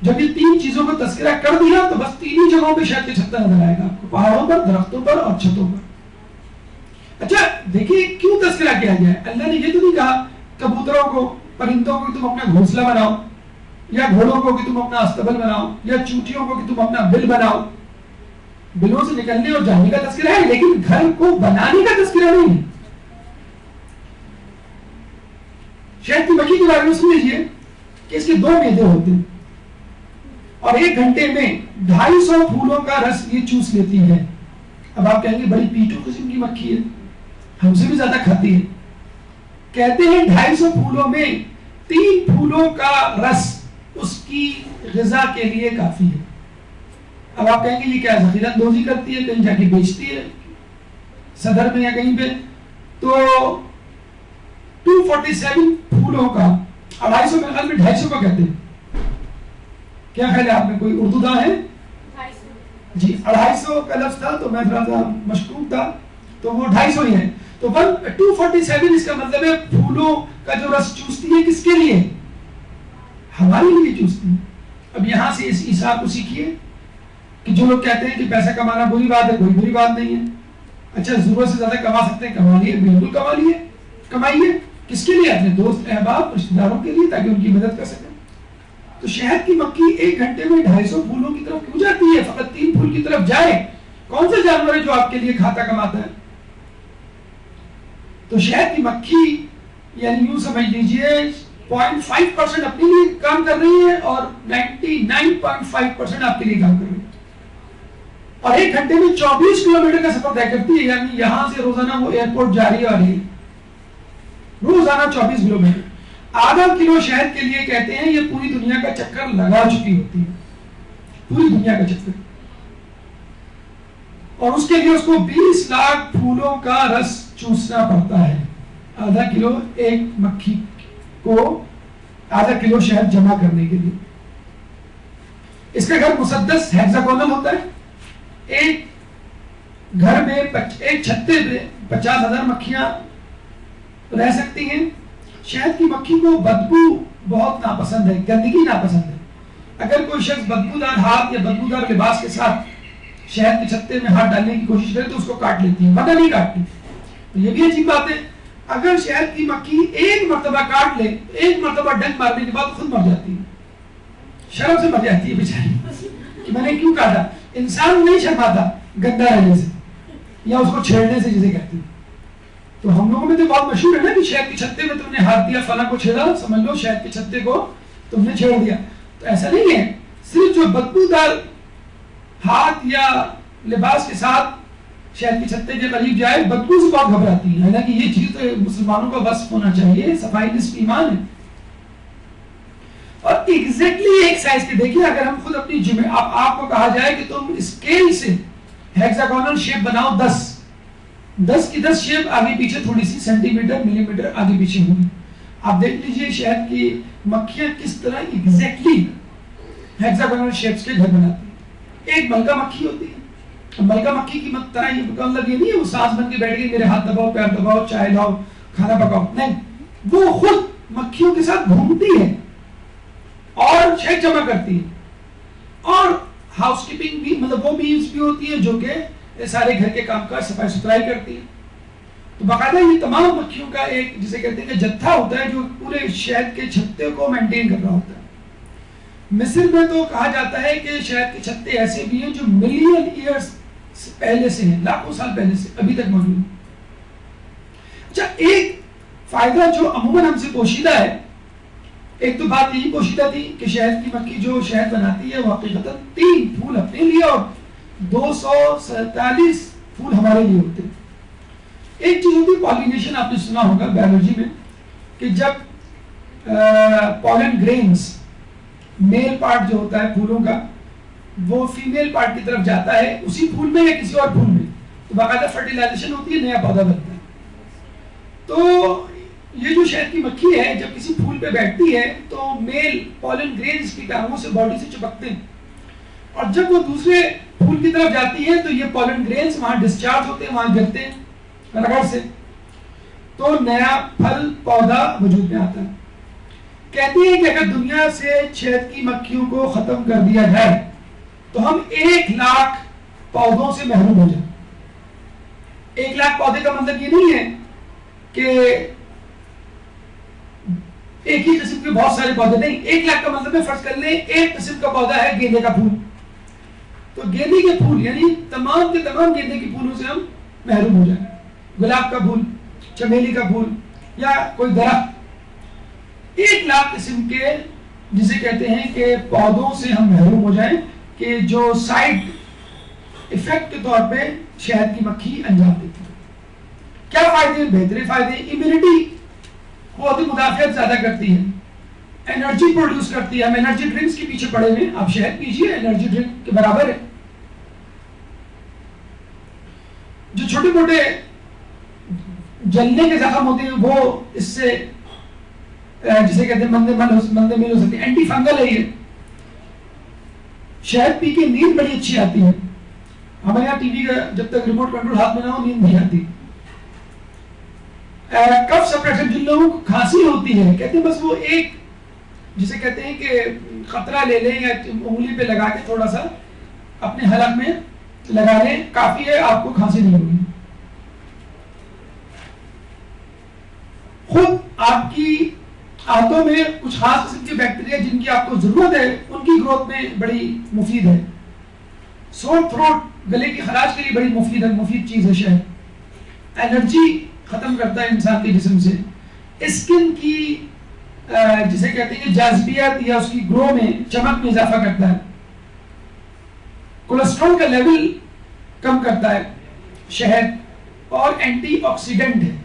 جب یہ 3 چیزوں کو تذکرہ کر دیا تو بس 3 ہی جگہوں پہ شہد کا چھتا نظر آئے گا آپ کو, پہاڑوں پر, درختوں پر اور چھتوں پر. اچھا دیکھیے کیوں تذکرہ کیا گیا ہے. اللہ نے یہ تو نہیں کہا کبوتروں کو, پرندوں کو تم اپنا گھونسلہ بناؤ, یا گھوڑوں کو کہ تم اپنا استبل بناؤ, یا چونٹیوں کو کہ تم اپنا بل بناؤ. بلوں سے نکلنے اور جانے کا تذکرہ ہے, لیکن گھر کو بنانے کا تذکرہ نہیں ہے. شہد کی مکھی کے بارے میں سن لیجیے کہ اس کے 2 معدے ہوتے ہیں اور 1 گھنٹے میں 250 پھولوں کا رس یہ چوس لیتی ہے. اب آپ کہیں گے بڑی پیٹو قسم کی مکھی ہے, ہم سے بھی زیادہ کھاتی ہے. کہتے ہیں 250 پھولوں میں 3 پھولوں کا رس اس کی غذا کے لیے کافی ہے. اب آپ کہیں گے یہ کیا ذخیرہ اندوزی کرتی ہے, کہیں جا کے بیچتی ہے صدر میں یا کہیں پہ. تو 247 پھولوں کا 250 میرے خیال میں 250 کا کہتے ہیں. کیا خیال ہے آپ میں, کوئی اردو داں ہے؟ جی 250 کا لفظ تھا تو میں تھوڑا سا مشکوک تھا, تو وہ 250 ہی ہے. تو 247 اس کا مطلب ہے پھولوں کا جو رس چوستی ہے کس کے لیے؟ ہمارے لیے چوستی ہے. اب یہاں سے اس حساب کو سیکھیے کہ جو لوگ کہتے ہیں کہ پیسہ کمانا بری بات ہے, کوئی بری بات نہیں ہے. اچھا ضرورت سے زیادہ کما سکتے ہیں, کما لیے, بالکل کما لیے, کمائیے. کس کے لیے؟ اپنے دوست احباب رشتہ داروں کے لیے, تاکہ ان کی مدد کر سکیں. تو شہد کی مکھی 1 گھنٹے میں 250 پھولوں کی طرف کیوں جاتی ہے؟ فقط 3 پھول کی طرف جائے. کون سا جانور ہے جو آپ کے لیے کھاتا کماتا ہے؟ تو شہد کی مکھی یعنی یوں سمجھ لیجئے 0.5% اپنے لیے کام کر رہی ہے اور 99.5% آپ کے لیے کام کر رہی ہے. اور 1 گھنٹے میں 24 کلومیٹر کا سفر طے کرتی ہے، یعنی یہاں سے روزانہ وہ ایئرپورٹ جا رہی ہے، روزانہ 24 کلومیٹر۔ آدھا کلو شہد کے لیے کہتے ہیں یہ پوری دنیا کا چکر لگا چکی ہوتی ہے، پوری دنیا کا چکر، اور اس کے لیے اس کو 20 لاکھ پھولوں کا رس چوسنا پڑتا ہے۔ آدھا کلو ایک مکھی کو آدھا کلو شہد جمع کرنے کے لیے۔ اس کا گھر مسدس ہیگزاگونل ہوتا ہے، ایک گھر میں ایک چھتے پہ 50,000 مکھیاں رہ سکتی ہیں۔ شہد کی مکھی کو بدبو بہت ناپسند ہے، گندگی ناپسند ہے۔ اگر کوئی شخص بدبودار ہاتھ یا بدبودار لباس کے ساتھ شہد کے چھتے میں ہاتھ ڈالنے کی کوشش کرے تو اس کو کاٹ لیتی ہے، ورنہ نہیں کاٹتی۔ تو یہ بھی عجیب بات ہے، اگر شہد کی مکھی ایک مرتبہ کاٹ لے، ایک مرتبہ ڈنک مارنے کے بعد خود مر جاتی ہے، شرم سے مر جاتی ہے بیچاری کہ میں نے کیوں کاٹا۔ انسان نہیں شرماتا گندا رہنے سے یا اس کو چھیڑنے سے جسے کہتے ہیں۔ تو ہم لوگوں میں تو بہت مشہور ہے نا کہ شہد کے چھتے میں تم نے ہاتھ دیا، فلاں کو چھیڑا، سمجھ لو شہد کے چھتے کو تم نے چھیڑ دیا۔ تو ایسا نہیں ہے، صرف جو بدبودار ہاتھ یا لباس کے ساتھ شہد کے چھتے کے قریب جائے بدبو سے بہت گھبراتی ہے، حالانکہ یہ چیز تو مسلمانوں کا وصف ہونا چاہیے، صفائی نصف ایمان ہے۔ اور ایگزیکٹلی ایک سائز کے دیکھیے، اگر ہم خود اپنی آپ کو کہا جائے کہ تم اسکیل سے ہیگزاگونل شیپ بناؤ 10 کی 10 شیپ آگے پیچھے تھوڑی سی سینٹی میٹر ملی میٹر آگے پیچھے ہوگی۔ آپ دیکھ لیجئے شہد کی مکھیاں کس طرح ایگزیکٹلی ہیگزاگونل شیپس کے گھر بناتی ہیں۔ ایک ملکہ مکھی ہوتی ہے، ملکہ مکھی کی طرح یہ مطلب یہ نہیں ہے وہ سانس بن کے بیٹھ گئی میرے ہاتھ دباؤ پیر دباؤ چائے لاؤ کھانا پکاؤ، نہیں، وہ خود مکھیوں کے ساتھ گھومتی ہے اور شہد جمع کرتی ہے، اور ہاؤس کیپنگ بھی مطلب وہ بیوز بھی ہوتی ہے جو کہ سارے گھر کے کام کاج صفائی ستھرائی کرتی ہے۔ تو باقاعدہ یہ تمام مکھیوں کا ایک جسے کہتے ہیں کہ جتھا ہوتا ہے جو پورے شہد کے چھتے کو مینٹین کر رہا ہوتا ہے۔ مصر میں تو کہا جاتا ہے کہ شہد کے چھتے ایسے بھی ہیں جو ملین ایئرز پہلے سے ہیں، لاکھوں سال پہلے سے ابھی تک موجود ہیں۔ اچھا، ایک فائدہ جو عموماً ہم سے پوشیدہ ہے، ایک تو بات یہی پوشیدہ تھی کہ شہد کی مکھی جو شہد بناتی ہے وہ حقیقتاً 3 پھول اپنے لیے اور 247 پھول ہمارے لیے ہوتے ہیں۔ ایک چیز ہوتی ہے پالینیشن، آپ نے سنا ہوگا بایولوجی میں کہ جب پالن گرینز میل پارٹ جو ہوتا ہے پھولوں کا وہ فیمیل پارٹ کی طرف جاتا ہے اسی پھول میں یا کسی اور پھول میں، تو باقاعدہ فرٹیلائزیشن ہوتی ہے، نیا پودا بنتا ہے۔ تو یہ جو شہد کی مکھی ہے جب کسی پھول پہ بیٹھتی ہے تو میل پالن گرینز کی ٹانگوں سے باڈی سے چپکتے ہیں، اور جب وہ دوسرے پھول کی طرف جاتی ہے تو یہ پالن گرینز وہاں ڈسچارج ہوتے ہیں، وہاں گرتے ہیں رگڑ سے، تو نیا پھل پودا وجود میں آتا ہے۔ کہتے ہیں کہ اگر دنیا سے شہد کی مکھیوں کو ختم کر دیا جائے تو ہم 1 لاکھ پودوں سے محروم ہو جائیں۔ 1 لاکھ پودے کا مطلب یہ نہیں ہے کہ ایک ہی قسم کے بہت سارے پودے، نہیں، 1 لاکھ کا مطلب ہے فرض کر لیں ایک قسم کا پودا ہے گیندے کا پھول، تو گیندے کے پھول یعنی تمام کے تمام گیندے کے پھولوں سے ہم محروم ہو جائیں، گلاب کا پھول، چمیلی کا پھول یا کوئی درخت، 1 لاکھ قسم کے جسے کہتے ہیں کہ پودوں سے ہم محروم ہو جائیں کہ جو سائڈ ایفیکٹ کے طور پہ شہد کی مکھی انجام دیتی ہے۔ کیا فائدے؟ بہترین فائدے، امیونٹی، قوت مدافعت زیادہ کرتی ہے، انرجی پروڈیوس کرتی ہے۔ ہم انرجی ڈرنکس کے پیچھے پڑے ہوئے، آپ شہد پیجئے، انرجی ڈرنک کے برابر ہے۔ جو چھوٹے موٹے جلنے کے زخم ہوتے ہیں وہ اس سے جسے کہتے ہیں مندے میل ہو سکتے ہیں، اینٹی فنگل ہے یہ۔ شہد پی کے نیند بڑی اچھی آتی ہے، ہمارے یہاں ٹی وی کا جب تک ریموٹ کنٹرول ہاتھ میں نہ ہو نیند نہیں آتی۔ کف سپریشن، جن لوگوں کو کھانسی ہوتی ہے کہتے ہیں بس وہ ایک جسے کہتے ہیں کہ قطرہ لے لیں یا انگلی پہ لگا کے تھوڑا سا اپنے حلق میں لگا لیں، کافی ہے، آپ کو کھانسی نہیں ہوگی۔ خود آپ کی آنتوں میں کچھ خاص قسم کے بیکٹیریا جن کی آپ کو ضرورت ہے ان کی گروتھ میں بڑی مفید ہے۔ سور تھروٹ، گلے کی خراش کے لیے بڑی مفید چیز ہے شہد۔ انرجی ختم کرتا ہے انسان کے جسم سے۔ اسکن کی جسے کہتے ہیں جاذبیت یا اس کی گرو میں، چمک میں اضافہ کرتا ہے۔ کولیسٹرول کا لیول کم کرتا ہے، شہد، اور اینٹی آکسیڈنٹ ہے،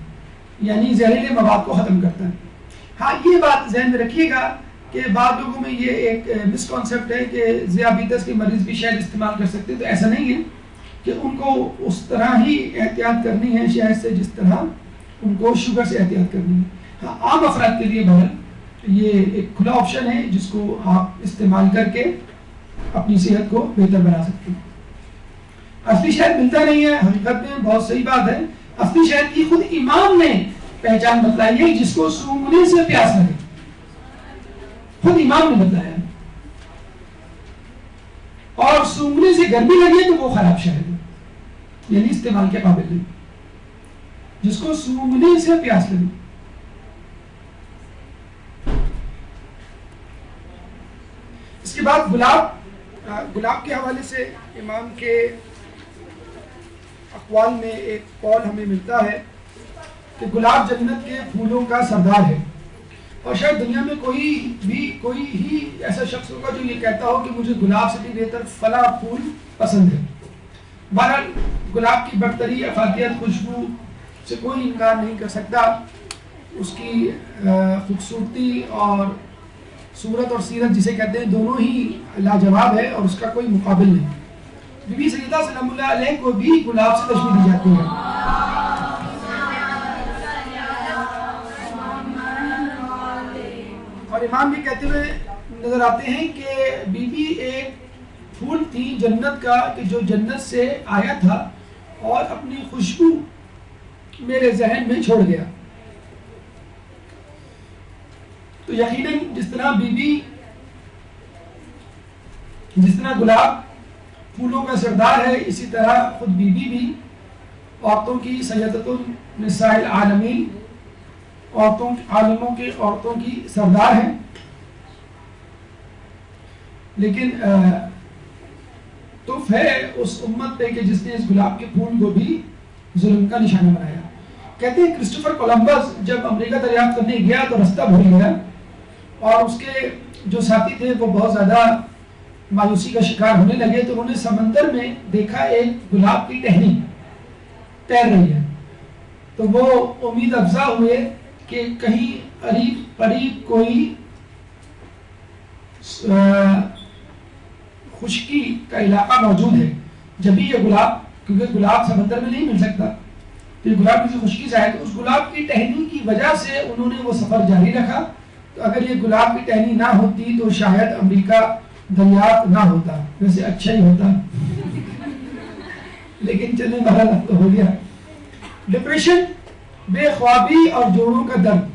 یعنی زہریلے مواد کو ختم کرتا ہے۔ ہاں یہ بات ذہن میں رکھیے گا کہ بعض لوگوں میں یہ ایک مس کانسیپٹ ہے کہ ذیابیطس کے مریض بھی شہد استعمال کر سکتے ہیں، تو ایسا نہیں ہے کہ ان کو اس طرح ہی احتیاط کرنی ہے شہد سے جس طرح ان کو شوگر سے احتیاط کرنی ہے۔ ہاں عام افراد کے لیے بہرحال یہ ایک کھلا آپشن ہے جس کو آپ استعمال کر کے اپنی صحت کو بہتر بنا سکتے ہیں۔ اصلی شہد ملتا نہیں ہے، حقیقت میں بہت صحیح بات ہے۔ اصلی شہد کی خود امام نے پہچان بتلائی ہے، جس کو سونگنے سے پیاس لگے، خود امام نے بتلایا، اور سونگنے سے گرمی لگے تو وہ خراب شہد ہے، یعنی استعمال کے قابل نہیں، جس کو سونگنے سے پیاس لگے۔ اس کے بعد گلاب کے حوالے سے امام کے اقوال میں ایک قول ہمیں ملتا ہے کہ گلاب جنت کے پھولوں کا سردار ہے، اور شاید دنیا میں کوئی ہی ایسا شخص ہوگا جو یہ کہتا ہو کہ مجھے گلاب سے بھی بہتر فلاں پھول پسند ہے۔ بہرحال گلاب کی برتری، افادیت، خوشبو سے کوئی انکار نہیں کر سکتا، اس کی خوبصورتی اور صورت اور سیرت جسے کہتے ہیں دونوں ہی لاجواب ہے، اور اس کا کوئی مقابل نہیں۔ بی بی سیدہ سلام اللہ علیہ کو بھی گلاب سے تشبیہ دی جاتی ہے۔ اور امام بھی کہتے ہوئے نظر آتے ہیں کہ بی بی ایک پھول تھی جنت کا کہ جو جنت سے آیا تھا اور اپنی خوشبو میرے ذہن میں چھوڑ گیا۔ تو یقیناً جس طرح گلاب پھولوں کا سردار ہے، اسی طرح خود بی بی بھی عورتوں کی سیدۃ النساء العالمین، عورتوں کی سردار ہے۔ لیکن تف ہے اس امت پہ کہ جس نے اس گلاب کے پھول کو بھی ظلم کا نشانہ بنایا۔ کہتے ہیں کرسٹوفر کولمبس جب امریکہ دریافت کرنے گیا تو رستہ بھول گیا، اور اس کے جو ساتھی تھے وہ بہت زیادہ مایوسی کا شکار ہونے لگے، تو انہوں نے سمندر میں دیکھا ایک گلاب کی ٹہنی تیر رہی ہے، تو وہ امید افزا ہوئے کہ کہیں قریب کوئی خشکی کا علاقہ موجود ہے، جب یہ گلاب، کیونکہ گلاب سمندر میں نہیں مل سکتا، تو یہ گلاب کسی خشکی سے ہے، تو اس گلاب کی ٹہنی کی وجہ سے انہوں نے وہ سفر جاری رکھا۔ تو اگر یہ گلاب کی ٹہنی نہ ہوتی تو شاید امریکہ دریافت نہ ہوتا، ویسے اچھا ہی ہوتا، لیکن چلے بہرحال اب تو ہو گیا۔ ڈپریشن، بے خوابی اور جوڑوں کا درد،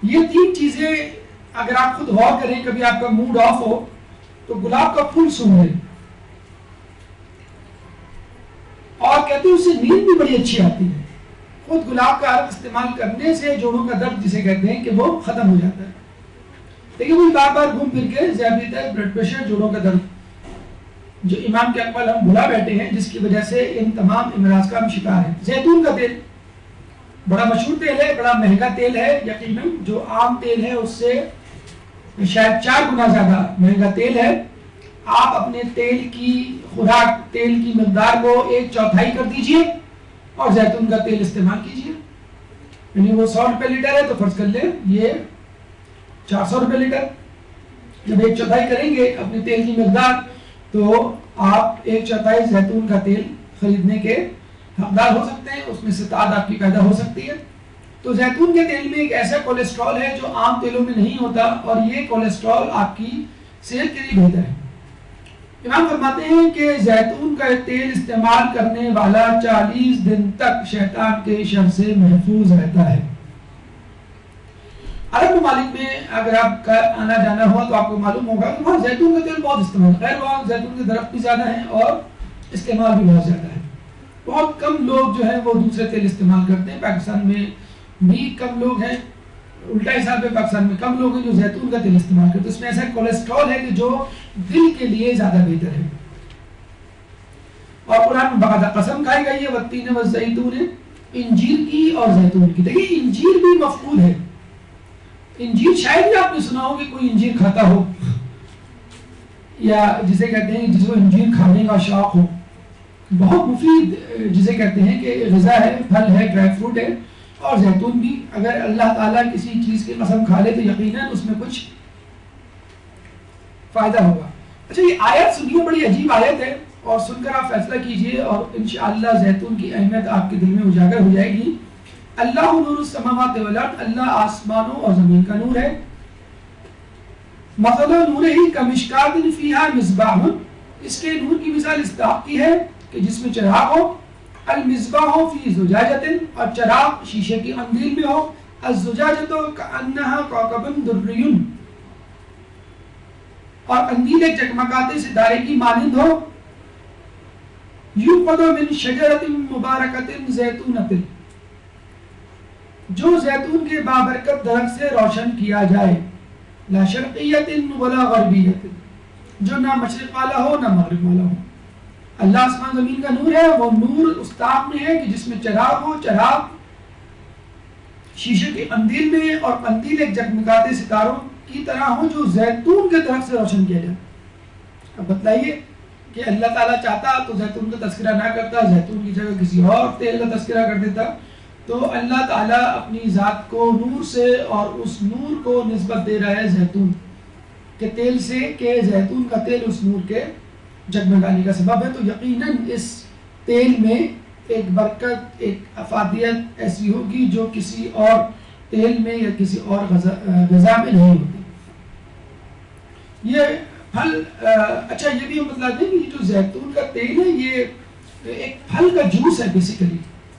یہ تین چیزیں اگر آپ خود غور کریں، کبھی آپ کا موڈ آف ہو تو گلاب کا پھول سونگھ لیں، اور کہتے ہیں اس سے نیند بھی بڑی اچھی آتی ہے۔ خود گلاب کا عرق استعمال کرنے سے جوڑوں کا درد جسے کہتے ہیں کہ وہ ختم ہو جاتا ہے۔ لیکن وہ بار بار گھوم پھر کے ذیابیطس، بلڈ پریشر، جوڑوں کا درد، جو امام کے اقوال ہم بھلا بیٹھے ہیں، جس کی وجہ سے ان تمام امراض کا ہم شکار ہیں۔ زیتون کا تیل بڑا مشہور تیل ہے، بڑا مہنگا تیل ہے، یقیناً جو عام تیل ہے اس سے شاید 4 گنا زیادہ مہنگا تیل ہے۔ آپ اپنے تیل کی خوراک، تیل کی مقدار کو 1/4 کر دیجئے اور زیتون کا تیل استعمال کیجئے، یعنی وہ 100 روپے لیٹر ہے تو فرض کر لیں یہ 400 روپے لیٹر۔ جب 1/4 کریں گے اپنے تیل کی مقدار تو آپ 1/4 زیتون کا تیل خریدنے کے حقدار ہو سکتے ہیں، اس میں ستاد آپ کی پیدا ہو سکتی ہے۔ تو زیتون کے تیل میں ایک ایسا کولیسٹرول ہے جو عام تیلوں میں نہیں ہوتا، اور یہ کولیسٹرول آپ کی صحت کے لیے بہتر ہے۔ امام فرماتے ہیں کہ زیتون کا تیل استعمال کرنے والا 40 دن تک شیطان کے شر سے محفوظ رہتا ہے۔ عرب ممالک میں اگر آپ کا آنا جانا ہوا تو آپ کو معلوم ہوگا کہ وہاں زیتون کا تیل بہت استعمال، خیر وہاں زیتون کے درخت بھی زیادہ ہیں اور استعمال بھی بہت زیادہ ہے۔ بہت کم لوگ جو ہیں وہ دوسرے تیل استعمال کرتے ہیں، پاکستان میں بھی کم لوگ ہیں، الٹا حساب ہے پاکستان میں کم لوگ ہیں جو زیتون کا تیل استعمال کرتے ہیں۔ اس میں ایسا کولیسٹرول ہے کہ جو دل کے لیے زیادہ بہتر ہے، اور قرآن میں باقاعدہ قسم کھائی گئی ہے والتین والزیتون، انجیر کی اور زیتون کی۔ دیکھیے انجیر بھی مفقود ہے، انجیر شاید بھی آپ نے سنا ہو کہ کوئی انجیر کھاتا ہو، یا جسے کہتے ہیں جس کو انجیر کھانے کا شوق ہو، بہت مفید جسے کہتے ہیں کہ غذا ہے، پھل ہے، ڈرائی فروٹ ہے. اور زیتون بھی اگر اللہ تعالیٰ کسی چیز کی قسم کھا لے تو یقیناً اس میں کچھ فائدہ ہوگا. اچھا یہ آیت سنیے، بڑی عجیب آیت ہے، اور سن کر آپ فیصلہ کیجئے اور انشاءاللہ زیتون کی اہمیت آپ کے دل میں اجاگر ہو جائے گی. اللہ نور السماوات والارض، اللہ آسمانوں اور زمین کا نور ہے. مثل نورہ کمشکات فیہا مصباح، اس کے نور کی مثال اس طرح کی ہے کہ جس میں چراغ ہو. المصباح فی زجاجۃ، اور چراغ شیشے کی قندیل میں ہو. الزجاجۃ کأنہا کوکب دری، اور قندیل ایک چکمکاتے ستارے کی مانند ہو. یوقد من شجرۃ مبارکۃ زیتونۃ، جو زیتون کے بابرکت درخت سے روشن کیا جائے. لا شرقیۃ ولا غربیۃ، جو نہ مشرق والا ہو نہ مغرب والا ہو. اللہ آسمان زمین کا نور ہے، وہ نور اس طاق میں ہے کہ جس میں چراغ ہو، چراغ شیشے کی قندیل میں ہے، اور قندیل ایک جگمگاتے ستاروں کی طرح ہو جو زیتون کے درخت سے روشن کیا جائے. اب بتلائیے کہ اللہ تعالیٰ چاہتا تو زیتون کا تذکرہ نہ کرتا، زیتون کی جگہ کسی اور تیل کا تذکرہ کر دیتا. تو اللہ تعالیٰ اپنی ذات کو نور سے اور اس نور کو نسبت دے رہا ہے زیتون کے تیل سے، کہ زیتون کا تیل اس نور کے جگمگانے کا سبب ہے. تو یقیناً اس تیل میں ایک برکت، ایک افادیت ایسی ہوگی جو کسی اور تیل میں یا کسی اور غذا میں نہیں ہوتی. یہ پھل اچھا یہ بھی ہم بتلا دیں کہ جو زیتون کا تیل ہے یہ ایک پھل کا جوس ہے بیسیکلی.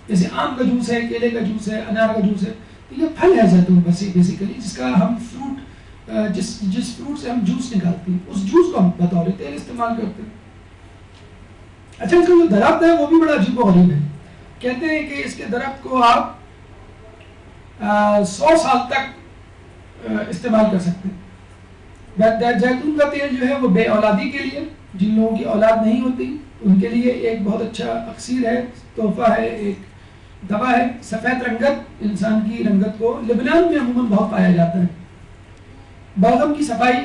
جیسے آم کا جوس ہے، کیلے کا جوس ہے، انار کا جوس ہے، تو یہ پھل ہے زیتون بیسیکلی، جس کا ہم فروٹ جس فروٹ سے ہم جوس نکالتے ہیں اس جوس کو ہم بطور تیل استعمال کرتے ہیں. اچھا اس کا جو درخت ہے وہ بھی بڑا عجیب و غریب ہے. کہتے ہیں کہ اس کے درخت کو آپ 100 سال تک استعمال کر سکتے ہیں. زیتون کا تیل جو ہے وہ بے اولادی کے لیے، جن لوگوں کی اولاد نہیں ہوتی ان کے لیے ایک بہت اچھا اکسیر ہے، تحفہ ہے، ایک دوا ہے. سفید رنگت انسان کی رنگت کو لبنان میں عموماً بہت پایا جاتا ہے. بلغم کی صفائی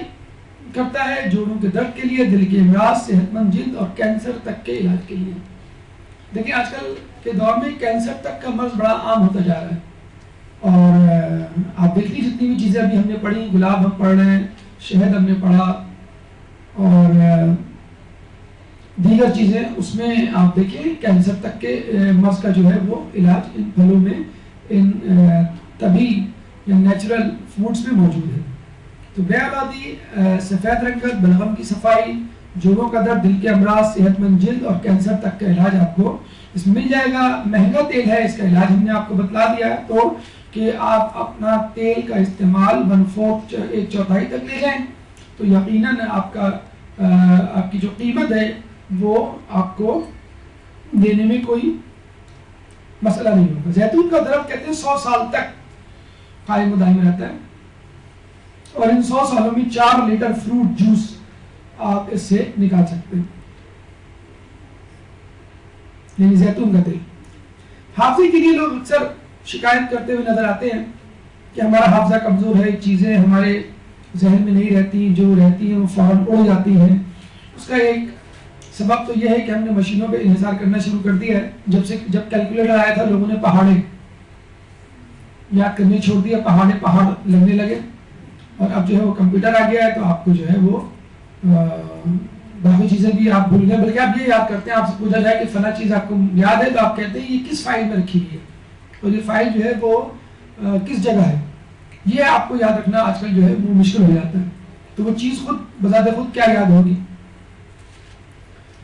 کرتا ہے، جوڑوں کے درد کے لیے، دل کے امراض، صحت مند جلد اور کینسر تک کے علاج کے لیے. دیکھیں آج کل کے دور میں کینسر تک کا مرض بڑا عام ہوتا جا رہا ہے. اور آپ دیکھیے جتنی بھی چیزیں ابھی ہم نے پڑھی، گلاب ہم پڑھ رہے ہیں، شہد ہم نے پڑھا، اور دیگر چیزیں، اس میں آپ دیکھیں کینسر تک کے مرض کا جو ہے وہ علاج ان پھلوں میں، ان طبی یا نیچرل فوڈز میں موجود ہے. تو بے اولادی، سفید رنگت، بلغم کی صفائی، جوڑوں کا درد، دل کے امراض، صحت مند جلد اور کینسر تک کا علاج آپ کو اس میں مل جائے گا. مہنگا تیل ہے، اس کا علاج ہم نے آپ کو بتلا دیا ہے، تو کہ آپ اپنا تیل کا استعمال 1/4 ایک چوتھائی تک لے جائیں تو یقیناً آپ کی جو قیمت ہے وہ آپ کو دینے میں کوئی مسئلہ نہیں ہوگا. زیتون کا درخت کہتے ہیں 100 سال تک قائم و دائم رہتا ہے، اور ان 100 سالوں میں 4 لیٹر فروٹ جوس آپ اس سے نکال سکتے ہیں، یعنی زیتون کا تیل. حافظے کے لیے لوگ اکثر شکایت کرتے ہوئے نظر آتے ہیں کہ ہمارا حافظہ کمزور ہے، چیزیں ہمارے ذہن میں نہیں رہتی، جو رہتی ہیں وہ فوراً اڑ جاتی ہیں. اس کا ایک سبب تو یہ ہے کہ ہم نے مشینوں پہ انحصار کرنا شروع کر دیا ہے. جب کیلکولیٹر آیا تھا لوگوں نے پہاڑے یاد کرنے چھوڑ دیا، پہاڑ لگنے لگے، اور اب جو ہے وہ کمپیوٹر آ گیا ہے تو آپ کو جو ہے وہ باقی چیزیں بھی آپ بھول گئے. بلکہ آپ یہ یاد کرتے ہیں، آپ سے پوچھا جائے کہ فلاں چیز آپ کو یاد ہے تو آپ کہتے ہیں یہ کس فائل میں رکھی ہوئی ہے، اور یہ فائل جو ہے وہ کس جگہ ہے. یہ آپ کو یاد رکھنا آج کل جو ہے وہ مشکل ہو جاتا ہے. تو وہ چیز خود بذات خود کیا یاد ہوگی.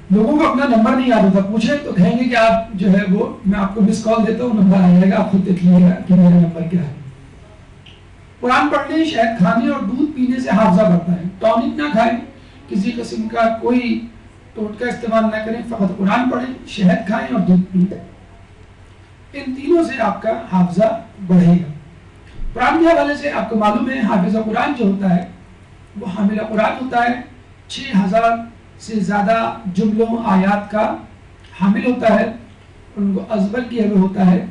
لوگوں کو اپنا نمبر نہیں یاد ہوتا، پوچھیں تو کہیں گے کہ آپ جو ہے وہ میں آپ کو مس کال دیتا ہوں، نمبر آ جائے گا، آپ خود دیکھ لیجیے گا کہ میرا نمبر کیا ہے. قرآن پڑھنے، شہد کھانے اور دودھ پینے سے حافظہ بڑھتا ہے. ٹونک نہ کھائیں، کسی قسم کا کوئی ٹوٹکا استعمال نہ کریں، فقط قرآن پڑھیں، شہد کھائیں اور دودھ پئیں. ان تینوں سے آپ کا حافظہ بڑھے گا. قرآن کے حوالے سے آپ کو معلوم ہے حافظ قرآن جو ہوتا ہے وہ حامل قرآن ہوتا ہے، 6000 سے زیادہ جملوں آیات کا حامل ہوتا ہے، ان کو ازبر کیا ہوا ہوتا ہے.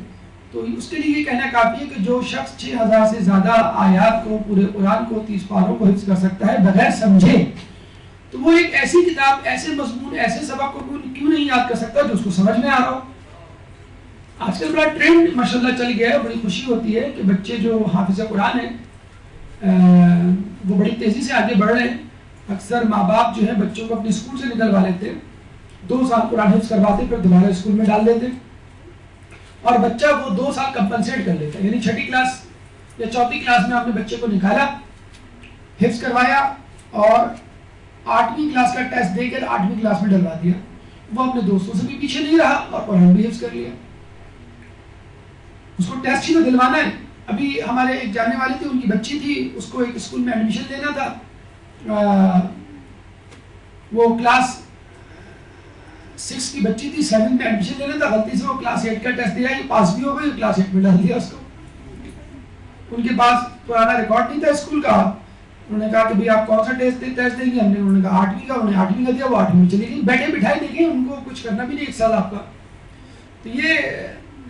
تو اس کے لیے یہ کہنا کافی ہے کہ جو شخص 6000 سے زیادہ آیات کو، پورے قرآن کو، 30 پاروں کو حفظ کر سکتا ہے بغیر سمجھے، تو وہ ایک ایسی کتاب، ایسے مضمون، ایسے سبق کو کیوں نہیں یاد کر سکتا جو اس کو سمجھ میں آ رہا ہو. آج کل بڑا ٹرینڈ ماشاءاللہ چل گیا ہے، بڑی خوشی ہوتی ہے کہ بچے جو حافظ قرآن ہیں وہ بڑی تیزی سے آگے بڑھ رہے ہیں. اکثر ماں باپ جو ہے بچوں کو اپنے اسکول سے نکلوا لیتے ہیں، 2 سال قرآن حفظ کرواتے پھر دوبارہ اسکول میں ڈال دیتے، اور بچہ وہ 2 سال کمپنسیٹ کر لیتا ہے. یعنی 6ٹھی کلاس یا 4تھی کلاس میں آپ نے بچے کو نکالا، حفظ کروایا، اور 8ویں کلاس کا ٹیسٹ دے کر 8ویں کلاس میں ڈلوا دیا. وہ اپنے دوستوں سے بھی پیچھے نہیں رہا اور قرآن بھی حفظ کر لیا. اس کو ٹیسٹ ہی تو دلوانا ہے. ابھی ہمارے ایک جاننے والے تھے، ان کی بچی تھی، اس کو ایک اسکول میں ایڈمیشن لینا تھا. وہ کلاس 6 کی بچی تھی، 7 میں ایڈمیشن لینا تھا. غلطی سے وہ کلاس 8 کا ٹیسٹ دیا، یہ پاس بھی ہو گئی، کلاس 8 میں ڈال دیا اس کو. ان کے پاس پرانا ریکارڈ نہیں تھا اسکول کا. انہوں نے کہا کہ بھئی آپ کون سا ٹیسٹ دیں گے. انہوں نے کہا 8ویں کا. انہوں نے 8ویں کا دیا، وہ 8ویں میں چلی گئی. بیٹھے بٹھائے دیکھیں، ان کو کچھ کرنا بھی نہیں 1 سال آپ کا. تو یہ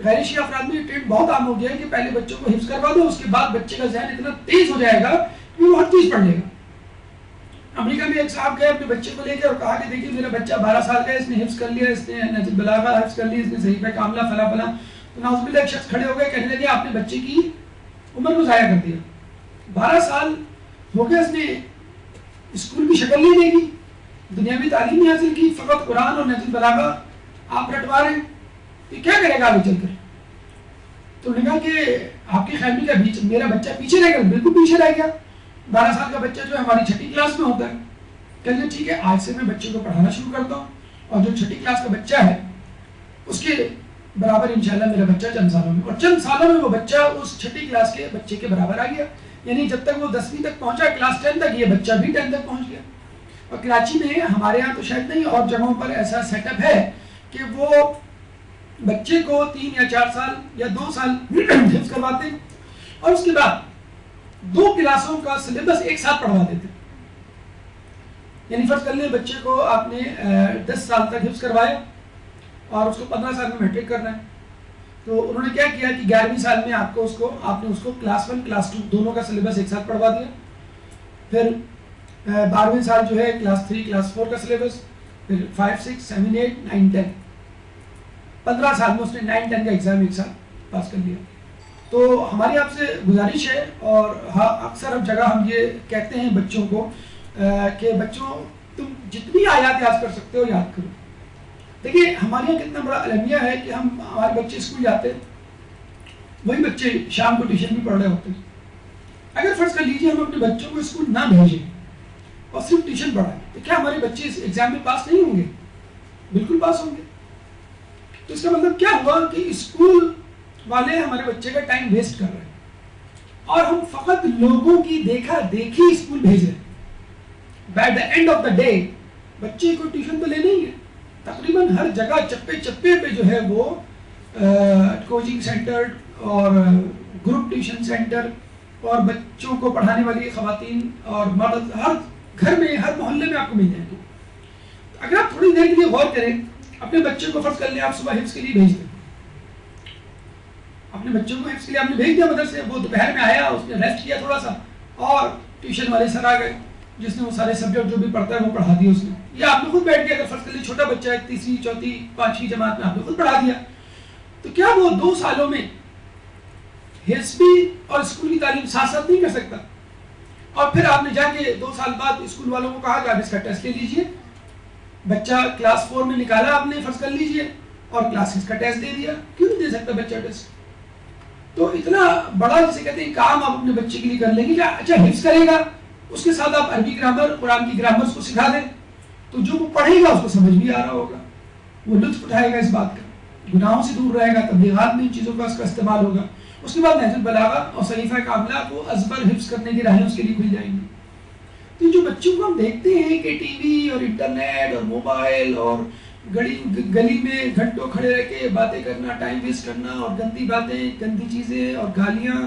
غیر شیعہ افراد میں یہ ٹرینڈ بہت عام ہو گیا ہے کہ پہلے بچوں کو حفظ کروا دو، اس کے بعد بچے کا ذہن اتنا تیز ہو جائے گا کہ وہ ہر چیز پڑھ لے گا. امریکہ میں ایک صاحب گئے اپنے بچے کو لے کے اور کہا کہ دیکھیے میرا بچہ 12 سال کا ہے، اس نے حفظ کر لیا، اس نے نہج البلاغہ حفظ کر لی، اس نے صحیفہ کاملہ فلاں فلاں. تو نعوذ باللہ ایک شخص کھڑے ہو گئے، کہنے لگے آپ نے بچے کی عمر کو ضائع کر دیا. 12 سال ہو گئے، اس نے اسکول کی شکل نہیں دیکھی، دنیاوی تعلیم نہیں حاصل کی، فقط قرآن اور نہج البلاغہ آپ رٹوا رہے ہیں. یہ کیا کرے گا آگے چل کر؟ تو انہوں نے کہا کہ آپ کی فیملی کا میرا بچہ پیچھے رہ گیا. بالکل پیچھے رہ گیا. 12 سال کا بچہ جو ہے ہماری 6ٹھی کلاس میں ہوتا ہے. کہتے ٹھیک ہے، آج سے میں بچے کو پڑھانا شروع کرتا ہوں، اور جو 6ٹھی کلاس کا بچہ ہے اس کے برابر انشاءاللہ میرا بچہ چند سالوں میں، اور چند سالوں میں وہ بچہ اس 6ٹھی کلاس کے بچے کے برابر آ گیا. یعنی جب تک وہ 10ویں تک پہنچا، کلاس 10 تک، یہ بچہ بھی 10 تک پہنچ گیا. اور کراچی میں ہمارے یہاں تو شاید نہیں، اور جگہوں پر ایسا سیٹ اپ ہے کہ وہ بچے کو 3 یا 4 سال یا 2 سال حفظ کرواتے ہیں، اور اس کے بعد 2 کلاسوں کا سلیبس ایک ساتھ پڑھوا دیتے. یعنی فرض کر لیں بچے کو آپ نے 10 سال تک حفظ کروایا اور اس کو 15 سال میں میٹرک کرنا ہے. تو انہوں نے کیا کیا کہ 11ویں سال میں آپ نے اس کو کلاس 1 کلاس 2 دونوں کا سلیبس ایک ساتھ پڑھوا دیا. پھر 12ویں سال جو ہے کلاس 3 کلاس 4 کا سلیبس، پھر 5 6 7 8 9 10. 15 سال میں اس نے 9 10 کا ایگزام ایک ساتھ پاس کر لیا. تو ہماری آپ سے گزارش ہے، اور اکثر اب جگہ ہم یہ کہتے ہیں بچوں کو کہ بچوں تم جتنی آیات یاد کر سکتے ہو یاد کرو. دیکھیے ہمارے یہاں کتنا بڑا المیہ ہے کہ ہمارے بچے اسکول جاتے ہیں، وہی بچے شام کو ٹیوشن بھی پڑھ رہے ہوتے ہیں. اگر فرض کر لیجیے ہم اپنے بچوں کو اسکول نہ بھیجیں اور صرف ٹیوشن پڑھائیں، تو کیا ہمارے بچے اس ایگزام میں پاس نہیں ہوں گے؟ بالکل پاس ہوں گے. تو اس کا مطلب کیا ہوا کہ اسکول والے ہمارے بچے کا ٹائم ویسٹ کر رہے ہیں، اور ہم فقط لوگوں کی دیکھا دیکھی اسکول بھیج رہے ہیں. By the and of the day بچے کو ٹیوشن تو لینا ہی ہے. تقریباً ہر جگہ چپے چپے پہ جو ہے وہ کوچنگ سینٹر اور گروپ ٹیوشن سینٹر اور بچوں کو پڑھانے والی خواتین اور مرد ہر گھر میں، ہر محلے میں آپ کو مل جائیں گے. اگر آپ تھوڑی دیر کے لیے غور کریں، اپنے بچے کو فرض کر لیں آپ صبح حفظ کے لیے بھیج دیں، اپنے بچوں کو حفظ کے لیے آپ نے بھیج دیا مدرسے، وہ دوپہر میں آیا، اس نے ریسٹ کیا تھوڑا سا، اور ٹیوشن والے سر آ گئے جس نے وہ سارے سبجیکٹ جو بھی پڑھتا ہے وہ پڑھا دیا اس نے. یا آپ نے خود بیٹھ کے، اگر فرض کر لیں چھوٹا بچہ ہے 3ری 4تھی 5ویں جماعت میں، آپ نے خود پڑھا دیا. تو کیا وہ 2 سالوں میں حفظ بھی اور اسکول کی تعلیم ساتھ ساتھ نہیں کر سکتا؟ اور پھر آپ نے جا کے 2 سال بعد اسکول والوں کو کہا کہ آپ اس کا ٹیسٹ لے لیجئے. بچہ کلاس 4 میں نکالا آپ نے فرض کر لیجئے، اور کلاس 6 کا ٹیسٹ دے دیا. کیوں نہیں دے سکتا بچہ ٹیسٹ؟ تو اتنا بڑا جسے کہتے ہیں کام آپ اپنے بچے کے لیے کر لیں گے کہ اچھا حفظ کرے گا، اس کے ساتھ آپ عربی گرامر، قرآن کی گرامر کو سکھا دیں، تو جو وہ پڑھے گا اس کو سمجھ بھی آ رہا ہوگا، وہ لطف اٹھائے گا اس بات کا، گناہوں سے دور رہے گا، تبلیغات میں ان چیزوں کا اس کا استعمال ہوگا. اس کے بعد نہج البلاغہ اور صحیفہ کاملہ کو ازبر حفظ کرنے کی راہیں اس کے لیے کھل جائیں گی. تو جو بچوں کو ہم دیکھتے ہیں کہ ٹی وی اور انٹرنیٹ اور موبائل اور گلی میں گھنٹوں کھڑے رہ کے باتیں کرنا، ٹائم ویسٹ کرنا، اور گندی باتیں، گندی چیزیں اور گالیاں،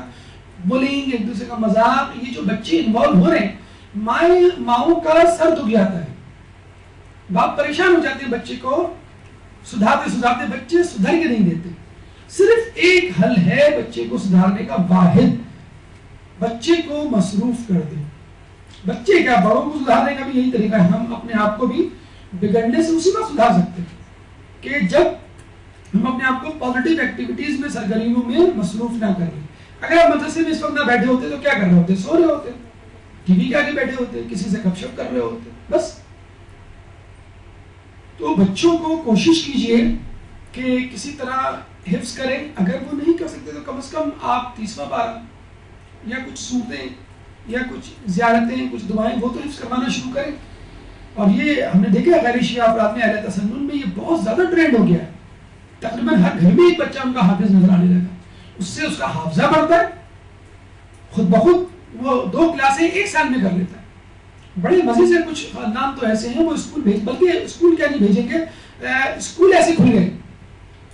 بولنگ، ایک دوسرے کا مذاق، یہ جو بچے انوالو ہو رہے ہیں، ماؤں کا سر دکھ جاتا ہے. باپ پریشان ہو جاتے ہیں بچے کو سدھارتے بچے سدھر کے نہیں دیتے. صرف ایک حل ہے بچے کو سدھارنے کا واحد، بچے کو مصروف کر دیں. بچے کیا بڑوں کو سدھارنے کا بھی یہی طریقہ ہے. ہم اپنے آپ کو بھی بگڑنے سے اسی وقت سدھار سکتے ہیں کہ جب ہم اپنے آپ کو پازیٹیو ایکٹیویٹیز میں سرگرمیوں میں مصروف نہ کریں. اگر آپ مدرسے میں اس وقت نہ بیٹھے ہوتے تو کیا کر رہے ہوتے؟ سو رہے ہوتے, ٹی وی کے آگے بیٹھے ہوتے, کسی سے گپ شپ کر رہے ہوتے بس. تو بچوں کو کوشش کیجئے کہ کسی طرح حفظ کریں. اگر وہ نہیں کر سکتے تو کم از کم آپ 30واں پارہ یا کچھ سورتیں یا کچھ زیارتیں, کچھ دعائیں وہ تو حفظ کروانا شروع کریں. اور یہ ہم نے دیکھا غیر شیعہ افراد میں اہل تسنن میں یہ بہت زیادہ ٹرینڈ ہو گیا ہے. تقریباً ہر گھر میں ایک بچہ ان کا حافظ نظر آنے لگا. اس سے اس کا حافظہ بڑھتا ہے, خود بخود وہ 2 کلاسیں 1 سال میں کر لیتا ہے. بڑے مزے سے کچھ خاندان تو ایسے ہیں وہ اسکول بلکہ اسکول کیا نہیں بھیجیں گے, اسکول ایسے کھل گئے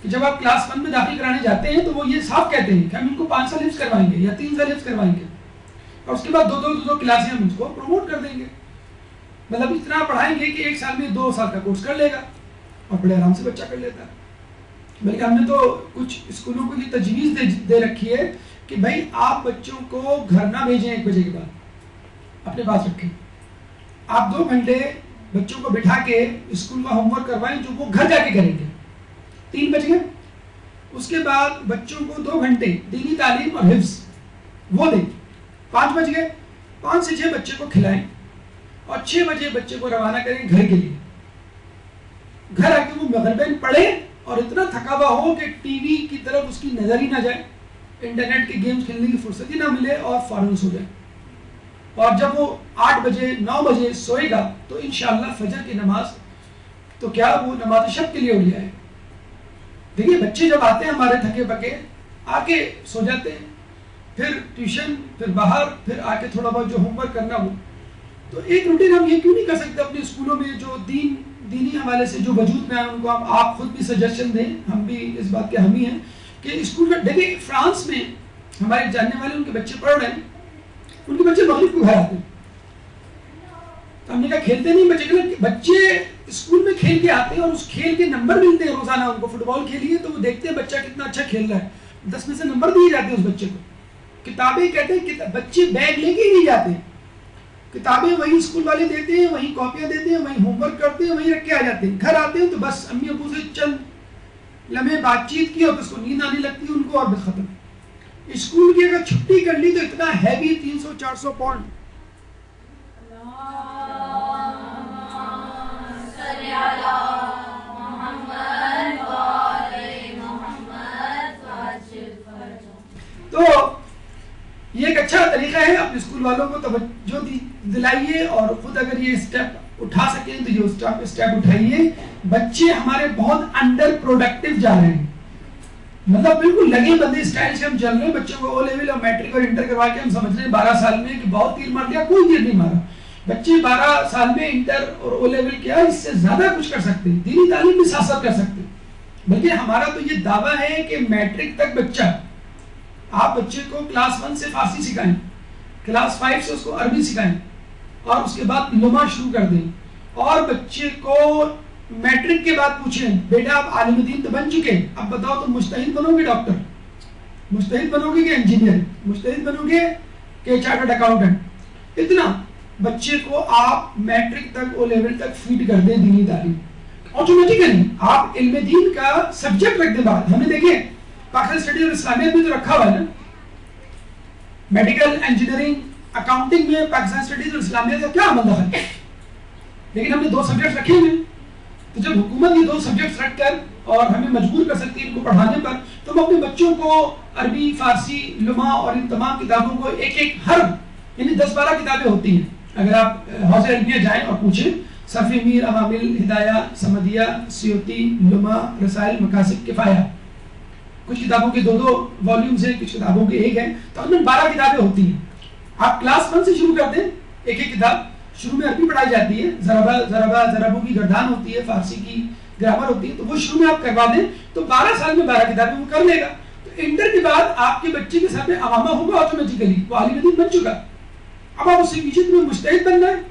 کہ جب آپ کلاس 1 میں داخل کرانے جاتے ہیں تو وہ یہ صاف کہتے ہیں کہ ہم ان کو 5 سال حفظ کروائیں گے یا 3 سال حفظ کروائیں گے, اور اس کے بعد 2 کلاسیں ہم اس کو پروموٹ کر دیں گے. مطلب اتنا پڑھائیں گے کہ 1 سال میں 2 سال کا کورس کر لے گا اور بڑے آرام سے بچہ کر لیتا ہے. بلکہ ہم نے تو کچھ اسکولوں کو یہ تجویز دے رکھی ہے کہ بھائی آپ بچوں کو گھر نہ بھیجیں 1 بجے کے بعد, اپنے پاس رکھیں. آپ 2 گھنٹے بچوں کو بٹھا کے اسکول کا ہوم ورک کروائیں جو وہ گھر جا کے کریں گے. 3 بج گئے. اس کے بعد بچوں کو 2 گھنٹے دینی تعلیم اور حفظ وہ دیں. 5 بج گئے. 5 سے 6 بچے کو کھلائیں اور 6 بجے بچے کو روانہ کریں گھر کے لیے. گھر آ کے وہ مغربین پڑھے اور اتنا تھکا ہوا ہو کہ ٹی وی کی طرف اس کی نظر ہی نہ جائے, انٹرنیٹ کے گیمز کھیلنے کی فرصت ہی نہ ملے اور فوراً سو جائے. اور جب وہ 8 بجے 9 بجے سوئے گا تو انشاءاللہ فجر کی نماز تو کیا وہ نماز شب کے لیے اٹھ جائے. دیکھیے بچے جب آتے ہیں ہمارے تھکے پکے آ کے سو جاتے ہیں, پھر ٹیوشن, پھر باہر, پھر آ کے تھوڑا بہت جو ہوم ورک کرنا ہو. تو ایک روٹین ہم یہ کیوں نہیں کر سکتے اپنے اسکولوں میں جو دینی حوالے سے جو وجود میں آئے ان کو آپ خود بھی سجیشن دیں. ہم بھی اس بات کے حامی ہیں کہ اسکول میں دیکھیں فرانس میں ہمارے جاننے والے ان کے بچے پڑھ رہے ہیں, ان کے بچے مغرب کو گھر آتے ہیں. تو ہم نے کہا کھیلتے نہیں بچے, بچے اسکول میں کھیل کے آتے ہیں اور اس کھیل کے نمبر ملتے ہیں روزانہ. ان کو فٹ بال کھیلیے تو وہ دیکھتے ہیں بچہ کتنا اچھا کھیل رہا ہے, 10 میں سے نمبر دیے جاتے ہیں اس بچے کو. کتابیں کہتے ہیں بچے بیگ لے کے ہی نہیں جاتے, کتابیں وہی اسکول والے دیتے ہیں, وہی کاپیاں دیتے ہیں, وہی ہوم ورک کرتے ہیں, وہی رکھ کے آ جاتے ہیں. گھر آتے ہیں تو بس امی ابو سے چند لمحے بات چیت کی اور اس کو نیند آنے لگتی ہے ان کو اور بس ختم. اسکول کی اگر چھٹی کر لی تو اتنا ہیوی 300-400 پاؤنڈ تو یہ ایک اچھا طریقہ ہے. اپنے اسکول والوں کو توجہ دلائیے اور خود اگر یہ اسٹیپ اٹھا سکیں تو یہ اسٹیپ اٹھائیے. بچے ہمارے بہت انڈر پروڈکٹیو جا رہے ہیں, مطلب بالکل لگے بندے اسٹائل سے ہم چل رہے ہیں. بچوں کو او لیول اور میٹرک اور انٹر کروا کے ہم سمجھ رہے ہیں 12 سال میں کہ بہت تیر مار دیا. کوئی تیر نہیں مارا. بچے 12 سال میں انٹر اور او لیول کیا اس سے زیادہ کچھ کر سکتے ہیں, دینی تعلیم بھی ساتھ ساتھ کر سکتے ہیں. بلکہ ہمارا تو یہ دعویٰ ہے کہ میٹرک تک بچہ, آپ بچے کو کلاس 1 سے فارسی سکھائیں, کلاس 5 سے اس کو عربی سکھائیں اور اس کے بعد لغہ شروع کر دیں. اور بچے کو میٹرک کے بعد پوچھیں بیٹا آپ عالم دین تو بن چکے, اب بتاؤ تم مجتہد بنو گے ڈاکٹر, مجتہد بنو گے کہ انجینئر, مجتہد بنو گے کہ چارٹرڈ اکاؤنٹنٹ. اتنا بچے کو آپ میٹرک تک او لیول تک فیڈ کر دیں دینی تعلیم. آٹومیٹیکلی آپ علم دین کا سبجیکٹ رکھ دیں. بعد ہم نے دیکھیں پاکستان اسٹڈی اور اسلامیت بھی تو رکھا ہوا ہے نا, میڈیکل, انجینئرنگ, اکاؤنٹنگ میں پاکستان اسٹڈیز اور اسلامیت کا کیا عمل دخل ہے, لیکن ہم نے 2 سبجیکٹس رکھے ہوئے. تو جب حکومت یہ 2 سبجیکٹس رکھ کر اور ہمیں مجبور کر سکتی ہے ان کو پڑھانے پر, تو ہم اپنے بچوں کو عربی, فارسی, لغہ اور ان تمام کتابوں کو ایک ہر یعنی 10-12 کتابیں ہوتی ہیں. اگر آپ حوض علمیہ جائیں اور پوچھیں صفی میر, عوامل, ہدایہ, سمدیہ, سیوطی, لمع, رسائل, مقاصد, کفایہ, کچھ کتابوں کے 2 والیومز ہیں, کچھ کتابوں کے 1 ہیں, تو ان میں 12 کتابیں ہوتی ہیں. آپ کلاس 1 سے شروع کر دیں, ایک کتاب. شروع میں عربی پڑھائی جاتی ہے, ضربوں کی گردان ہوتی ہے, فارسی کی گرامر ہوتی ہے, تو وہ شروع میں آپ کروا دیں تو 12 سال میں 12 کتابیں وہ کر لے گا. تو انٹر کے بعد آپ کے بچے کے ساتھ میں عوامہ ہوگا آٹومیٹیکلی, وہ عالم دین بن چکا. اب آپ اس سے پیچھے تمہیں مجتہد بننا ہے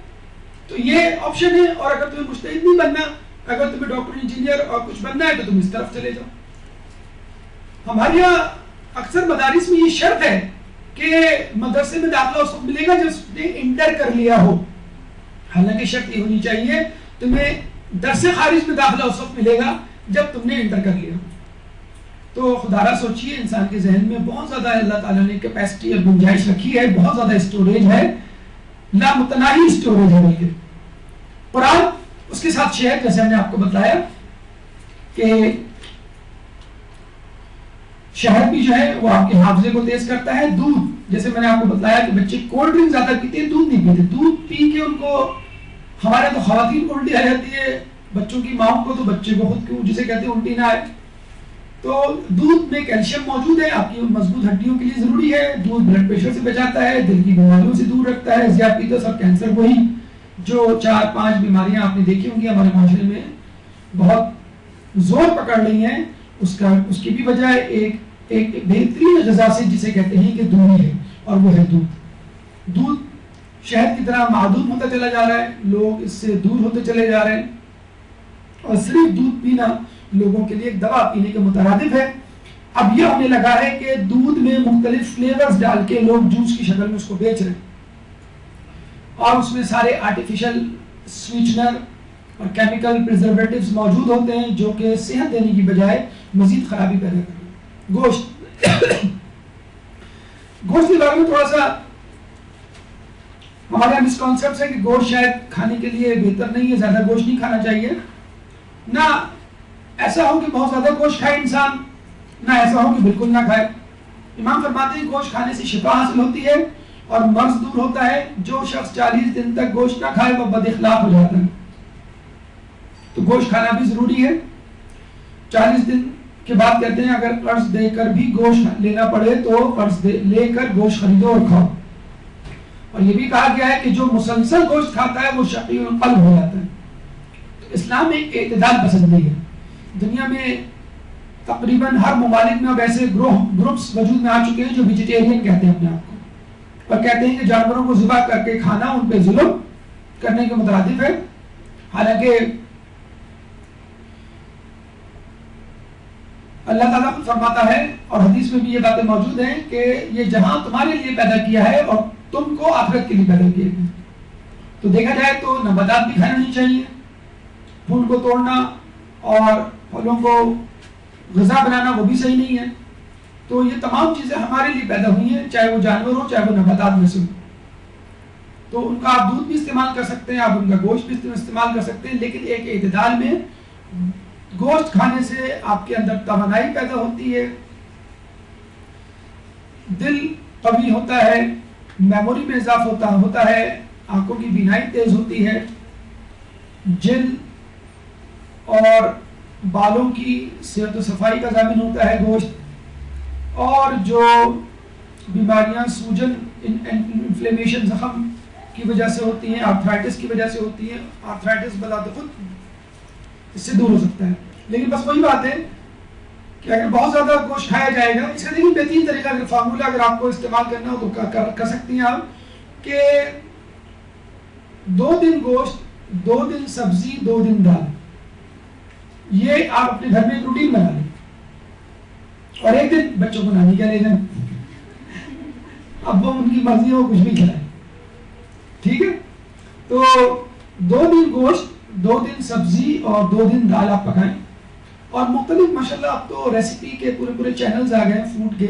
تو یہ آپشن ہے, اور اگر تمہیں مجتہد نہیں بننا, اگر تمہیں ڈاکٹر, انجینئر اور کچھ بننا ہے تو تم اس طرف چلے جاؤ. ہمارے یہاں اکثر مدارس میں یہ شرط ہے کہ مدرسے میں داخلہ اس وقت ملے گا جب اس نے انٹر کر لیا ہو. حالانکہ شرط یہ ہونی چاہیے تمہیں درس خارج میں داخلہ اس وقت ملے گا جب تم نے انٹر کر لیا. تو خدا را سوچئے انسان کے ذہن میں بہت زیادہ اللہ تعالیٰ نے کیپیسٹی اور گنجائش رکھی ہے, بہت زیادہ اسٹوریج ہے, لامتناہی اسٹوریج ہے. بلکہ قرآن اس کے ساتھ شہد, جیسے ہم نے آپ کو بتایا کہ شہد بھی جو ہے وہ آپ کے حافظے کو تیز کرتا ہے. دودھ, جیسے میں نے آپ کو بتایا کہ بچے کولڈ ڈرنک زیادہ پیتے ہیں, دودھ نہیں پیتے. دودھ پی کے ان کو, ہمارے تو خواتین کو الٹی آ جاتی ہے, بچوں کی ماؤں کو, تو بچے کو خود کیوں جسے کہتے ہیں الٹی نہ آئے. تو دودھ میں کیلشیم موجود ہے, آپ کی مضبوط ہڈیوں کے لیے ضروری ہے. دودھ بلڈ پریشر سے بچاتا ہے, دل کی بیماریوں سے دور رکھتا ہے. ذیابیطس اور کینسر, وہی جو 4-5 بیماریاں آپ نے دیکھی ہوں گی ہمارے معاشرے میں بہت زور پکڑ رہی ہیں, اس کی بھی وجہ ایک بہترین غذا سے جسے کہتے ہیں کہ دوری ہے, اور وہ ہے دودھ. دودھ شہد کی طرح معدوم ہوتا چلا جا رہا ہے, لوگ اس سے دور ہوتے چلے جا رہے ہیں, اور صرف دودھ پینا لوگوں کے لیے ایک دوا پینے کے مترادف ہے. اب یہ ہونے لگا ہے کہ دودھ میں مختلف فلیورز ڈال کے لوگ جوس کی شکل میں اس کو بیچ رہے ہیں, اور اس میں سارے آرٹیفیشل سویٹنر اور کیمیکل پریزرویٹیوز موجود ہوتے ہیں جو کہ صحت دینے کی بجائے مزید خرابی پیدا کرتے ہیں. گوشت گوشت کے بارے میں تھوڑا سا ہمارا مسکانسیپٹ ہے کہ گوشت شاید کھانے کے لیے بہتر نہیں ہے, زیادہ گوشت نہیں کھانا چاہیے. نہ ایسا ہو کہ بہت زیادہ گوشت کھائے انسان, نہ ایسا ہو کہ بالکل نہ کھائے. امام فرماتے ہیں گوشت کھانے سے شفا حاصل ہوتی ہے اور مرض دور ہوتا ہے. جو شخص 40 دن تک گوشت نہ کھائے وہ بد اخلاق ہو جاتا ہے. تو گوشت کھانا بھی ضروری ہے. 40 دن کے بعد کہتے ہیں اگر قرض دے کر بھی گوشت لینا پڑے تو قرض لے کر گوشت خریدو اور کھاؤ. اور یہ بھی کہا گیا ہے کہ جو مسلسل گوشت کھاتا ہے وہ شقی القلب ہو جاتا ہے. تو اسلام ایک اعتدال پسندی ہے. دنیا میں تقریباً ہر ممالک میں اب ایسے گروپس وجود میں آ چکے ہیں جو ویجیٹیرین کہتے ہیں اپنے آپ کو, اور کہتے ہیں کہ جانوروں کو ذبح کر کے کھانا ان پہ ظلم کرنے کے مترادف ہے. حالانکہ اللہ تعالیٰ خود فرماتا ہے, اور حدیث میں بھی یہ باتیں موجود ہیں, کہ یہ جہاں تمہارے لیے پیدا کیا ہے اور تم کو آخرت کے لیے پیدا کیا ہے. تو دیکھا جائے تو نباتات بھی کھانا نہیں چاہیے, پھول کو توڑنا اور پھلوں کو غذا بنانا وہ بھی صحیح نہیں ہے. تو یہ تمام چیزیں ہمارے لیے پیدا ہوئی ہیں, چاہے وہ جانور ہو چاہے وہ نباتات میں سے ہو. تو ان کا آپ دودھ بھی استعمال کر سکتے ہیں, آپ ان کا گوشت بھی استعمال کر سکتے ہیں, لیکن ایک اعتدال میں. گوشت کھانے سے آپ کے اندر توانائی پیدا ہوتی ہے, دل قوی ہوتا ہے, میموری میں اضافہ ہوتا ہے, آنکھوں کی بینائی تیز ہوتی ہے, جلد اور بالوں کی صحت و صفائی کا ضامن ہوتا ہے گوشت. اور جو بیماریاں سوجن انفلیمیشن زخم کی وجہ سے ہوتی ہیں, آرتھرائٹس کی وجہ سے ہوتی ہیں, آرتھرائٹس بذات خود اس سے دور ہو سکتا ہے. لیکن بس وہی بات ہے کہ اگر بہت زیادہ گوشت کھایا جائے گا, اس کا لیکن بہترین طریقہ اگر فارمولہ اگر آپ کو استعمال کرنا ہو تو کر سکتی ہیں آپ, کہ 2 دن گوشت, 2 دن سبزی, 2 دن دال. یہ آپ اپنے گھر میں ایک روٹین بنا لیں, اور ایک دن بچوں کو نانی کا لے جائیں, اب وہ ان کی مرضی ہو کچھ بھی کھلائیں, ٹھیک ہے. تو 2 دن گوشت, 2 دن سبزی اور 2 دن دال آپ پکائیں. اور مختلف ماشاءاللہ اب تو ریسیپی کے پورے چینلز آ گئے ہیں فوڈ کے.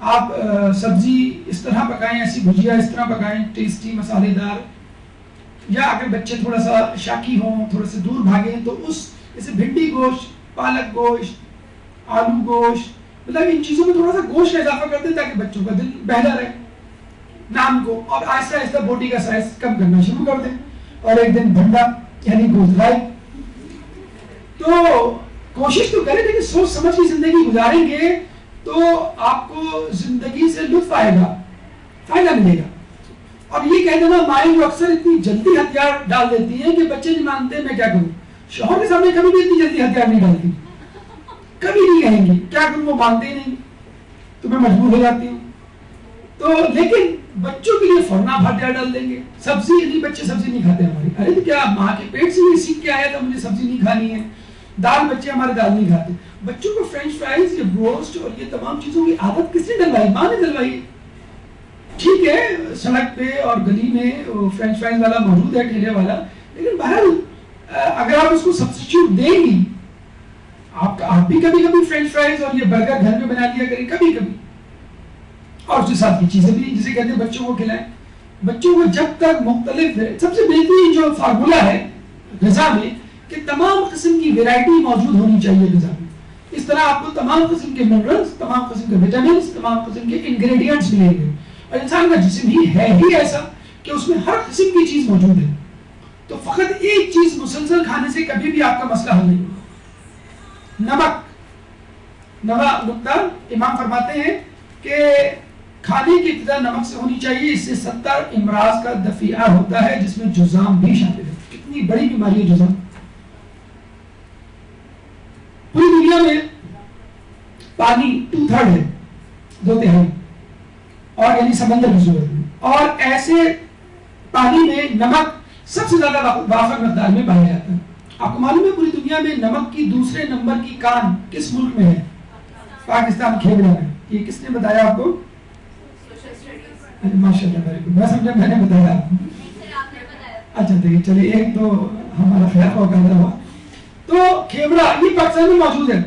آپ سبزی اس طرح پکائیں, ایسی بھجیا اس طرح پکائیں, ٹیسٹی مسالے دار. یا اگر بچے تھوڑا سا شاکی ہوں, تھوڑے سے دور بھاگیں, تو اس جیسے بھنڈی گوشت, پالک گوشت, آلو گوشت, مطلب ان چیزوں میں تھوڑا سا گوشت کا اضافہ کر دیں تاکہ بچوں کا دل بہلا رہے نام کو, اور آہستہ آہستہ بوٹی کا سائز کم کرنا شروع کر دیں. اور ایک دن بھنڈا یعنی گوشت رائے. تو کوشش تو کریں, لیکن سوچ سمجھ کی زندگی گزاریں گے تو آپ کو زندگی سے لطف آئے گا, فائدہ ملے گا. اور یہ کہہ دینا مائیں جو اکثر اتنی جلدی ہتھیار ڈال دیتی ہیں کہ بچے نہیں مانتے میں کیا کروں, شوہر کے سامنے کبھی بھی اتنی جلدی ہتھیار نہیں ڈالتی, کبھی نہیں کہیں گی کیا کروں, وہ مانتے ہی نہیں, تو میں مجبور ہو جاتی ہوں. تو لیکن بچوں کے لیے فوراً آپ ہتھیار ڈال دیں گے. سبزی نہیں, بچے سبزی نہیں کھاتے ہمارے, ارے تو کیا ماں کے پیٹ سے یہ سیکھ کے آیا تھا مجھے سبزی نہیں کھانی ہے. دال, بچے ہمارے دال نہیں کھاتے. بچوں کو فرینچ فرائز یا بروسٹ اور یہ تمام چیزوں کی عادت کس نے ڈلوائی؟ ماں نے ڈلوائی. ٹھیک ہے سڑک پہ اور گلی میں فرینچ فرائز والا موجود ہے ٹھیلے والا، لیکن بہرحال اگر آپ اس کو سبسٹیٹیوٹ دیں گی، آپ بھی کبھی کبھی فرینچ فرائز اور یہ برگر گھر میں بنا لیا کریں کبھی کبھی، اور اس کے ساتھ کی چیزیں بھی جسے کہتے ہیں بچوں کو کھلائیں. بچوں کو جب تک مختلف، سب سے بہترین جو فارمولا ہے غذا میں کہ تمام قسم کی ویرائٹی موجود ہونی چاہیے غذا میں. اس طرح آپ کو تمام قسم کے منرلز، تمام قسم کے وٹامنس، تمام قسم کے انگریڈینٹس ملیں گے. اور انسان کا جسم ہی ایسا کہ اس میں ہر قسم کی چیز موجود ہے. تو فقط ایک چیز مسلسل کھانے سے کبھی بھی آپ کا مسئلہ حل نہیں ہوگا. نمک نقطہ امام فرماتے ہیں کہ کھانے کی ابتدا نمک سے ہونی چاہیے، اس سے 70 امراض کا دفیع ہوتا ہے جس میں جذام بھی شامل ہے. کتنی بڑی بیماری ہے جذام. پوری دنیا میں پانی 2/3 ہے، 2/3، اور یعنی سمندر کی صورت میں، اور ایسے پانی میں نمک سب سے زیادہ وافر مقدار میں پایا جاتا ہے. آپ کو معلوم ہے پوری دنیا میں نمک کی دوسرے نمبر کی کان کس ملک میں ہے؟ پاکستان، کھیبڑا میں. یہ کس نے بتایا آپ کو؟ ماشاء اللہ، میں سمجھا میں نے بتایا. اچھا دیکھیے، چلیے ایک تو ہمارا خیال ہوا. تو کھیبڑا یہ پاکستان میں موجود ہے.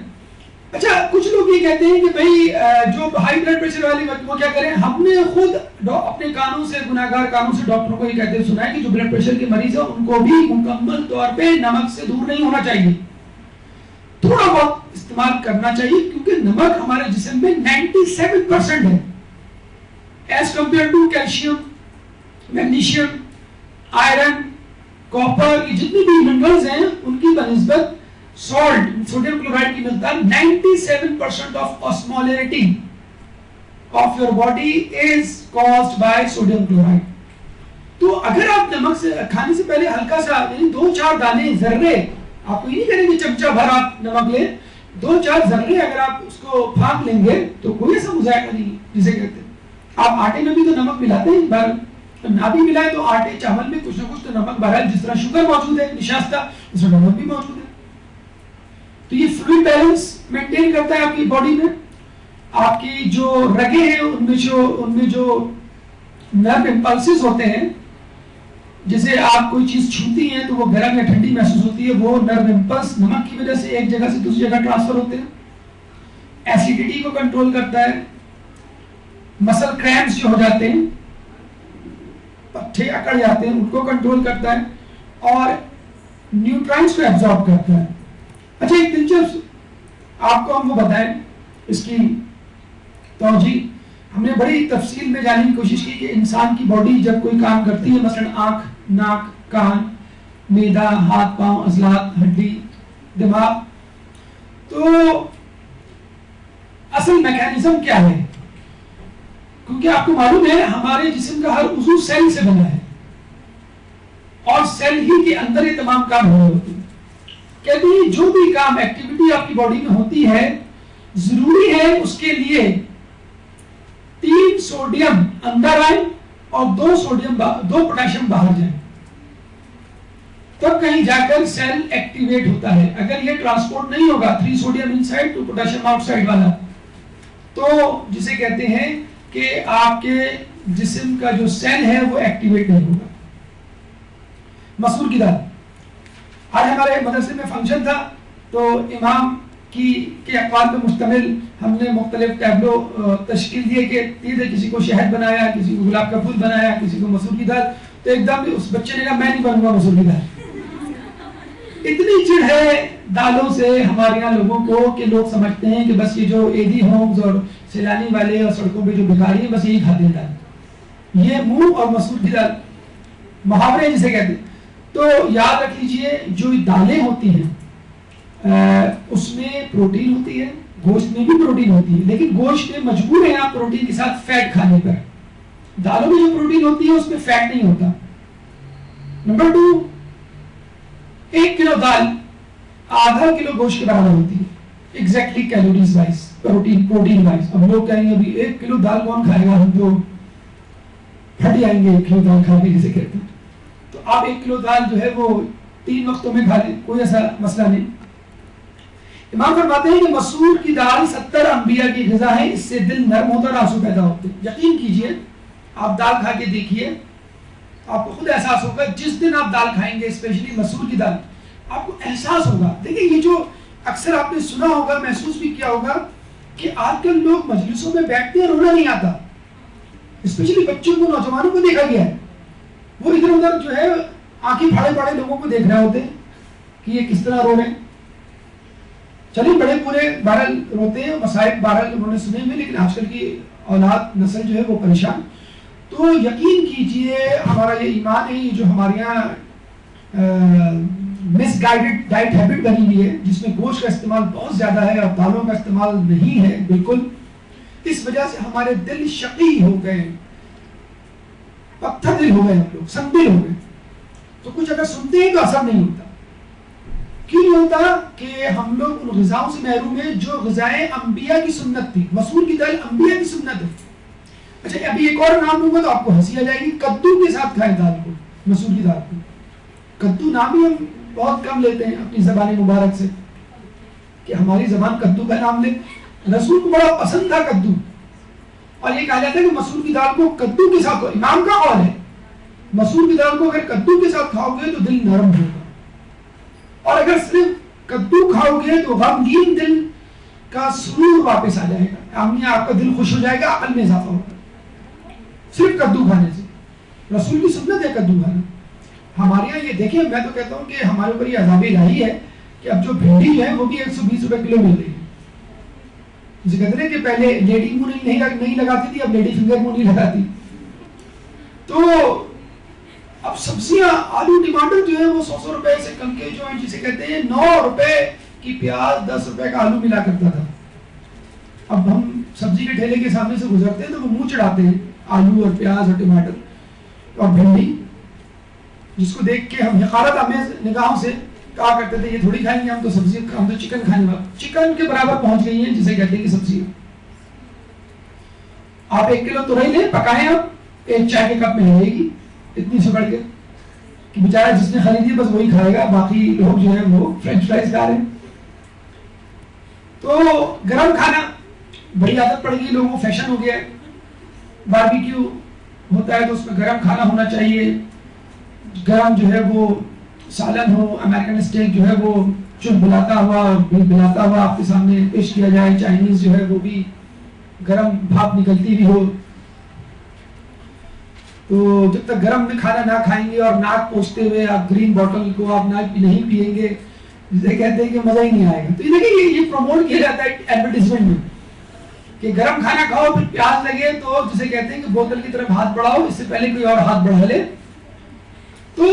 اچھا کچھ لوگ یہ کہتے ہیں کہ بھائی جو ہائی بلڈ پریشر والی وہ کیا کریں. ہم نے خود اپنے کانوں سے، گناہگار کانوں سے ڈاکٹروں کو یہ کہتے ہیں سنا ہے کہ جو بلڈ پریشر کے مریض ہیں ان کو بھی مکمل طور پہ نمک سے دور نہیں ہونا چاہیے، تھوڑا بہت استعمال کرنا چاہیے، کیونکہ نمک ہمارے جسم میں 97% ہے as compare to calcium, magnesium, iron, copper. یہ جتنی بھی منرلز ہیں ان کی بنسبت سالٹ، سوڈیم کلورائڈ کی مقدار 97% of osmolarity of your body is caused by sodium chloride. تو اگر آپ نمک سے کھانے سے پہلے ہلکا سا یعنی 2-4 دانے ذرے، آپ کو یہ نہیں کریں گے چمچہ بھر آپ نمک لیں، 2-4 ذرے اگر آپ اس کو پھانک لیں گے تو کوئی ایسا مذائقہ نہیں جسے کہتے ہیں. آپ آٹے میں بھی تو نمک ملاتے ہیں، بار نہ بھی ملائے تو آٹے چاول میں کچھ نہ کچھ تو نمک بہرحال، جس طرح شوگر موجود ہے نشاستہ، اس میں نمک بھی موجود ہے. تو یہ فلوئڈ بیلنس مینٹین کرتا ہے آپ کی باڈی میں. آپ کی جو رگیں ہیں ان میں جو نرو امپلسز ہوتے ہیں، جیسے آپ کوئی چیز چھوتی ہیں تو وہ گرم یا ٹھنڈی محسوس ہوتی ہے، وہ نرو امپلس نمک کی وجہ سے ایک جگہ سے دوسری جگہ ٹرانسفر ہوتے ہیں. ایسیڈیٹی کو کنٹرول کرتا ہے. مسل کریمپس جو ہو جاتے ہیں، پٹھے اکڑ جاتے ہیں، ان کو کنٹرول کرتا ہے، اور نیوٹرائنٹس کو ایبزارب کرتا ہے. اچھا ایک دلچسپ آپ کو ہم وہ بتائیں اس کی توجہ. ہم نے بڑی تفصیل میں جاننے کی کوشش کی کہ انسان کی باڈی جب کوئی کام کرتی ہے، مثلا آنکھ، ناک، کان، معدہ، ہاتھ پاؤں، عضلات، ہڈی، دماغ، تو اصل میکانزم کیا ہے؟ کیونکہ آپ کو معلوم ہے ہمارے جسم کا ہر عضو سیل سے بنا ہے، اور سیل ہی کے اندر یہ تمام کام ہو رہے ہوتے ہیں. کہتے ہیں جو بھی کام ایکٹیویٹی آپ کی باڈی میں ہوتی ہے، ضروری ہے اس کے لیے 3 سوڈیم اندر آئیں اور 2 پوٹاشیم باہر جائیں، تب کہیں جا کر سیل ایکٹیویٹ ہوتا ہے. اگر یہ ٹرانسپورٹ نہیں ہوگا 3 sodium inside 2 potassium outside والا، تو جسے کہتے ہیں کہ آپ کے جسم کا جو سیل ہے وہ ایکٹیویٹ نہیں ہوگا. مسور کی دال، آج ہمارے مدرسے میں فنکشن تھا تو امام کے اقوال پہ مشتمل ہم نے مختلف ٹیبلو تشکیل دیے کہ کسی کو شہد بنایا، کسی کو گلاب کا پھول بنایا، کسی کو مسور کی دال. تو ایک دم اس بچے نے کہا میں نہیں بنوں گا مسور کی دال. اتنی چڑ ہے دالوں سے ہمارے یہاں لوگوں کو کہ لوگ سمجھتے ہیں کہ بس یہ جو ایدی ہومز اور سیلانی والے اور سڑکوں پہ جو بھکاری ہیں بس یہی کھاتے ہیں دال. یہ مونگ اور مسور کی دال محاورے جسے کہتے ہیں. تو یاد رکھ لیجئے جو دالیں ہوتی ہیں اس میں پروٹین ہوتی ہے، گوشت میں بھی پروٹین ہوتی ہے، لیکن گوشت میں مجبور ہیں آپ پروٹین کے ساتھ فیٹ کھانے پر. دالوں میں جو پروٹین ہوتی ہے اس میں فیٹ نہیں ہوتا. نمبر 2، 1 کلو دال ½ کلو گوشت کے برابر ہوتی ہے exactly calories wise, protein wise. اب لوگ کہیں گے ابھی 1 کلو دال کون کھائے گا، ہم تو پھٹ جائیں گے 1 کلو دال کھا کے جسے کہتے ہیں. تو آپ 1 کلو دال جو ہے وہ 3 وقتوں میں کھا لیں، کوئی ایسا مسئلہ نہیں. امام فرماتے ہیں کہ مسور کی دال 70 انبیاء کی غذا ہے، اس سے دل نرم ہوتا اور آنسو پیدا ہوتے ہیں. یقین کیجئے آپ دال کھا کے دیکھیے، آپ کو خود احساس ہوگا، جس دن آپ دال کھائیں گے اسپیشلی مسور کی دال، آپ کو احساس ہوگا. دیکھیں یہ جو اکثر آپ نے سنا ہوگا، محسوس بھی کیا ہوگا کہ آج کل لوگ مجلسوں میں بیٹھتے ہیں، رونا نہیں آتا. اسپیشلی بچوں کو، نوجوانوں کو دیکھا گیا ہے، وہ ادھر ادھر جو ہے آنکھیں پھاڑے پھاڑے لوگوں کو دیکھ رہے ہوتے ہیں کہ یہ کس طرح رو رہے ہیں. چلیے بڑے پورے بہرحال روتے ہیں، مسائل بہرحال انہوں نے سنے ہوئے، لیکن آج کل کی اولاد نسل جو ہے وہ پریشان. تو یقین کیجئے ہمارا یہ ایمان ہے، جو ہمارے یہاں مس گائیڈڈ ڈائٹ ہیبٹ بنی ہوئی ہے، جس میں گوشت کا استعمال بہت زیادہ ہے اور دالوں کا استعمال نہیں ہے بالکل، اس وجہ سے ہمارے دل شقی ہو گئے، پتھر دل ہو گئے، ہم لوگ سنگ دل ہو گئے. تو کچھ اگر سنتے ہیں تو اثر نہیں ہوتا. کیوں نہیں ہوتا؟ کہ ہم لوگ ان غذاؤں سے محروم ہیں جو غذائیں انبیاء کی سنت تھی. مسور کی دال انبیاء کی سنت ہے. اچھا ابھی ایک اور نام دوں گا تو آپ کو ہنسی آ جائے گی، کدو کے ساتھ کھائیں دال کو، مسور کی دال کو. کدو نام ہی ہم بہت کم لیتے ہیں اپنی زبان مبارک سے، کہ ہماری زبان کدو کا نام لے. رسول کو بڑا پسند تھا کدو، اور یہ کہا جاتا ہے کہ مسور کی دال کو کدو کے ساتھ، امام کا قول ہے، مسور کی دال کو اگر کدو کے ساتھ کھاؤ گے تو دل نرم ہوگا، اور اگر صرف کدو کھاؤ گے تو غمگین دل کا سرور واپس آ جائے گا، آپ کا دل خوش ہو جائے گا، عقل میں اضافہ ہوگا صرف کدو کھانے سے. رسول کی سنت ہے کدو کھانا. ہمارے یہاں یہ دیکھیں، میں تو کہتا ہوں کہ ہمارے اوپر یہ عذاب الہی ہے کہ اب جو بھنڈی ہے وہ بھی 120 روپے کلو مل رہی ہے. جسے کہتے ہیں کہ پہلے لیڈی منہ نہیں لگاتی تھی، اب لیڈی فنگر منہ نہیں لگاتی. تو اب سبزیاں، آلو ٹماٹر جو ہے وہ 100 روپے سے کم کے جو ہیں، جسے کہتے ہیں 9 روپے کی پیاز 10 روپے کا آلو ملا کرتا تھا. اب ہم سبزی کے ٹھیلے کے سامنے سے گزرتے ہیں تو وہ منہ چڑھاتے ہیں آلو اور پیاز اور ٹماٹر اور بھنڈی، جس کو دیکھ کے ہم حقارت آمیز نگاہوں سے کہا کرتے تھے یہ تھوڑی کھائیں گے، ہم تو سبزی، ہم تو چکن کھانے والے. چکن کے برابر پہنچ گئی ہیں جسے کہتے ہیں کہ سبزی. آپ 1 کلو تورئی لیں، پکائیں، آپ 1 چائے کے کپ میں لے گی اتنی سے بڑھ کے کہ بیچارہ جس نے خریدی ہے بس وہی کھائے گا، باقی لوگ جو ہیں وہ فرینچ فرائز کھا رہے ہیں. تو گرم کھانا بڑی عادت پڑ گئی لوگوں کو، فیشن ہو گیا ہے. باربیکیو ہوتا ہے تو اس میں گرم کھانا ہونا چاہیے، گرم جو ہے وہ سالن ہو، امریکن اسٹیک جو ہے وہ چن بلاتا ہوا اور بلاتا ہوا آپ کے سامنے پیش کیا جائے. چائنیز جو ہے وہ بھی گرم بھاپ نکلتی بھی ہو. تو جب تک گرم میں کھانا نہ کھائیں گے اور ناک پوچھتے ہوئے آپ گرین بوٹل کو آپ نہیں پیئیں گے، جسے کہتے ہیں کہ مزہ ہی نہیں آئے گا. تو یہ دیکھیں یہ پروموٹ کیا جاتا ہے ایڈورٹیزمنٹ میں کہ گرم کھانا کھاؤ، پھر پیاس لگے تو جسے کہتے ہیں کہ بوتل کی طرف ہاتھ بڑھاؤ، اس سے پہلے کوئی اور ہاتھ بڑھا لے. تو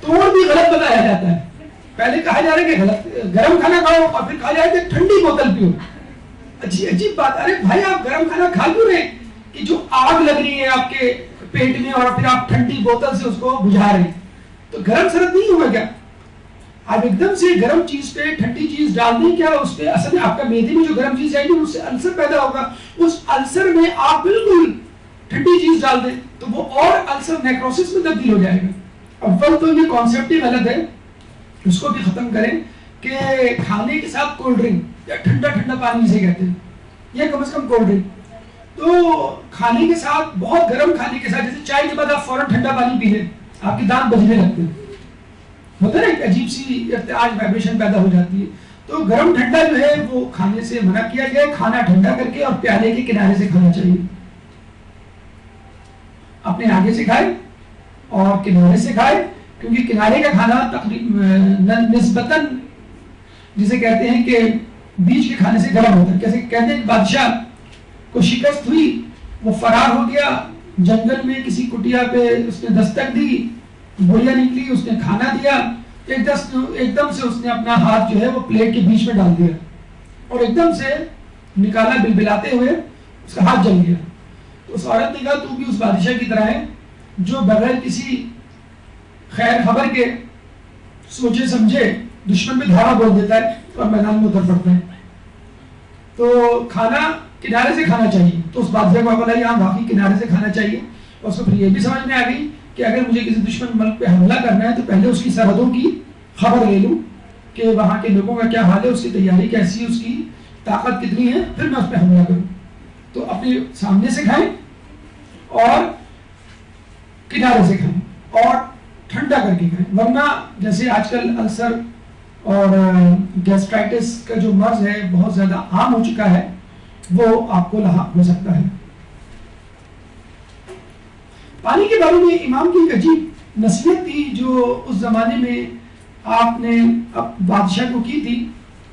توڑ بھی غلط بتایا جاتا ہے. پہلے کہا جا رہا ہے کہ غلط گرم کھانا کھاؤ اور پھر کہا جائے کہ ٹھنڈی بوتل پیو. عجیب بات. ارے بھائی آپ گرم کھانا کھا کیوں رہے کہ جو آگ لگ رہی ہے آپ کے پیٹ میں اور پھر آپ ٹھنڈی بوتل سے اس کو بجھا رہے ہیں؟ تو گرم سرد نہیں ہوگا کیا؟ آپ ایک دم سے گرم چیز پہ ٹھنڈی چیز ڈال دیں، کیا اس پہ اصل میں آپ کا معدے میں جو گرم چیز جائے گی اس سے السر پیدا ہوگا. اس السر میں آپ بالکل ٹھنڈی چیز ڈال دیں تو وہ اور السر نیکروسس میں تبدیل ہو جائے گا. اول تو یہ کانسیپٹ ہی غلط ہے، اس کو بھی ختم کریں کہ کھانے کے ساتھ کولڈ ڈرنک یا ٹھنڈا پانی جسے کہتے ہیں، یا کم از کم کولڈ ڈرنک. تو کھانے کے ساتھ، بہت گرم کھانے کے ساتھ، جیسے چائے کے بعد آپ فوراً ٹھنڈا پانی پی لیں، آپ کے دانت بجنے لگتے ہیں، ہوتا ہے نا ایک عجیب سی ارتعاش وائبریشن پیدا ہو جاتی ہے. تو گرم ٹھنڈا جو ہے وہ کھانے سے منع کیا گیا ہے. کھانا ٹھنڈا کر کے اور پیالے کے کنارے سے کھانا چاہیے. اپنے آگے سے کھائے اور کنارے سے کھائے، کیونکہ کنارے کا کھانا تقریباً نسبتاً جسے کہتے ہیں کہ بیچ کے کھانے سے گرم ہوتا ہے. کیسے کہتے ہیں بادشاہ کو شکست ہوئی، وہ فرار ہو گیا جنگل میں، کسی کٹیا پہ اس نے دستک دی، گولیاں نکلی، اس نے کھانا دیا، ایک دم سے اس نے اپنا ہاتھ جو ہے وہ پلیٹ کے بیچ میں ڈال دیا اور ایک دم سے نکالا بلبلاتے ہوئے، اس کا ہاتھ جل گیا. اس عورت نے کہا تو بھی اس بادشاہ کی طرح ہے جو بغیر کسی خیر خبر کے سوچے سمجھے دشمن پہ دھاوا بول دیتا ہے اور میدان میں اتر پڑتا ہے. تو کھانا کنارے سے کھانا چاہیے. تو اس بادشاہ کو بولا یہاں واقعی کنارے سے کھانا چاہیے. اور اس کو پھر یہ بھی سمجھ میں آ گئی کہ اگر مجھے کسی دشمن ملک پہ حملہ کرنا ہے تو پہلے اس کی سرحدوں کی خبر لے لوں کہ وہاں کے لوگوں کا کیا حال ہے، اس کی تیاری کیسی ہے، اس کی طاقت کتنی ہے، پھر میں اس پہ حملہ کروں. تو اپنے سامنے سے کھائیں اور کنارے سے کھائیں اور ٹھنڈا کر کے کھائیں، ورنہ جیسے آج کل السر اور گیسٹرائٹس کا جو مرض ہے بہت زیادہ عام ہو چکا ہے، وہ آپ کو لاحق ہو سکتا ہے۔ پانی کے بارے میں امام کی ایک عجیب نصیحت تھی جو اس زمانے میں آپ نے بادشاہ کو کی تھی۔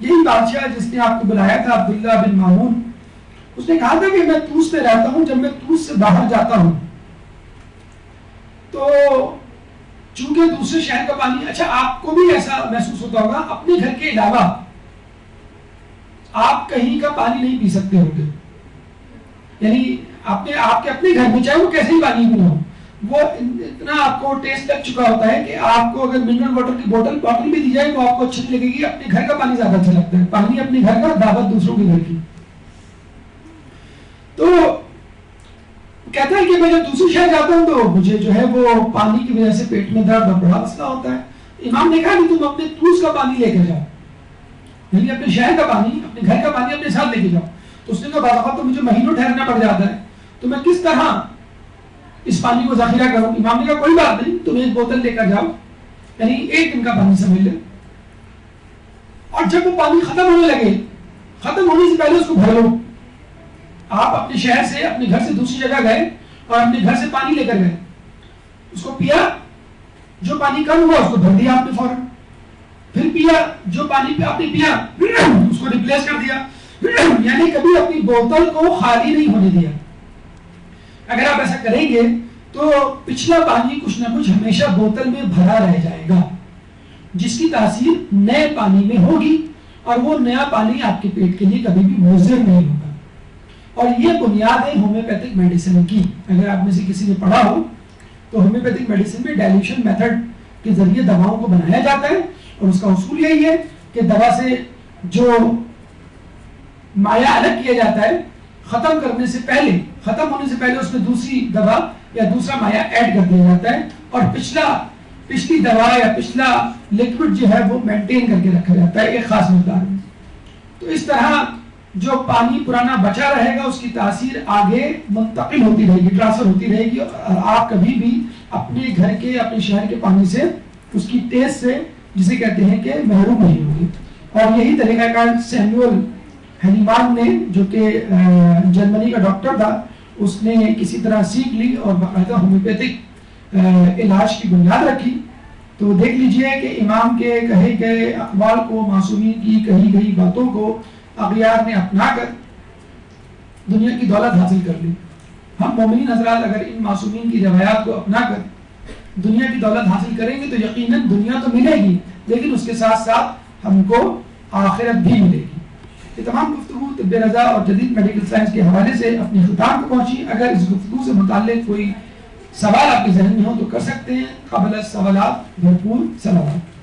یہی بادشاہ جس نے آپ کو بلایا تھا، عبداللہ بن مامون، اس نے کہا تھا کہ میں طوس پہ رہتا ہوں، جب میں طوس سے باہر جاتا ہوں تو چونکہ دوسرے شہر کا پانی، اچھا آپ کو بھی ایسا محسوس ہوتا ہوگا، اپنے گھر کے علاوہ آپ کہیں کا پانی نہیں پی سکتے ہوں گے، یعنی آپ کے اپنے گھر میں چاہے وہ کیسے ہی پانی بھی نہ ہو، وہ اتنا آپ کو ٹیسٹ لگ چکا ہوتا ہے کہ آپ کو اگر منرل واٹر کی بوتل بھی دی جائے تو آپ کو اچھی لگے گی۔ اپنے گھر کا پانی زیادہ اچھا لگتا ہے، پانی اپنے گھر کا، دعوت دوسروں کے گھر کی۔ تو کہتا ہے کہ میں جب دوسری شہر جاتا ہوں تو مجھے جو ہے وہ پانی کی وجہ سے پیٹ میں درد اور بڑا مسئلہ ہوتا ہے۔ امام نے کہا کہ تم اپنے طوس کا پانی لے کر جاؤ، یعنی اپنے شہر کا پانی، اپنے گھر کا پانی اپنے ساتھ لے کے جاؤ۔ تو اس نے کہا بعض اوقات تو مجھے مہینوں ٹھہرنا پڑ جاتا ہے، تو میں کس طرح اس پانی کو ذخیرہ کروں؟ امام نے کہا کوئی بات نہیں، تم ایک بوتل لے کر جاؤ، یعنی ایک دن کا پانی سمجھ لے، اور جب وہ پانی ختم ہونے لگے، ختم ہونے سے پہلے اس کو بھر لو۔ آپ اپنے شہر سے، اپنے گھر سے دوسری جگہ گئے اور اپنے گھر سے پانی لے کر گئے، اس کو پیا، جو پانی کم ہوا اس کو بھر دیا آپ نے فوراً، پھر پیا، جو پانی آپ نے پیا اس کو ریپلیس کر دیا، یعنی کبھی اپنی بوتل کو خالی نہیں ہونے دیا۔ اگر آپ ایسا کریں گے تو پچھلا پانی کچھ نہ کچھ ہمیشہ بوتل میں بھرا رہ جائے گا، جس کی تاثیر نئے پانی میں ہوگی، اور وہ نیا پانی آپ کے پیٹ کے لیے کبھی بھی مضر نہیں ہوگا۔ اور یہ بنیاد ہے ہومیوپیتھک میڈیسن کی۔ اگر آپ میں سے کسی نے پڑھا ہو تو ہومیوپیتھک میڈیسن میں ڈائلیوشن میتھڈ کے ذریعے دواؤں کو بنایا جاتا ہے، اور اس کا اصول یہی ہے کہ دوا سے جو مایع الگ کیا جاتا ہے، ختم ہونے سے پہلے اس میں دوسری دوا یا دوسرا مایع ایڈ کر دیا جاتا ہے، اور پچھلی دوا یا پچھلا لکوڈ جو ہے وہ مینٹین کر کے رکھا جاتا ہے ایک خاص مقدار میں۔ تو اس طرح جو پانی پرانا بچا رہے گا اس کی تاثیر آگے منتقل ہوتی رہے گی، ٹرانسفر ہوتی رہے گی، اور آپ کبھی بھی اپنے گھر کے، اپنے شہر کے پانی سے، اس کی ٹیسٹ سے، جسے کہتے ہیں کہ محروم نہیں ہوگی۔ اور یہی طریقہ کار سیموئل ہینیمان نے، جو کہ جرمنی کا ڈاکٹر تھا، اس نے کسی طرح سیکھ لی اور باقاعدہ ہومیوپیتھک علاج کی بنیاد رکھی۔ تو دیکھ لیجئے کہ امام کے کہے گئے اقوال کو، معصومین کی کہی گئی باتوں کو اغیار نے اپنا کر دنیا کی دولت حاصل کر لی۔ ہم مومنین حضرات اگر ان معصومین کی روایات کو اپنا کر دنیا کی دولت حاصل کریں گے تو یقیناً دنیا تو ملے گی، لیکن اس کے ساتھ ساتھ ہم کو آخرت بھی ملے گی۔ یہ تمام گفتگو طب رضا اور جدید میڈیکل سائنس کے حوالے سے اپنے اختتام کو پہنچی۔ اگر اس گفتگو سے متعلق کوئی سوال آپ کے ذہن میں ہو تو کر سکتے ہیں۔ قبل السوالات بھرپور سلامات۔